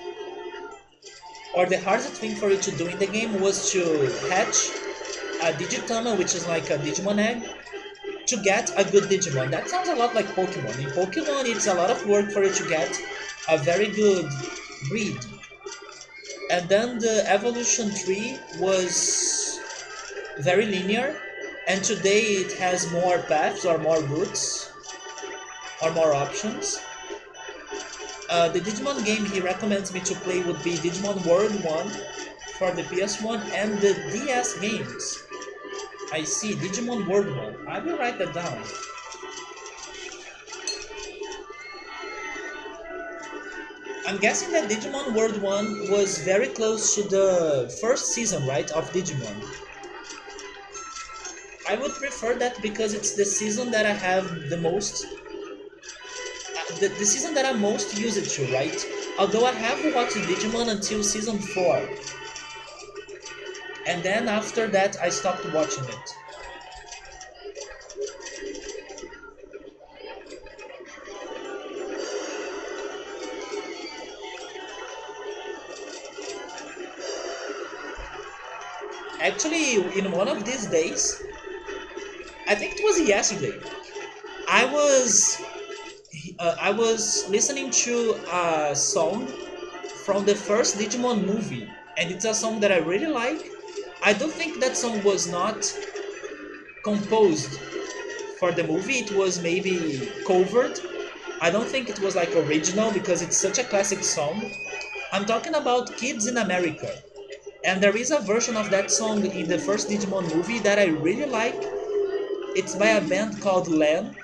or the hardest thing for you to do in the game was to hatch a Digitama, which is like a Digimon egg, to get a good Digimon. That sounds a lot like Pokemon. In Pokemon, it's a lot of work for you to get a very good breed. And then the evolution tree was very linear, and today it has more paths or more routes or more options. The Digimon game he recommends me to play would be Digimon World 1 for the PS1 and the DS games. I see, Digimon World 1. I will write that down. I'm guessing that Digimon World 1 was very close to the first season, right, of Digimon. I would prefer that because it's the season that I have the most, the season that I'm most used to, right? Although I have watched Digimon until season 4, and then after that I stopped watching it. Actually, in one of these days, I think it was yesterday, I was I was listening to a song from the first Digimon movie, and it's a song that I really like. I don't think that song was not composed for the movie, it was maybe covered. I don't think it was like original because it's such a classic song. I'm talking about Kids in America. And there is a version of that song in the first Digimon movie that I really like. It's by a band called Len.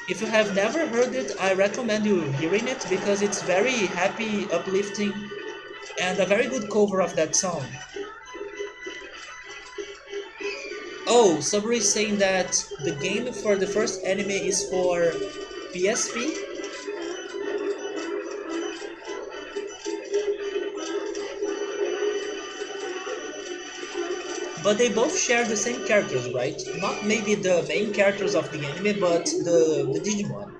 If you have never heard it, I recommend you hearing it because it's very happy, uplifting, and a very good cover of that song. Oh, Sabri is saying that the game for the first anime is for PSP. But they both share the same characters, right? Not maybe the main characters of the anime, but the Digimon.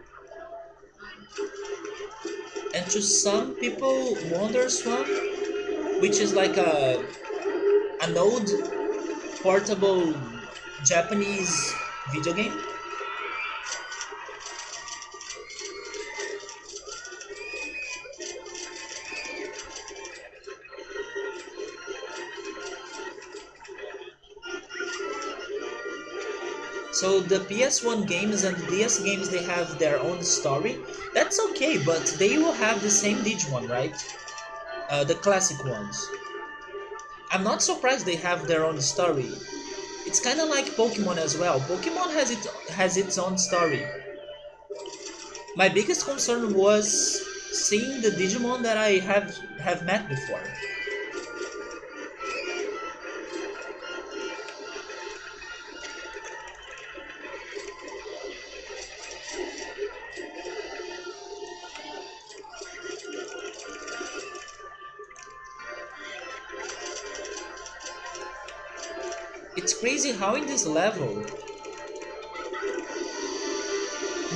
And to some people, Wonder Swan, which is like an old portable Japanese video game. So the PS1 games and the DS games, they have their own story. That's okay, but they will have the same Digimon, right? The classic ones. I'm not surprised they have their own story. It's kind of like Pokemon as well. Pokemon has its own story. My biggest concern was seeing the Digimon that I have met before. It's crazy how in this level,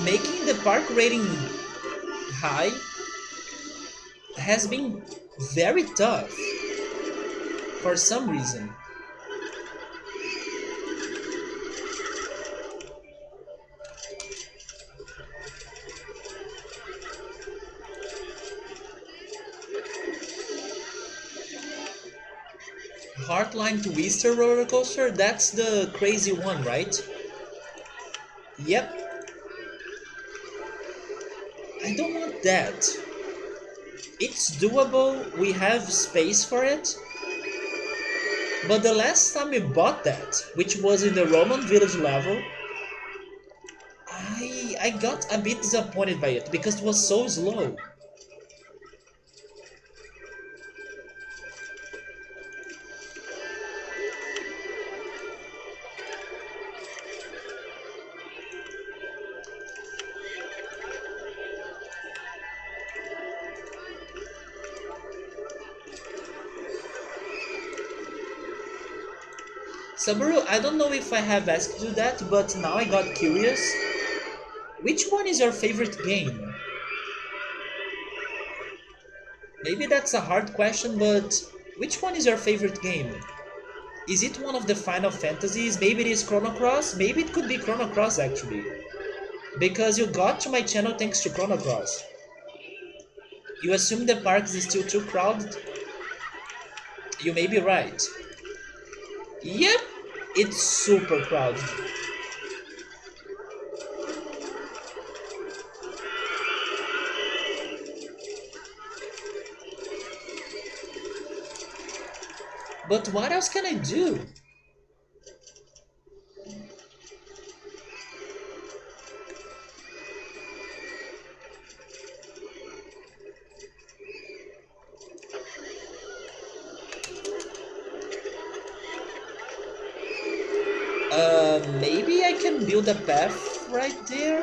making the park rating high has been very tough for some reason. Heartline Twister roller coaster, that's the crazy one, right? Yep, I don't want that. It's doable, we have space for it. But the last time we bought that, which was in the Roman Village level, I got a bit disappointed by it because it was so slow. Saburo, I don't know if I have asked you that, but now I got curious. Which one is your favorite game? Maybe that's a hard question, but which one is your favorite game? Is it one of the Final Fantasies? Maybe it is Chrono Cross? Maybe it could be Chrono Cross actually. Because you got to my channel thanks to Chrono Cross. You assume the park is still too crowded? You may be right. Yep, It's super crowded. But what else can I do? Maybe I can build a path right there?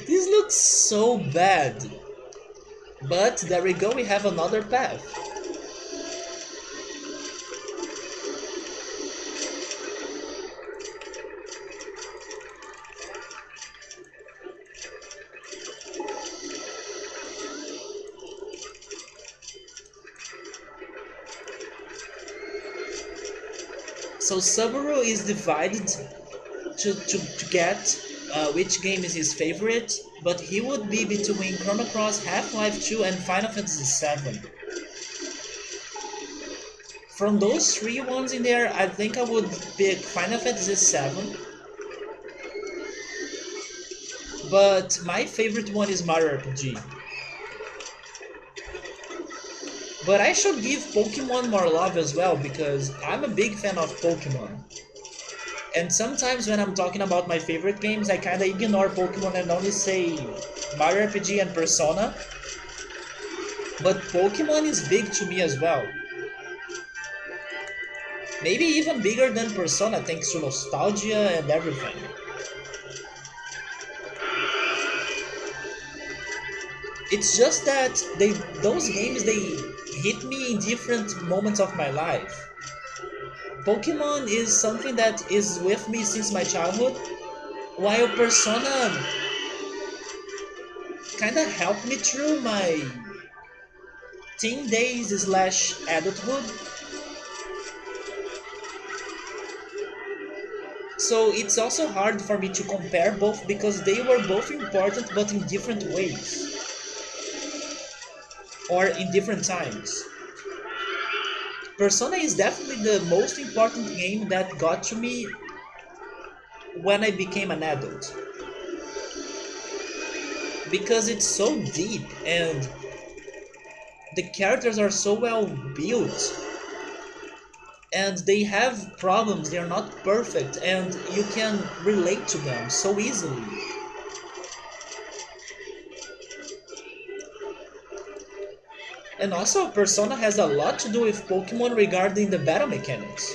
This looks so bad. But there we go, we have another path. So Subaru is divided to get which game is his favorite, but he would be between Chrono Cross, Half-Life 2 and Final Fantasy 7. From those three ones in there, I think I would pick Final Fantasy 7. But my favorite one is Mario RPG. But I should give Pokemon more love as well because I'm a big fan of Pokemon. And sometimes when I'm talking about my favorite games, I kinda ignore Pokemon and only say Mario RPG and Persona. But Pokemon is big to me as well. Maybe even bigger than Persona thanks to nostalgia and everything. It's just that those games they hit me in different moments of my life. Pokemon is something that is with me since my childhood, while Persona kinda helped me through my teen days slash adulthood. So it's also hard for me to compare both because they were both important but in different ways or in different times. Persona is definitely the most important game that got to me when I became an adult. Because it's so deep and the characters are so well built and they have problems, they are not perfect, and you can relate to them so easily. And also, Persona has a lot to do with Pokemon regarding the battle mechanics.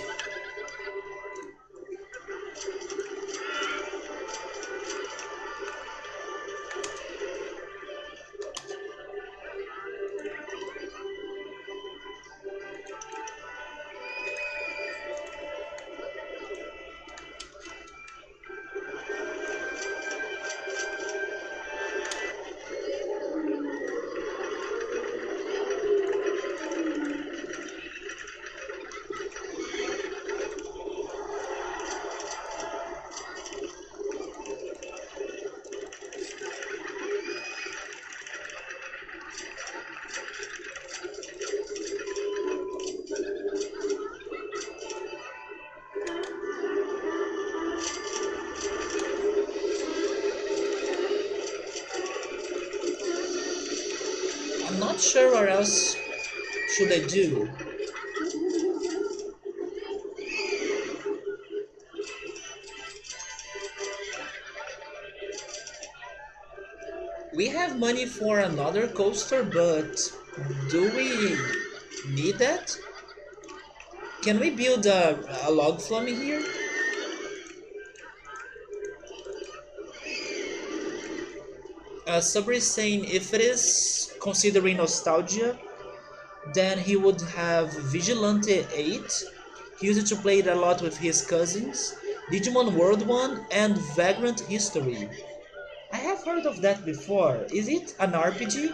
I'm not sure what else should I do. We have money for another coaster, but do we need that? Can we build a log flume here? Sabri is saying if it is considering nostalgia, then he would have Vigilante 8. He used to play it a lot with his cousins. Digimon World 1 and Vagrant History. I have heard of that before. Is it an RPG?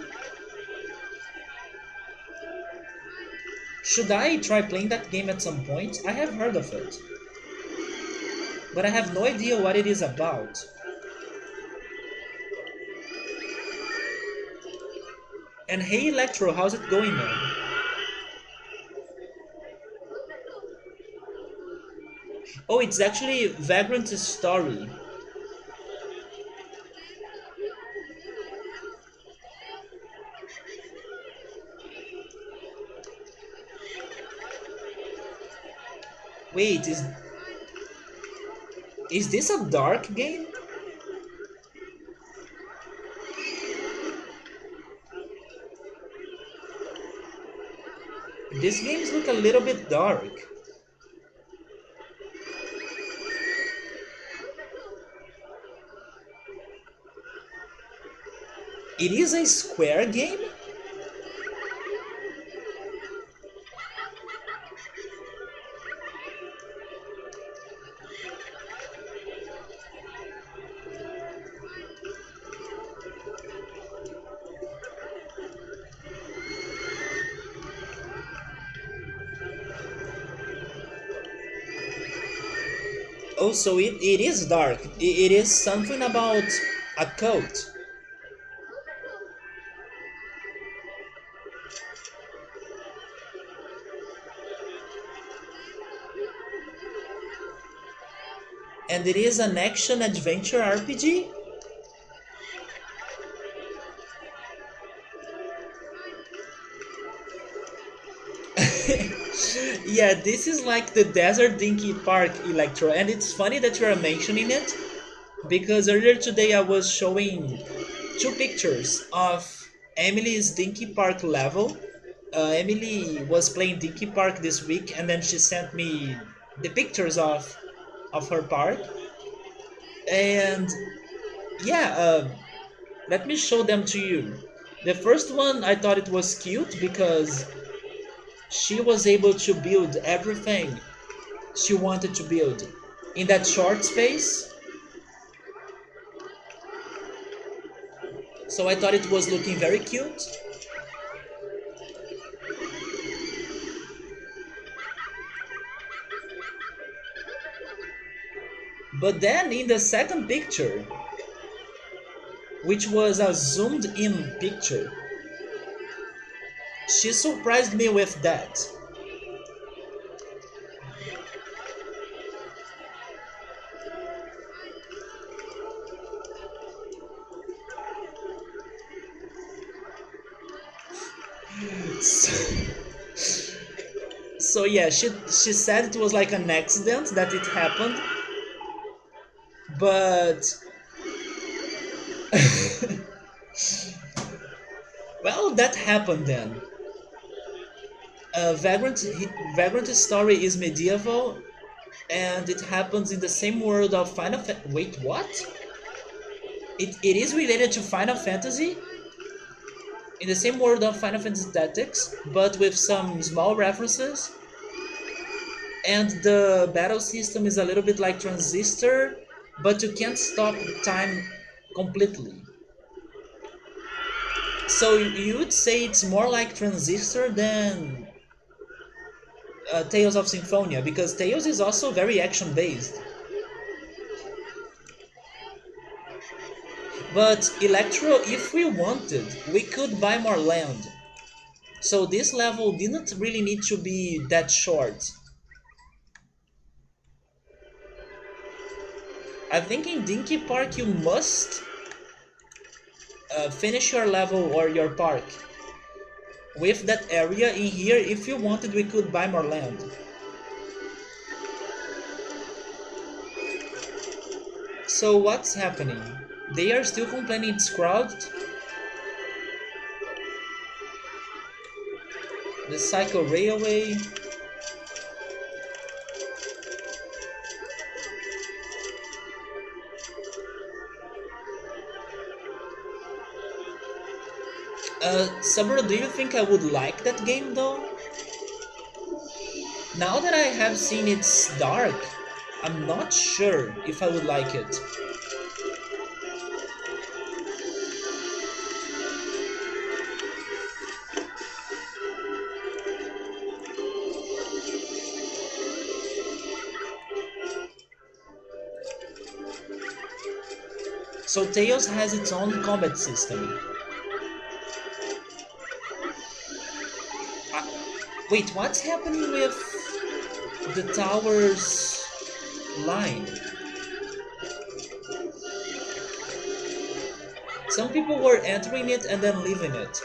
Should I try playing that game at some point? I have heard of it, but I have no idea what it is about. And hey Electro, how's it going, man? Oh, it's actually Vagrant's story. Wait, is this a dark game? These games look a little bit dark. It is a Square game? Oh, so it is dark. It is something about a cult. And it is an action adventure RPG? Yeah, this is like the Desert Dinky Park Electro, and it's funny that you are mentioning it because earlier today I was showing two pictures of Emily's Dinky Park level. Emily was playing Dinky Park this week, and then she sent me the pictures of her park, and yeah, let me show them to you. The first one I thought it was cute because she was able to build everything she wanted to build in that short space. So I thought it was looking very cute. But then in the second picture, which was a zoomed in picture, she surprised me with that. So, so yeah, she said it was like an accident that it happened, but well, that happened then. Vagrant's story is medieval, and it happens in the same world of Final Fantasy. Wait, what? It is related to Final Fantasy, in the same world of Final Fantasy Tactics, but with some small references. And the battle system is a little bit like Transistor, but you can't stop time completely. So you would say it's more like Transistor than Tales of Symphonia, because Tales is also very action based. But Electro, if we wanted, we could buy more land. So this level didn't really need to be that short. I think in Dinky Park you must finish your level or your park with that area. In here, if you wanted, we could buy more land. So what's happening? They are still complaining it's crowded. The Psycho Railway. Saburo, do you think I would like that game though? Now that I have seen it's dark, I'm not sure if I would like it. So Tails has its own combat system. Uh, Wait, what's happening with the tower's line? Some people were entering it and then leaving it.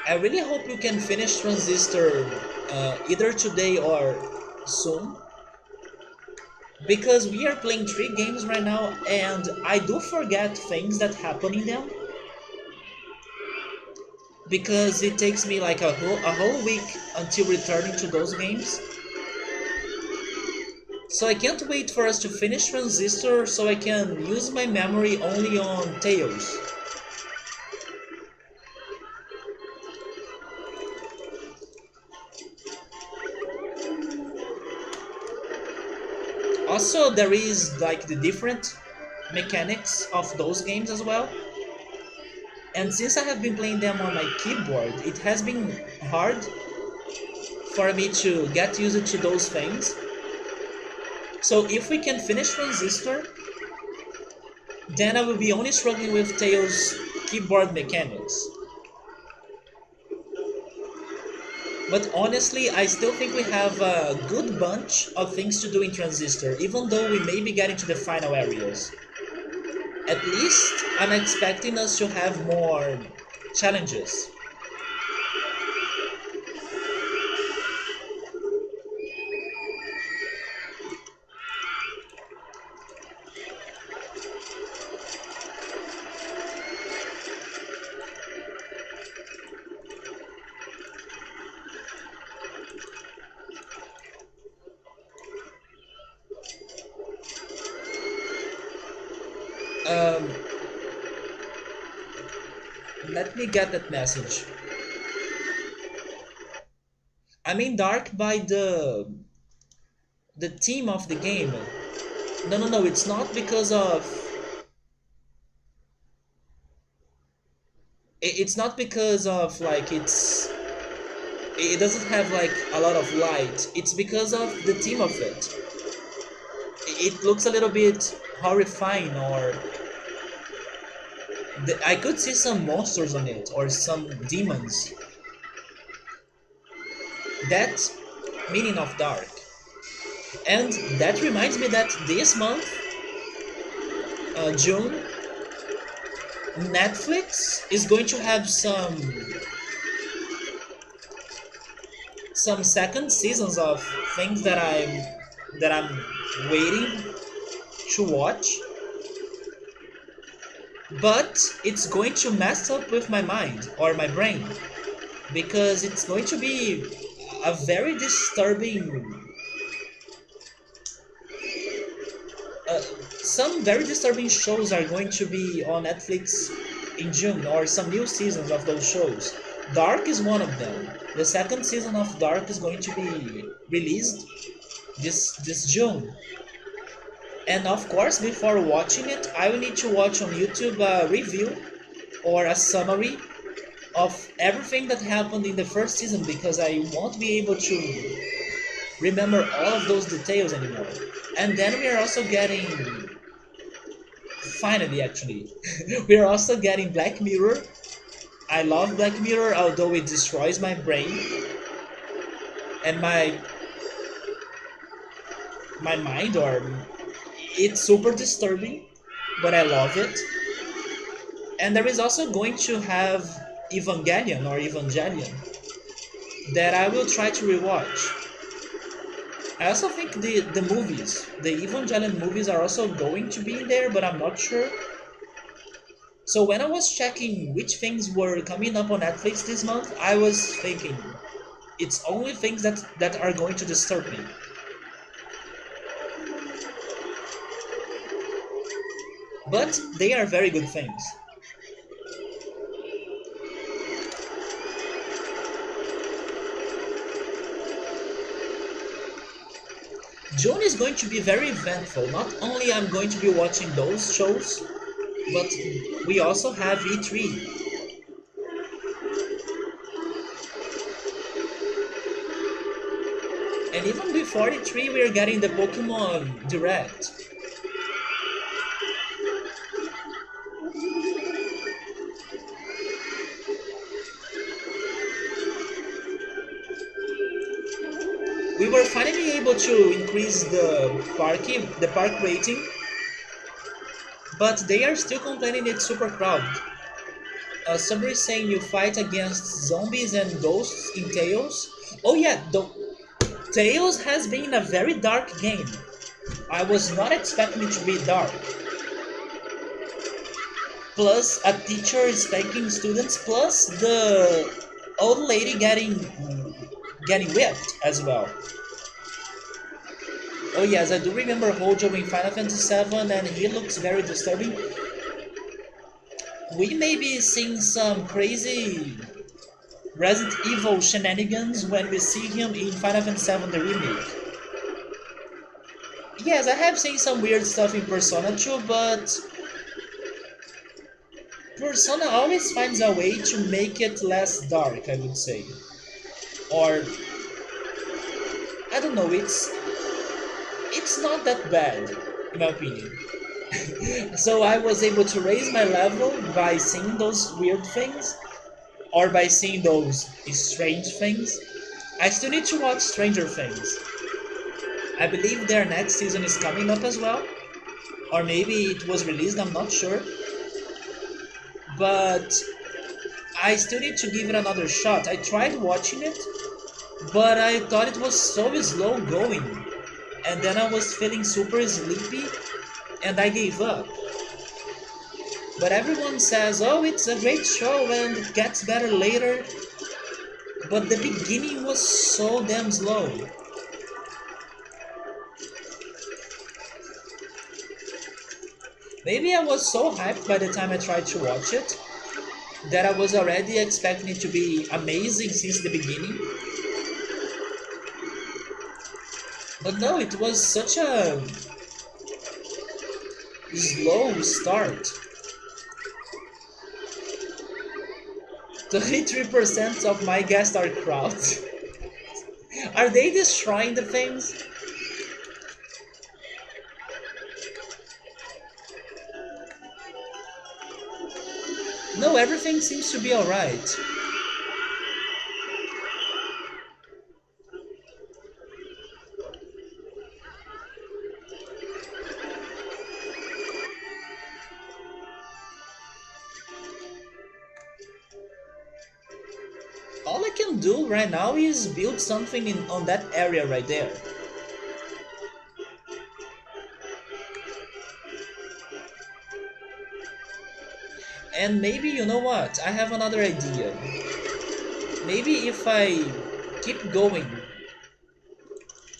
I really hope you can finish Transistor either today or soon, because we are playing three games right now and I do forget things that happen in them because it takes me like a whole week until returning to those games. So I can't wait for us to finish Transistor so I can use my memory only on Tails. Also, there is like the different mechanics of those games as well. And since I have been playing them on my keyboard, it has been hard for me to get used to those things. So if we can finish Transistor, then I will be only struggling with Tails' keyboard mechanics. But honestly, I still think we have a good bunch of things to do in Transistor, even though we may be getting to the final areas. At least, I'm expecting us to have more challenges. Um, Let me get that message. I mean Dark by the theme of the game. No, no, no, it's not because of it's not because of like it doesn't have like a lot of light. It's because of the theme of it. It looks a little bit horrifying, or I could see some monsters on it or some demons. That's meaning of dark. And that reminds me that this month, June, Netflix is going to have some second seasons of things that I'm waiting to watch, but it's going to mess up with my mind or my brain because it's going to be a very disturbing some very disturbing shows are going to be on Netflix in June, or some new seasons of those shows. Dark is one of them. The second season of Dark is going to be released this June. And of course, before watching it, I will need to watch on YouTube a review or a summary of everything that happened in the first season because I won't be able to remember all of those details anymore. And then we are also getting, finally actually, we are also getting Black Mirror. I love Black Mirror, although it destroys my brain and my mind, or it's super disturbing, but I love it. And there is also going to have Evangelion that I will try to rewatch. I also think the movies, the Evangelion movies are also going to be in there, but I'm not sure. So when I was checking which things were coming up on Netflix this month, I was thinking, it's only things that are going to disturb me. But they are very good things. June is going to be very eventful. Not only I'm going to be watching those shows, But we also have E3. And even before E3, we are getting the Pokemon Direct. We were finally able to increase the park rating, but they are still complaining it's super crowded. Somebody is saying you fight against zombies and ghosts in Tales. Oh yeah, the Tales has been a very dark game. I was not expecting it to be dark. Plus a teacher spanking students, plus the old lady getting whipped as well. Oh yes, I do remember Hojo in Final Fantasy VII, and he looks very disturbing. We may be seeing some crazy Resident Evil shenanigans when we see him in Final Fantasy VII the remake. Yes, I have seen some weird stuff in Persona 2, but Persona always finds a way to make it less dark, I would say. Or I don't know, it's not that bad, in my opinion. So I was able to raise my level by seeing those weird things, or by seeing those strange things. I still need to watch Stranger Things. I believe their next season is coming up as well, or maybe it was released, I'm not sure. But I still need to give it another shot. I tried watching it, but I thought it was so slow going, and then I was feeling super sleepy, and I gave up. But everyone says, oh, it's a great show and it gets better later. But the beginning was so damn slow. Maybe I was so hyped by the time I tried to watch it that I was already expecting it to be amazing since the beginning. But no, it was such a slow start. 33% of my guests are crowd. Are they destroying the things? No, everything seems to be alright. All I can do right now is build something on that area right there. And maybe, you know what? I have another idea. Maybe if I keep going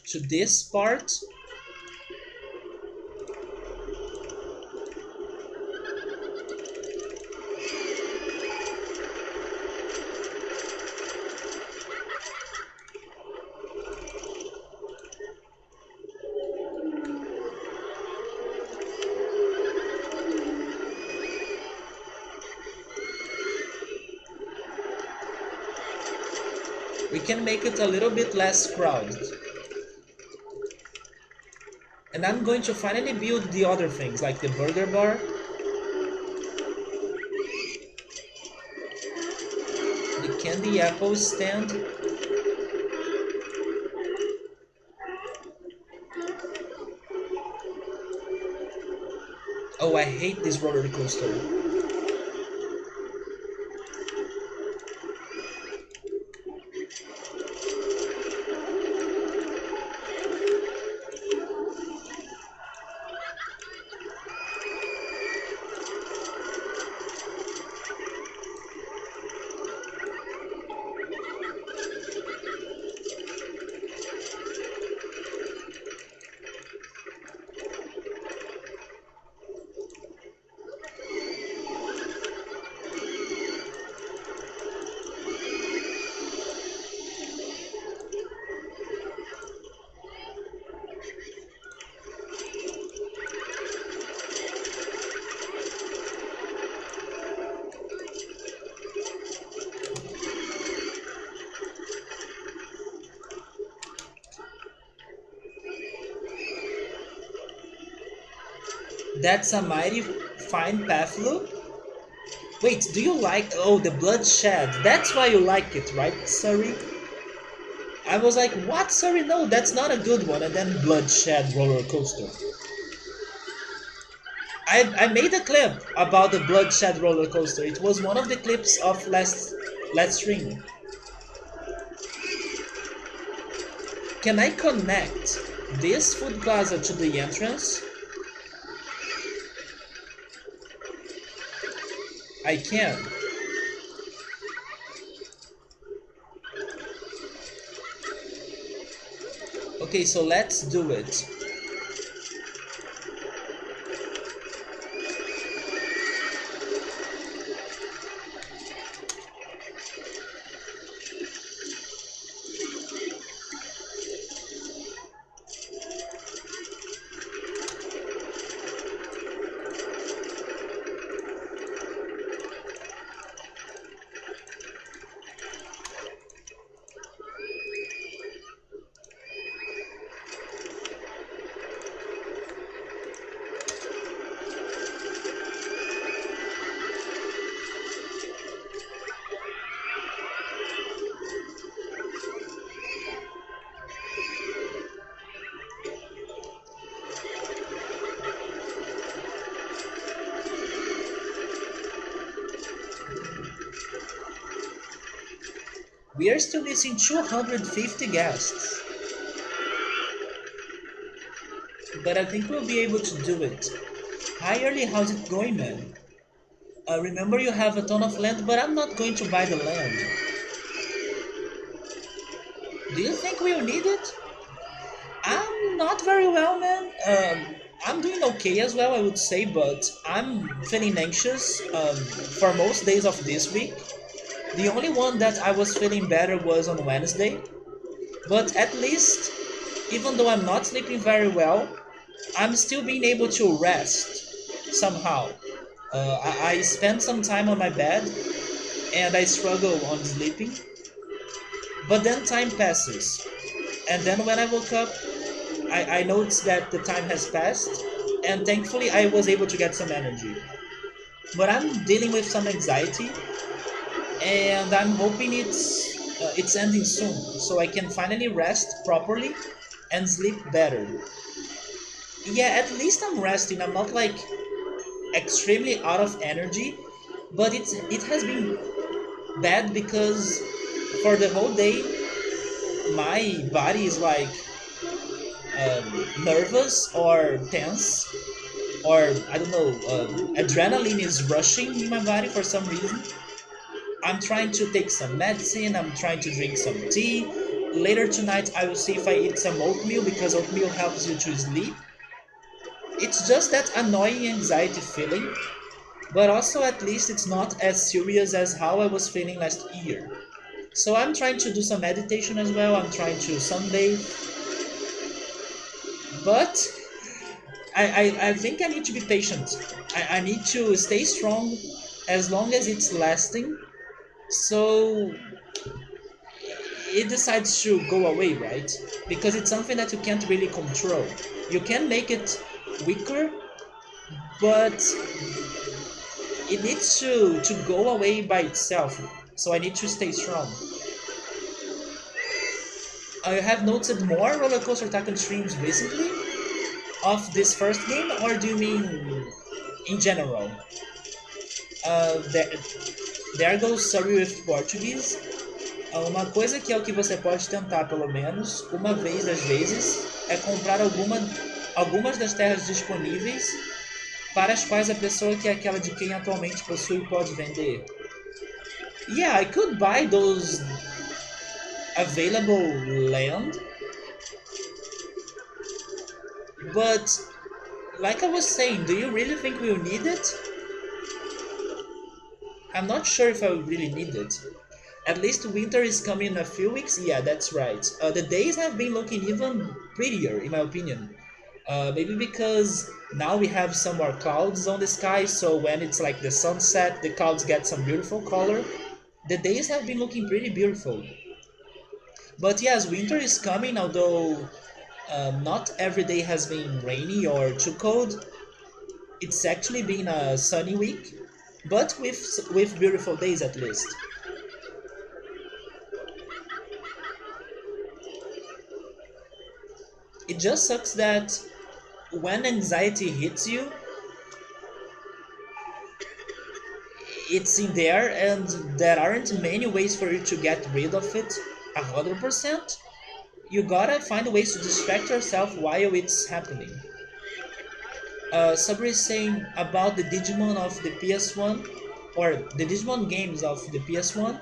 to this part, we can make it a little bit less crowded. And I'm going to finally build the other things, like the burger bar, the candy apple stand. Oh, I hate this roller coaster. That's a mighty fine path loop. Wait, do you like... Oh, the bloodshed. That's why you like it, right, Surrey? I was like, what, Surrey? No, that's not a good one. And then bloodshed roller coaster. I made a clip about the bloodshed roller coaster. It was one of the clips of last stream. Can I connect this food plaza to the entrance? I can. Okay, so let's do it. We are still missing 250 guests. But I think we'll be able to do it. Hi Early, how's it going, man? Remember you have a ton of land, but I'm not going to buy the land. Do you think we'll need it? I'm not very well, man. I'm doing okay as well, I would say, but I'm feeling anxious for most days of this week. The only one that I was feeling better was on Wednesday. But at least, even though I'm not sleeping very well, I'm still being able to rest somehow. I spend some time on my bed and I struggle on sleeping. But then time passes. And then when I woke up, I noticed that the time has passed. And thankfully, I was able to get some energy. But I'm dealing with some anxiety. And I'm hoping it's ending soon. So I can finally rest properly and sleep better. Yeah, at least I'm resting. I'm not like extremely out of energy, but it has been bad because for the whole day my body is like nervous or tense, or I don't know, adrenaline is rushing in my body for some reason. I'm trying to take some medicine, I'm trying to drink some tea. Later tonight I will see if I eat some oatmeal because oatmeal helps you to sleep. It's just that annoying anxiety feeling, but also at least it's not as serious as how I was feeling last year. So I'm trying to do some meditation as well. I'm trying to sunbathe, but I think I need to be patient. I need to stay strong as long as it's lasting. So it decides to go away, right? Because it's something that you can't really control. You can make it weaker, but it needs to go away by itself. So I need to stay strong. I have noted more RollerCoaster Tycoon streams recently of this first game, or do you mean in general? There goes Surrey with Portuguese. Uma coisa que é o que você pode tentar, pelo menos, uma vez às vezes, é comprar algumas das terras disponíveis para as quais a pessoa que é aquela de quem atualmente possui pode vender. Yeah, I could buy those available land, but like I was saying, do you really think we'll need it? I'm not sure if I will really need it. At least winter is coming in a few weeks. Yeah, that's right. The days have been looking even prettier, in my opinion. Maybe because now we have some more clouds on the sky, so when it's like the sunset, the clouds get some beautiful color. The days have been looking pretty beautiful. But yes, winter is coming, although not every day has been rainy or too cold. It's actually been a sunny week, but with beautiful days at least. It just sucks that when anxiety hits you, it's in there, and there aren't many ways for you to get rid of it 100%. You gotta find ways to distract yourself while it's happening. Sabri is saying about the Digimon of the PS1 or the Digimon games of the PS1.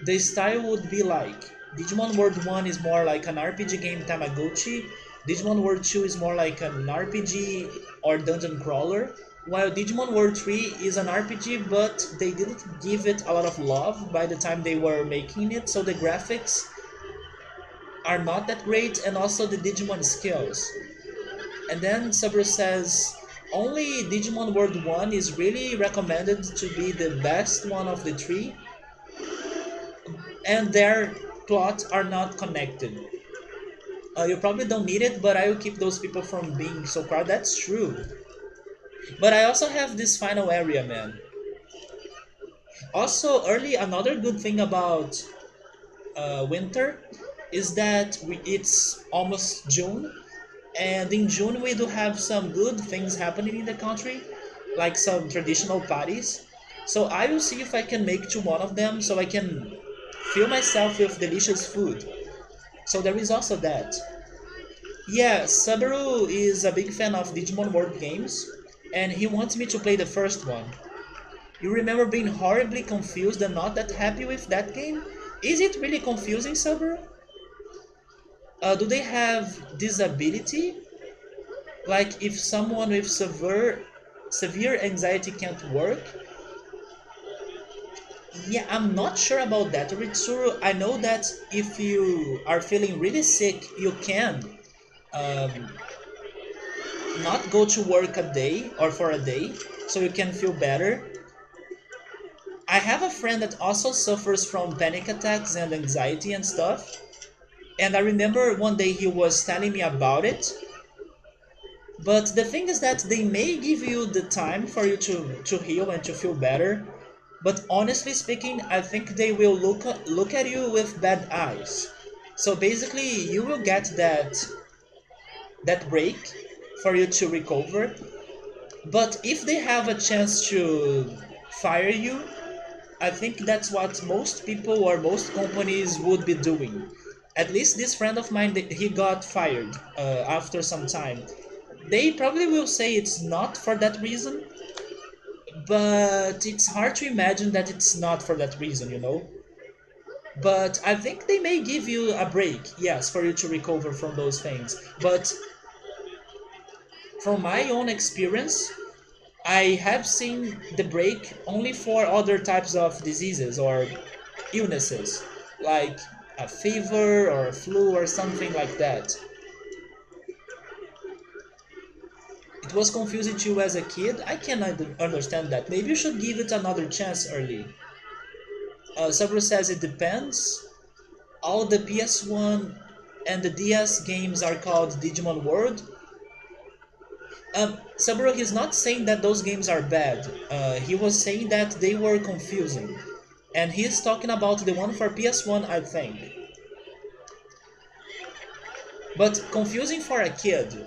The style would be like Digimon World 1 is more like an RPG game Tamagotchi, Digimon World 2 is more like an RPG or dungeon crawler, while Digimon World 3 is an RPG but they didn't give it a lot of love by the time they were making it, so the graphics are not that great and also the Digimon skills. And then Sabro says only Digimon World 1 is really recommended to be the best one of the three, and their plots are not connected. You probably don't need it, but I will keep those people from being so crowded. That's true. But I also have this final area, man. Also, early, another good thing about winter is that it's almost June, and in June we do have some good things happening in the country, like some traditional parties. So I will see if I can make to one of them so I can fill myself with delicious food. So there is also that. Yeah, Subaru is a big fan of Digimon World games, and he wants me to play the first one. You remember being horribly confused and not that happy with that game? Is it really confusing, Subaru? Do they have disability? Like if someone with severe anxiety can't work? Yeah, I'm not sure about that, Ritsuru. I know that if you are feeling really sick, you can um, not go to work a day or for a day, so you can feel better. I have a friend that also suffers from panic attacks and anxiety and stuff, and I remember one day he was telling me about it. But the thing is that they may give you the time for you to heal and to feel better. But honestly speaking, I think they will look at you with bad eyes. So basically, you will get that break for you to recover. But if they have a chance to fire you, I think that's what most people or most companies would be doing. At least this friend of mine, he got fired after some time. They probably will say it's not for that reason, but it's hard to imagine that it's not for that reason, you know? But I think they may give you a break, yes, for you to recover from those things. But from my own experience, I have seen the break only for other types of diseases or illnesses, like a fever or a flu or something like that. It was confusing to you as a kid. I can understand that. Maybe you should give it another chance early. Sabro says it depends. All the PS1 and the DS games are called Digimon World. Saburo is not saying that those games are bad. He was saying that they were confusing. And he's talking about the one for PS1, I think. But confusing for a kid.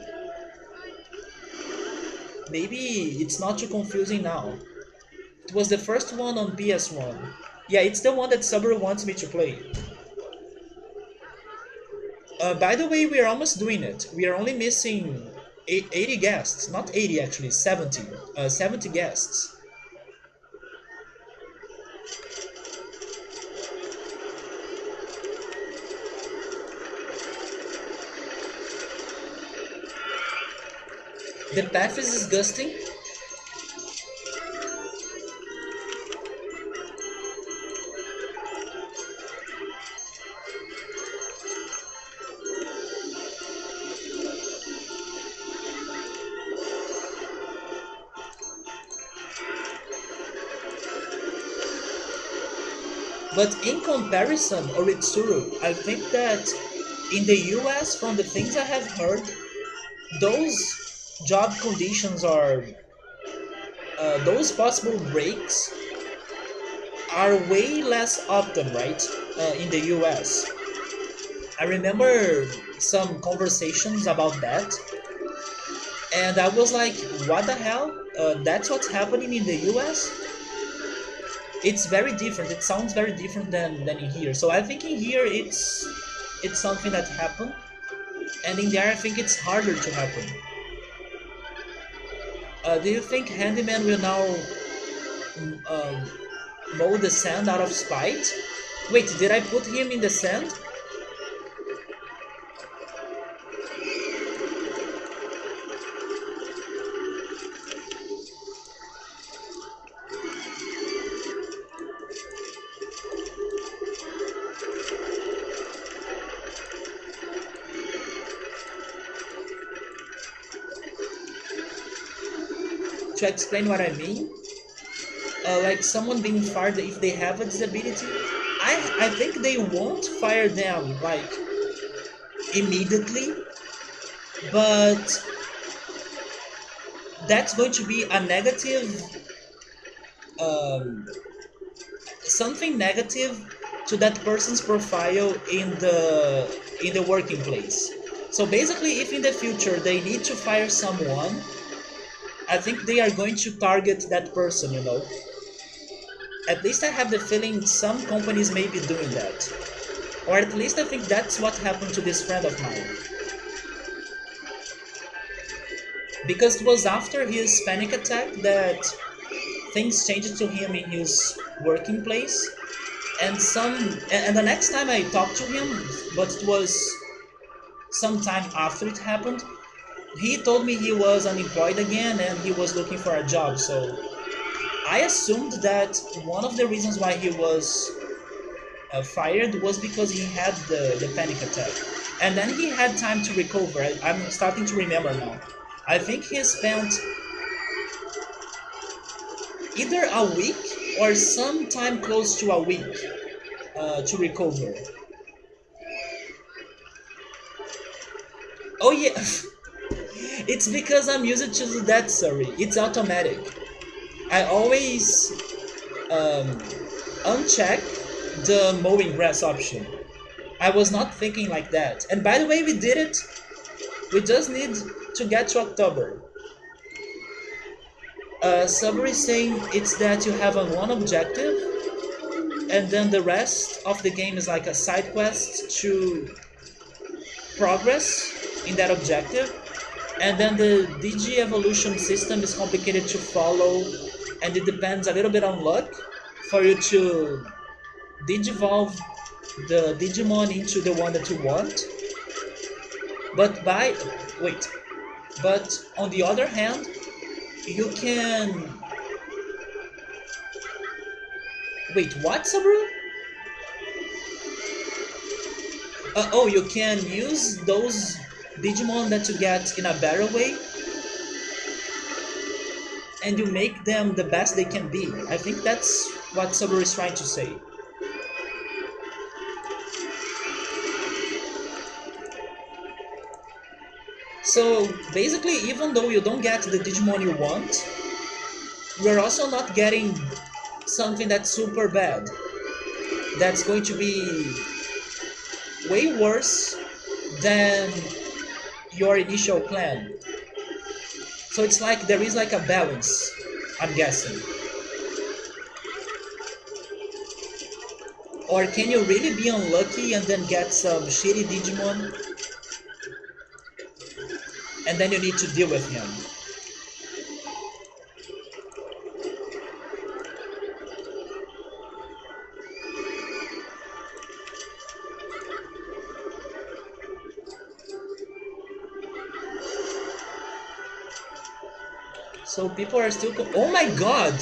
Maybe it's not too confusing now. It was the first one on PS1. Yeah, it's the one that Saburo wants me to play. By the way, we are almost doing it. We are only missing 80 guests. Not 80 actually, 70. 70 guests. The path is disgusting. But in comparison, Oritsuru, I think that in the US, from the things I have heard, those job conditions are those possible breaks are way less often, right? In the US. I remember some conversations about that, and I was like, what the hell? That's what's happening in the US? It's very different. It sounds very different than in here. So I think in here it's something that happened, and in there I think it's harder to happen. Do you think Handyman will now um, mow the sand out of spite? Wait, did I put him in the sand? To explain what I mean, like someone being fired if they have a disability, I think they won't fire them like immediately, but that's going to be a negative, um, something negative to that person's profile in the working place. So basically, if in the future they need to fire someone, I think they are going to target that person, you know. At least I have the feeling some companies may be doing that. Or at least I think that's what happened to this friend of mine. Because it was after his panic attack that things changed to him in his working place. And the next time I talked to him, but it was some time after it happened, he told me he was unemployed again and he was looking for a job. So I assumed that one of the reasons why he was fired was because he had the panic attack. And then he had time to recover. I'm starting to remember now. I think he spent either a week or some time close to a week to recover. Oh yeah, it's because I'm used to that, sorry. It's automatic. I always um, uncheck the mowing grass option. I was not thinking like that. And by the way, we did it. We just need to get to October. Summary saying it's that you have a one objective, and then the rest of the game is like a side quest to progress in that objective. And then the DG evolution system is complicated to follow, and it depends a little bit on luck for you to digivolve the Digimon into the one that you want. But by wait, but on the other hand, you can wait. What, Sabru? Oh, you can use those Digimon that you get in a better way, and you make them the best they can be. I think that's what Sabru is trying to say. So basically, even though you don't get the Digimon you want, you're also not getting something that's super bad. That's going to be way worse than your initial plan. So it's like there is like a balance, I'm guessing. Or can you really be unlucky and then get some shitty Digimon? And then you need to deal with him. So people are still oh my god!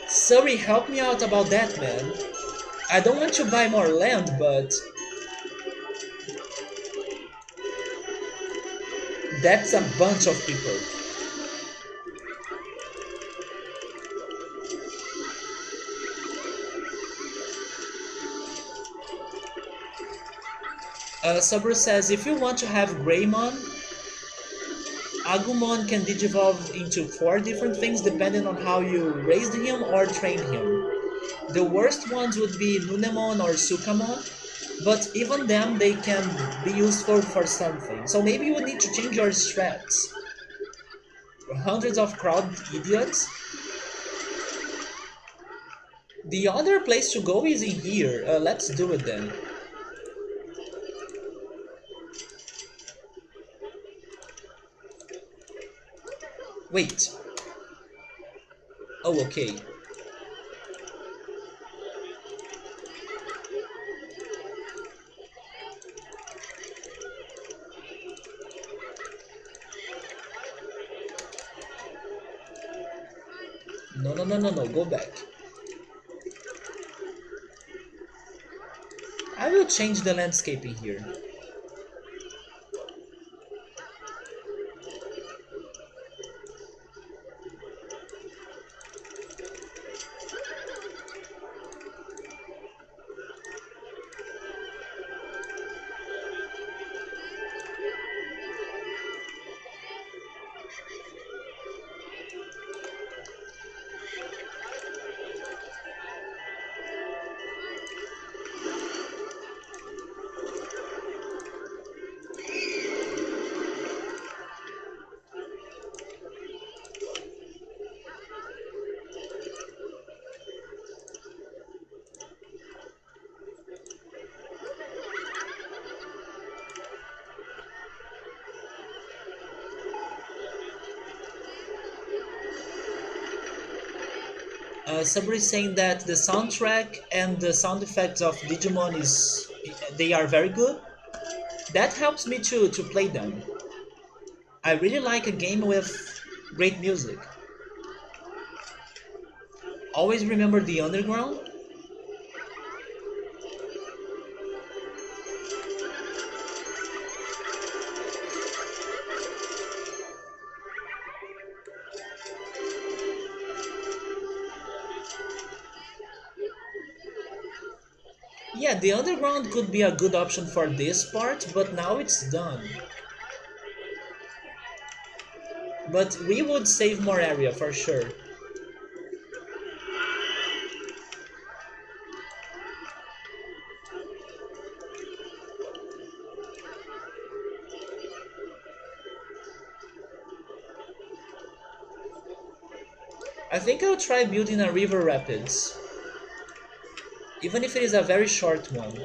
Sorry, help me out about that, man. I don't want to buy more land, but that's a bunch of people. Sabru says, if you want to have Greymon, Agumon can digivolve into four different things depending on how you raised him or trained him. The worst ones would be Nunemon or Sukamon, but even them they can be useful for something. So maybe you would need to change your strats. Hundreds of crowd idiots. The other place to go is in here. Let's do it then. Wait. Oh, okay. No, no, no, no, no. Go back. I will change the landscaping here. Sabri is saying that the soundtrack and the sound effects of Digimon is they are very good. That helps me to play them. I really like a game with great music. Always remember the underground. Yeah, the underground could be a good option for this part, but now it's done. But we would save more area for sure. I think I'll try building a river rapids, even if it is a very short one.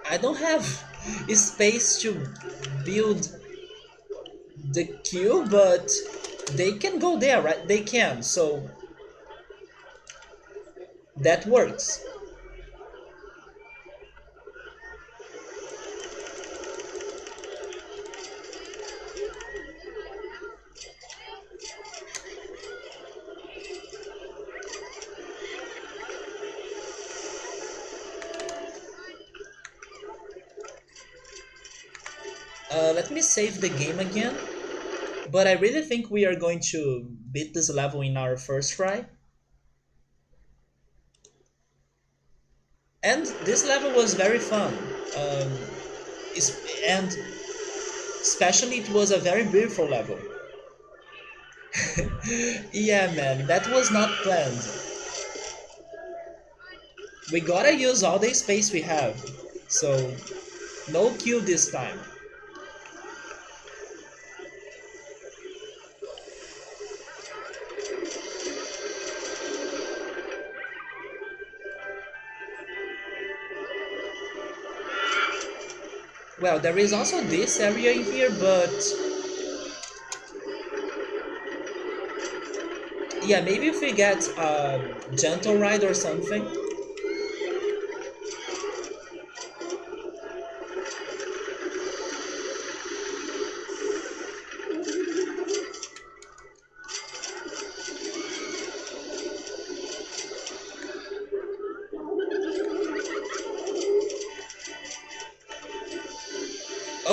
I don't have space to build the queue, but they can go there, right? They can, so that works. Let me save the game again. But I really think we are going to beat this level in our first try. And this level was very fun. Um, and especially it was a very beautiful level. Yeah, man, that was not planned. We gotta use all the space we have. So, no kill this time. Well, there is also this area in here, but yeah, maybe if we get a gentle ride or something.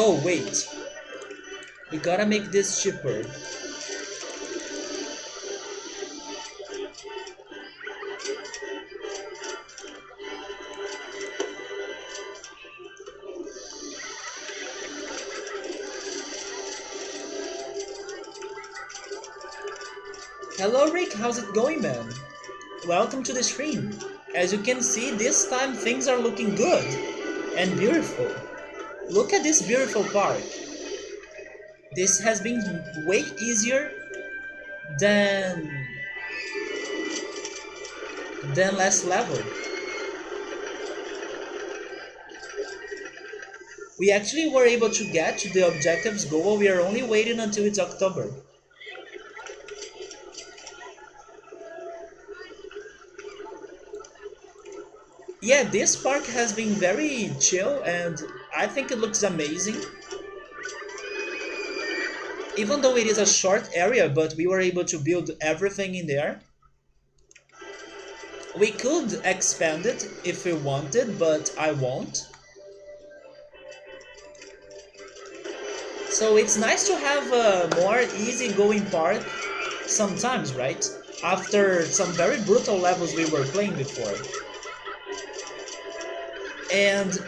Oh, wait. We gotta make this cheaper. Hello Rick, how's it going, man? Welcome to the stream. As you can see, this time things are looking good and beautiful. Look at this beautiful park. This has been way easier than last level. We actually were able to get to the objectives goal. We are only waiting until it's October. Yeah, this park has been very chill and I think it looks amazing. Even though it is a short area, but we were able to build everything in there. We could expand it if we wanted, but I won't. So it's nice to have a more easygoing park sometimes, right? After some very brutal levels we were playing before. And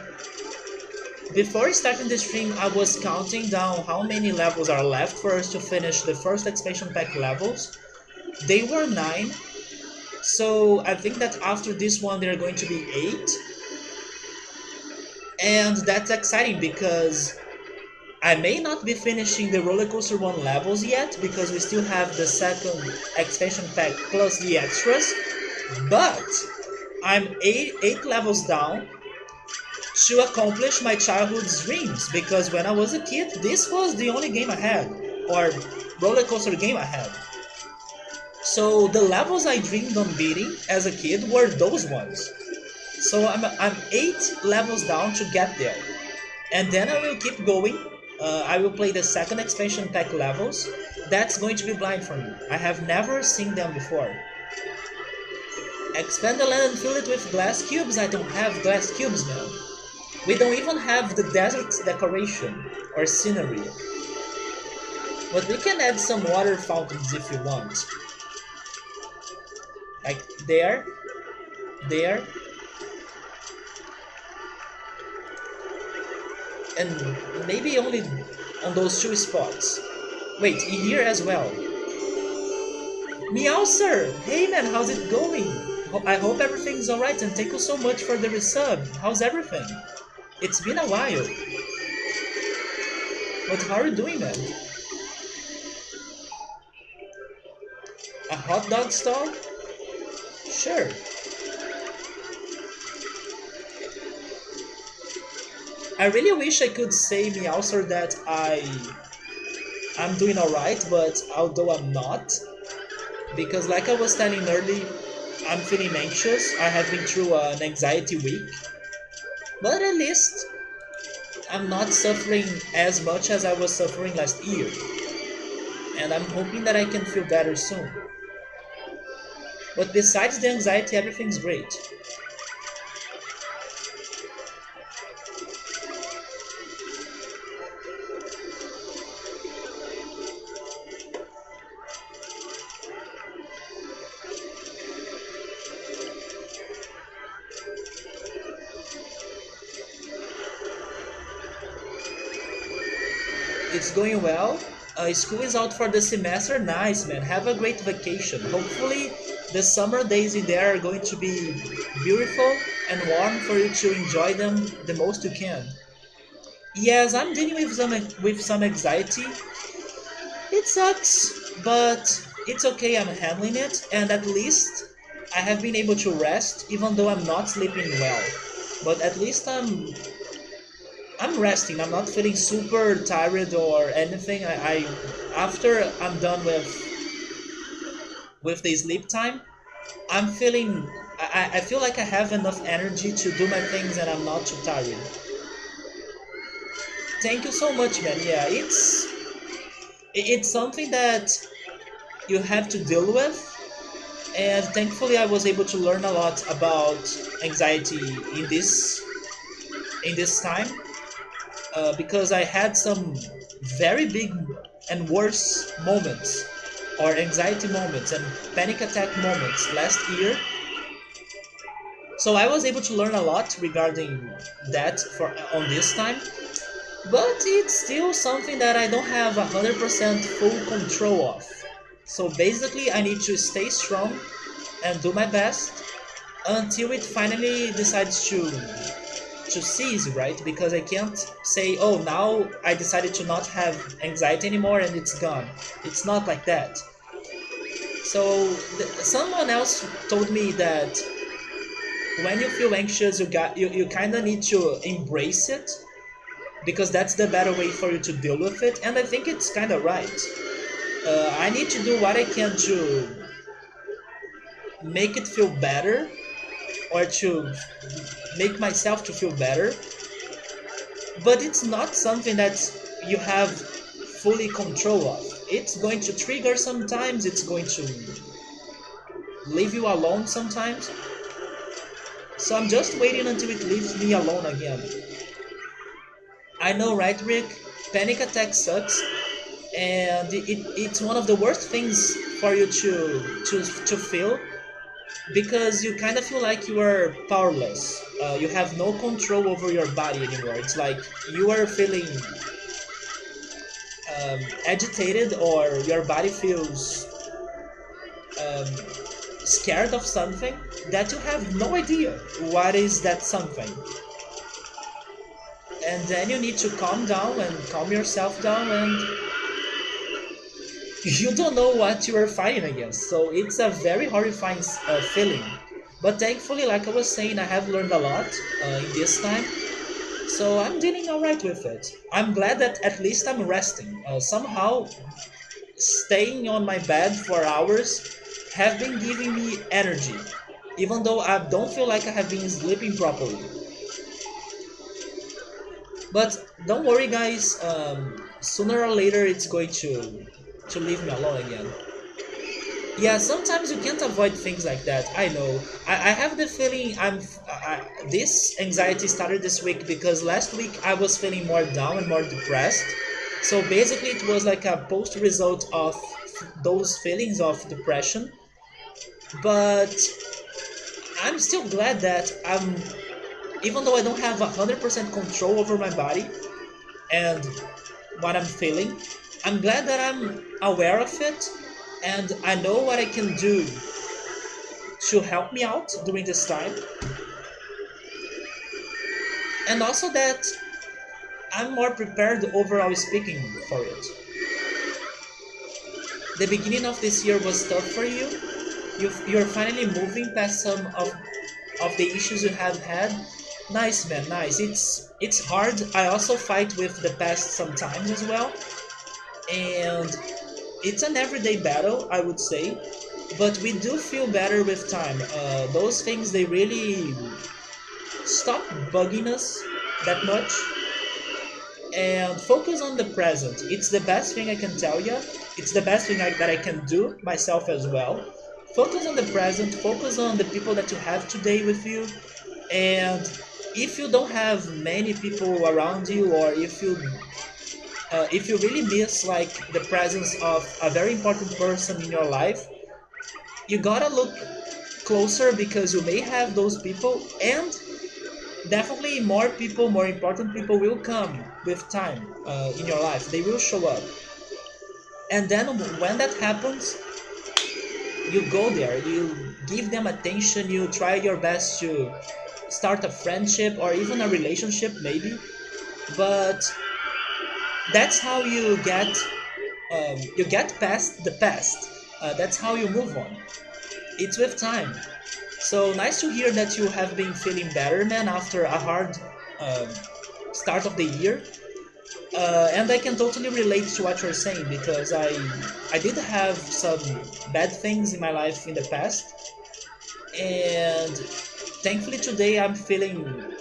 before starting the stream, I was counting down how many levels are left for us to finish the first expansion pack levels. They were 9, so I think that after this one there are going to be 8. And that's exciting because I may not be finishing the RollerCoaster 1 levels yet because we still have the second expansion pack plus the extras, but I'm 8 levels down to accomplish my childhood's dreams because when I was a kid, this was the only game I had, or roller coaster game I had. So the levels I dreamed on beating as a kid were those ones. So I'm 8 levels down to get there, and then I will keep going. I will play the second expansion pack levels. That's going to be blind for me. I have never seen them before. Expand the land and fill it with glass cubes. I don't have glass cubes now. We don't even have the desert's decoration or scenery. But we can add some water fountains if you want. Like there, there, and maybe only on those 2 spots. Wait, here as well. Meow sir! Hey man, how's it going? I hope everything's alright and thank you so much for the resub. How's everything? It's been a while. But how are you doing, man? A hot dog stall? Sure. I really wish I could say Meowser that I'm doing alright, but although I'm not, because like I was telling early, I'm feeling anxious. I have been through an anxiety week, but at least I'm not suffering as much as I was suffering last year, and I'm hoping that I can feel better soon. But besides the anxiety, everything's great. It's going well. School is out for the semester. Nice, man. Have a great vacation. Hopefully, the summer days in there are going to be beautiful and warm for you to enjoy them the most you can. Yes, I'm dealing with some anxiety. It sucks, but it's okay. I'm handling it, and at least I have been able to rest, even though I'm not sleeping well. But at least I'm resting. I'm not feeling super tired or anything. I after I'm done with the sleep time, I'm feeling I feel like I have enough energy to do my things and I'm not too tired. Thank you so much, man. Yeah, it's something that you have to deal with, and thankfully I was able to learn a lot about anxiety in this time because I had some very big and worse moments, or anxiety moments and panic attack moments last year. So I was able to learn a lot regarding that for on this time, but it's still something that I don't have 100% full control of. So basically, I need to stay strong and do my best until it finally decides to cease, right? Because I can't say, oh, now I decided to not have anxiety anymore and it's gone. It's not like that. So someone else told me that when you feel anxious, you kind of need to embrace it because that's the better way for you to deal with it. And I think it's kind of right. I need to do what I can to make it feel better or to make myself to feel better, but it's not something that you have fully control of. It's going to trigger sometimes, it's going to leave you alone sometimes. So I'm just waiting until it leaves me alone again. I know, right, Rick? Panic attack sucks, and it's one of the worst things for you to feel because you kind of feel like you are powerless. You have no control over your body anymore. It's like you are feeling agitated, or your body feels um, scared of something that you have no idea what is that something. And then you need to calm down and calm yourself down, and you don't know what you are fighting against. So it's a very horrifying feeling. But thankfully, like I was saying, I have learned a lot in this time. So I'm dealing alright with it. I'm glad that at least I'm resting. Somehow, staying on my bed for hours have been giving me energy, even though I don't feel like I have been sleeping properly. But don't worry, guys. Sooner or later, it's going to leave me alone again. Yeah, sometimes you can't avoid things like that. I know. I have the feeling this anxiety started this week because last week I was feeling more down and more depressed. So basically, it was like a post result of those feelings of depression. But I'm still glad that even though I don't have 100% control over my body and what I'm feeling, I'm glad that I'm aware of it and I know what I can do to help me out during this time. And also that I'm more prepared overall speaking for it. The beginning of this year was tough for you. You're finally moving past some of the issues you have had. Nice, man, nice. It's hard. I also fight with the past sometimes as well, and it's an everyday battle, I would say. But we do feel better with time. Those things they really stop bugging us that much and focus on the present. It's the best thing I can tell you. It's the best thing that I can do myself as well. Focus on the present, focus on the people that you have today with you, and if you don't have many people around you, or if you really miss like the presence of a very important person in your life, you gotta look closer because you may have those people, and definitely more people, more important people will come with time in your life. They will show up, and then when that happens, you go there, you give them attention, you try your best to start a friendship or even a relationship maybe, but that's how you get past the past. That's how you move on. It's with time. So nice to hear that you have been feeling better, man, after a hard um, start of the year. And I can totally relate to what you're saying because I did have some bad things in my life in the past, and thankfully today I'm feeling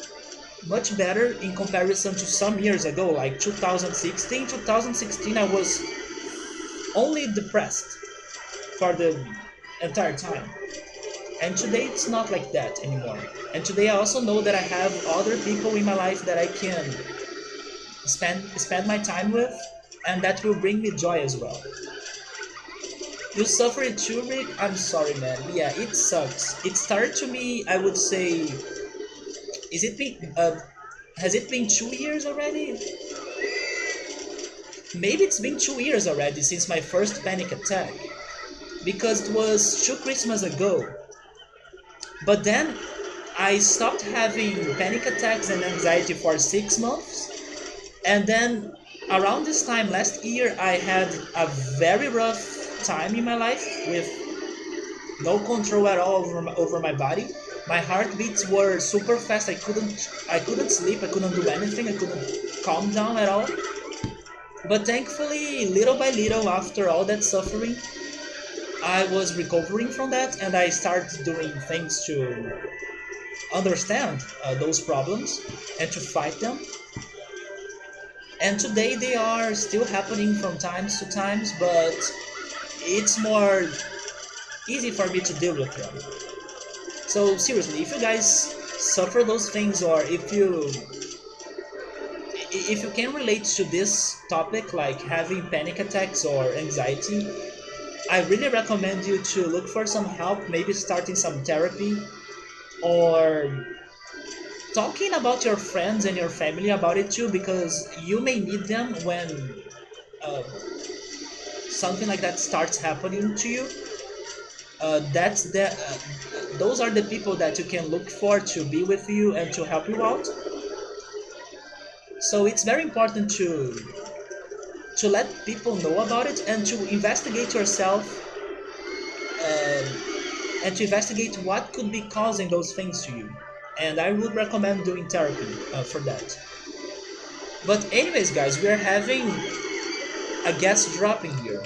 much better in comparison to some years ago, like 2016. 2016, I was only depressed for the entire time. And today it's not like that anymore. And today I also know that I have other people in my life that I can spend my time with, and that will bring me joy as well. You suffer it too, Rick? I'm sorry, man. Yeah, it sucks. It started to me, I would say, is it been, has it been 2 years already? Maybe it's been 2 years already since my first panic attack, because it was 2 Christmas ago. But then I stopped having panic attacks and anxiety for 6 months, and then around this time last year, I had a very rough time in my life with no control at all over my body. My heartbeats were super fast. I couldn't sleep. I couldn't do anything. I couldn't calm down at all. But thankfully, little by little, after all that suffering, I was recovering from that, and I started doing things to understand those problems and to fight them. And today they are still happening from times to times, but it's more easy for me to deal with them. So seriously, if you guys suffer those things, or if you can relate to this topic, like having panic attacks or anxiety, I really recommend you to look for some help, maybe starting some therapy, or talking about your friends and your family about it too, because you may need them when uh, something like that starts happening to you. Those are the people that you can look for to be with you and to help you out. So it's very important to let people know about it, and to investigate yourself, um, and to investigate what could be causing those things to you. And I would recommend doing therapy for that. But anyways, guys, we are having a guest dropping here.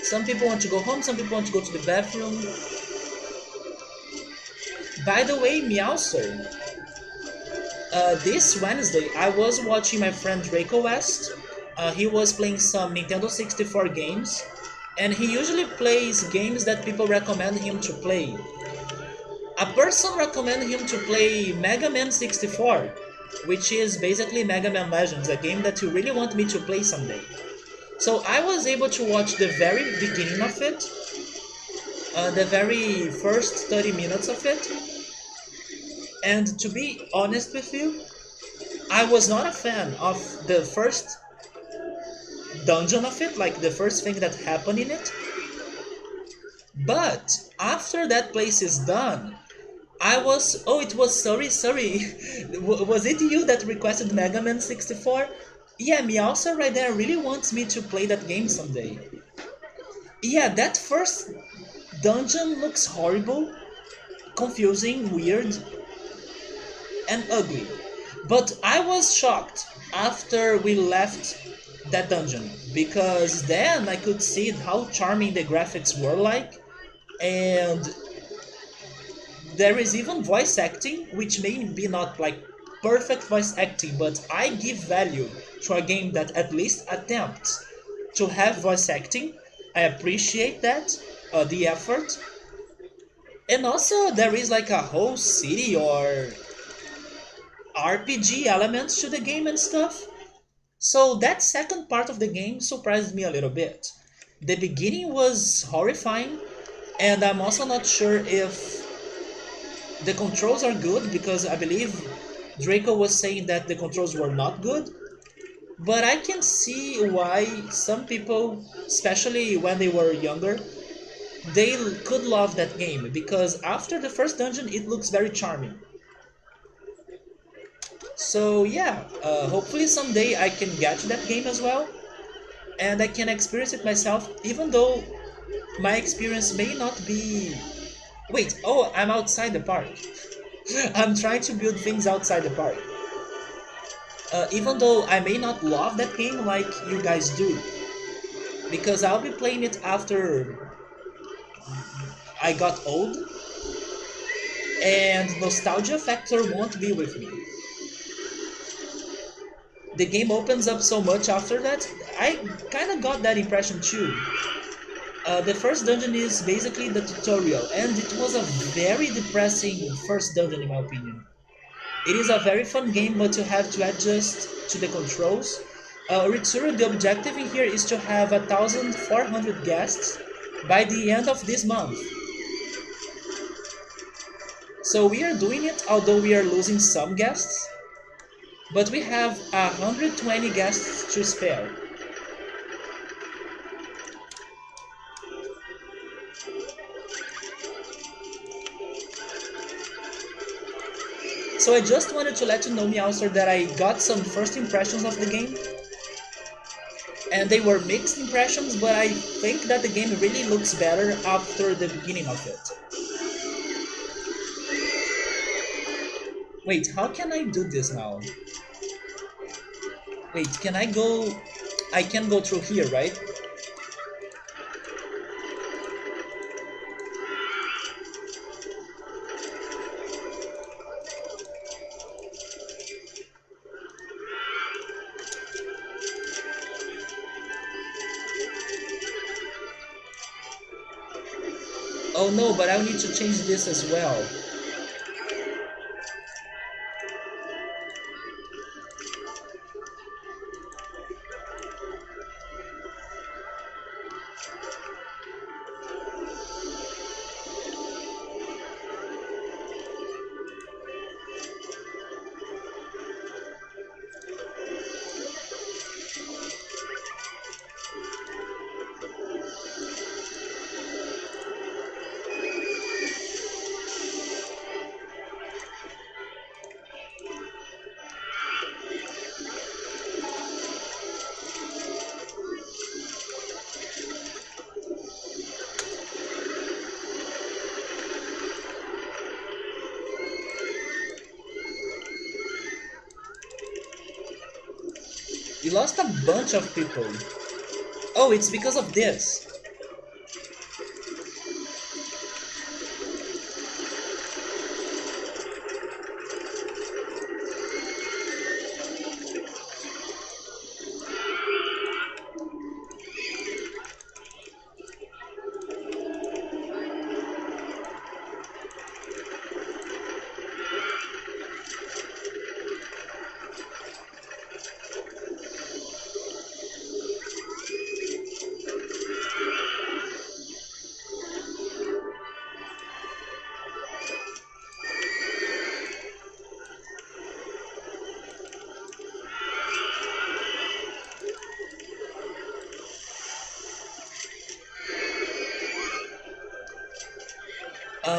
Some people want to go home, some people want to go to the bathroom. By the way, Meowser, this Wednesday I was watching my friend Draco West. He was playing some Nintendo 64 games, and he usually plays games that people recommend him to play. A person recommended him to play Mega Man 64, which is basically Mega Man Legends, a game that you really want me to play someday. So I was able to watch the very beginning of it, the very first 30 minutes of it, and to be honest with you, I was not a fan of the first dungeon of it, like the first thing that happened in it. But after that place is done, I was. Oh, it was. Sorry. Was it you that requested Mega Man 64? Yeah, Meowser right there really wants me to play that game someday. Yeah, that first dungeon looks horrible, confusing, weird, and ugly. But I was shocked after we left that dungeon because then I could see how charming the graphics were like, and there is even voice acting, which may be not like perfect voice acting, but I give value to a game that at least attempts to have voice acting. I appreciate that, the effort. And also, there is like a whole city or RPG elements to the game and stuff. So that second part of the game surprised me a little bit. The beginning was horrifying, and I'm also not sure if the controls are good because I believe Draco was saying that the controls were not good. But I can see why some people, especially when they were younger, they could love that game because after the first dungeon, it looks very charming. So yeah, hopefully someday I can get to that game as well, and I can experience it myself, even though my experience may not be. Wait, oh, I'm outside the park. I'm trying to build things outside the park. Even though I may not love that game like you guys do, because I'll be playing it after I got old, and nostalgia factor won't be with me. The game opens up so much after that. I kind of got that impression too. The first dungeon is basically the tutorial, and it was a very depressing first dungeon in my opinion. It is a very fun game, but you have to adjust to the controls. Ritsuru, the objective in here is to have 1,400 guests by the end of this month. So we are doing it, although we are losing some guests, but we have 120 guests to spare. So I just wanted to let you know, Meowster, that I got some first impressions of the game, and they were mixed impressions, but I think that the game really looks better after the beginning of it. Wait, how can I do this now? Wait, can I go... I can go through here, right? Oh no, but I need to change this as well. We lost a bunch of people. Oh, it's because of this.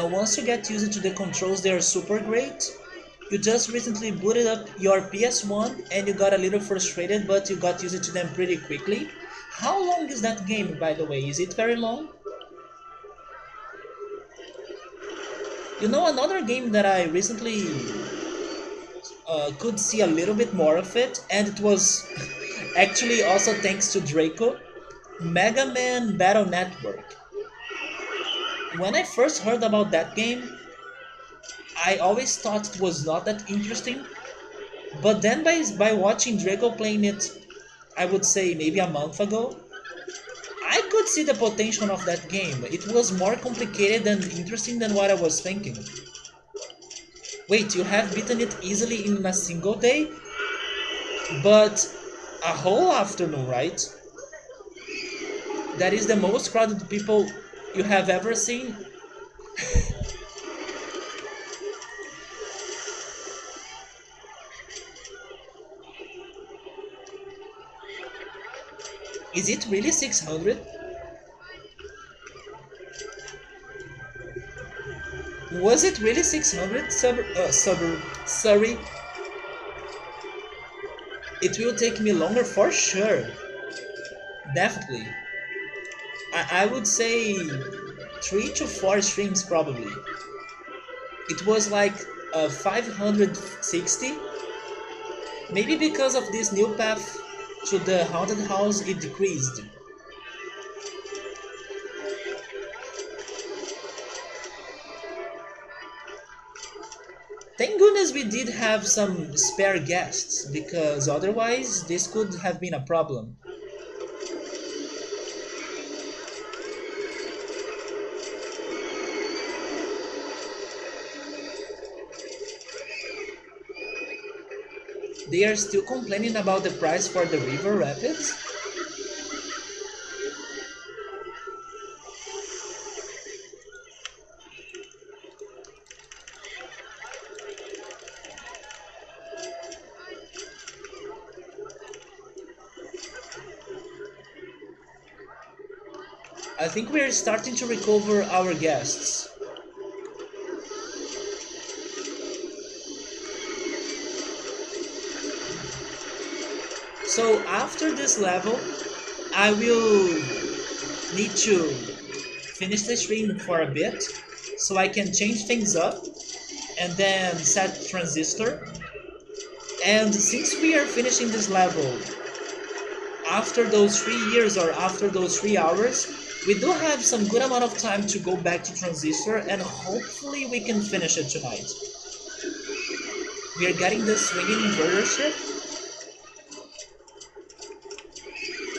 Once you get used to the controls, they are super great. You just recently booted up your PS1 and you got a little frustrated, but you got used to them pretty quickly. How long is that game, by the way? Is it very long? You know, another game that I recently could see a little bit more of it, and it was actually also thanks to Draco, Mega Man Battle Network. When I first heard about that game, I always thought it was not that interesting, but then by watching Draco playing it, I would say maybe a month ago, I could see the potential of that game. It was more complicated and interesting than what I was thinking. Wait, you have beaten it easily in a single day? But a whole afternoon, right? That is the most crowded people you have ever seen? Is it really 600? Was it really 600? Sorry. It will take me longer for sure. Definitely. I would say 3 to 4 streams probably. It was like 560. Maybe because of this new path to the haunted house it decreased. Thank goodness we did have some spare guests, because otherwise this could have been a problem. They are still complaining about the price for the river rapids? I think we are starting to recover our guests. So after this level, I will need to finish the stream for a bit so I can change things up and then set transistor. And since we are finishing this level after those 3 years or after those 3 hours, we do have some good amount of time to go back to transistor, and hopefully we can finish it tonight. We are getting the swinging inverter ship.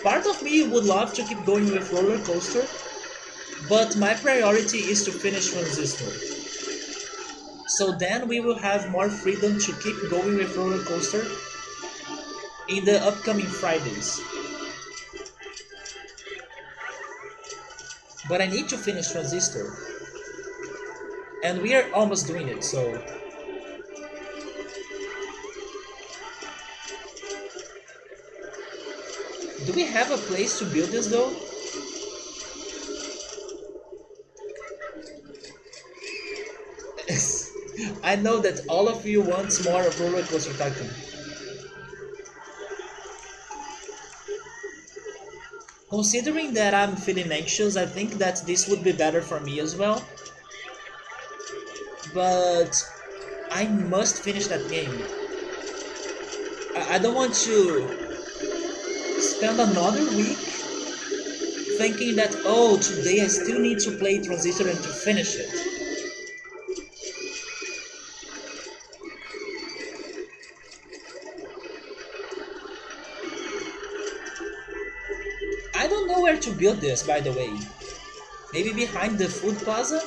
Part of me would love to keep going with roller coaster, but my priority is to finish transistor. So then we will have more freedom to keep going with roller coaster in the upcoming Fridays. But I need to finish transistor, and we are almost doing it, so do we have a place to build this though? I know that all of you want more of RollerCoaster Tycoon. Considering that I'm feeling anxious, I think that this would be better for me as well. But I must finish that game. I don't want to spend another week thinking that, oh, today I still need to play Transistor and to finish it. I don't know where to build this, by the way. Maybe behind the food plaza?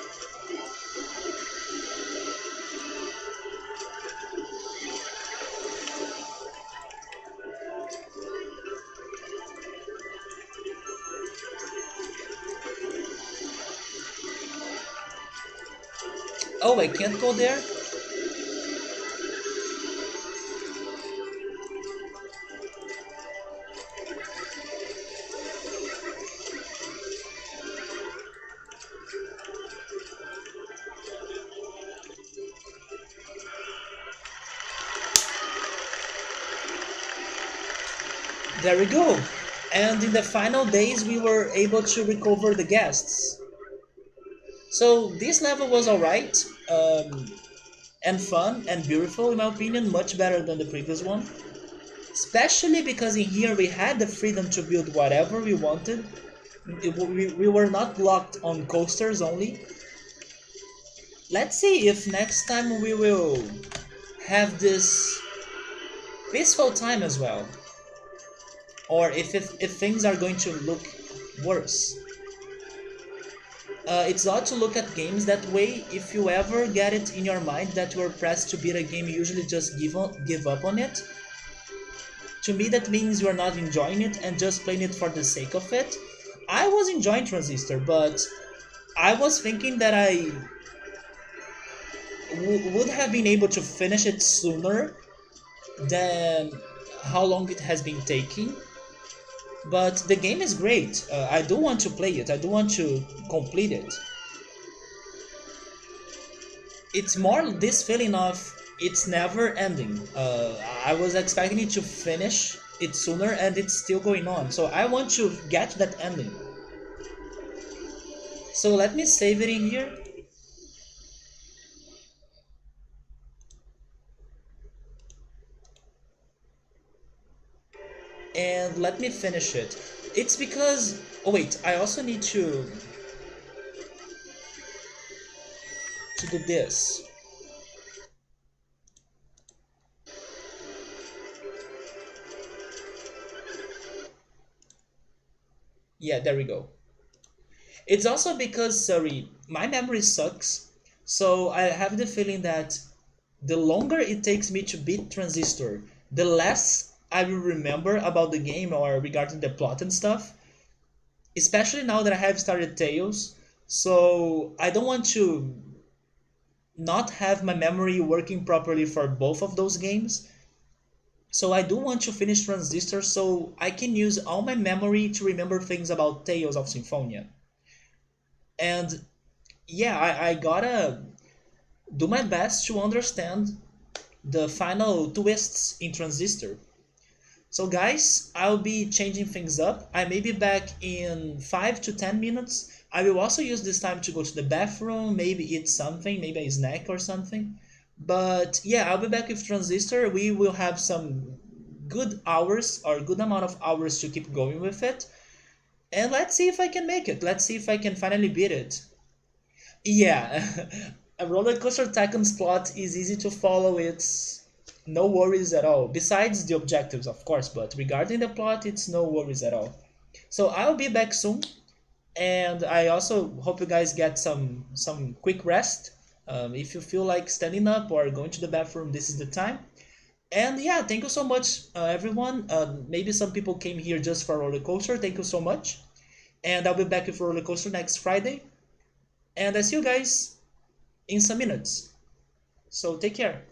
Oh, I can't go there? There we go. And in the final days, we were able to recover the guests. So this level was alright, and fun and beautiful in my opinion, much better than the previous one. Especially because in here we had the freedom to build whatever we wanted. We were not locked on coasters only. Let's see if next time we will have this peaceful time as well. Or if things are going to look worse. It's odd to look at games that way. If you ever get it in your mind that you are pressed to beat a game, you usually just give up on it. To me, that means you are not enjoying it and just playing it for the sake of it. I was enjoying Transistor, but I was thinking that I would have been able to finish it sooner than how long it has been taking. But the game is great. I do want to play it. I do want to complete it. It's more this feeling of it's never ending. I was expecting it to finish it sooner, and it's still going on. So I want to get that ending. So let me save it in here. And let me finish it. It's because... Oh wait, I also need to do this. Yeah, there we go. It's also because, sorry, my memory sucks. So I have the feeling that the longer it takes me to beat Transistor, the less I will remember about the game or regarding the plot and stuff. Especially now that I have started Tales. So I don't want to not have my memory working properly for both of those games. So I do want to finish Transistor so I can use all my memory to remember things about Tales of Symphonia. And yeah, I gotta do my best to understand the final twists in Transistor. So guys, I'll be changing things up. I may be back in 5 to 10 minutes. I will also use this time to go to the bathroom, maybe eat something, maybe a snack or something. But yeah, I'll be back with Transistor. We will have some good hours or good amount of hours to keep going with it. And let's see if I can make it. Let's see if I can finally beat it. Yeah, a roller coaster tycoon's plot is easy to follow. It's no worries at all. Besides the objectives, of course, but regarding the plot, it's no worries at all. So I'll be back soon, and I also hope you guys get some quick rest. If you feel like standing up or going to the bathroom, this is the time. And yeah, thank you so much, everyone. Maybe some people came here just for roller coaster. Thank you so much, and I'll be back with roller coaster next Friday. And I see you guys in some minutes. So take care.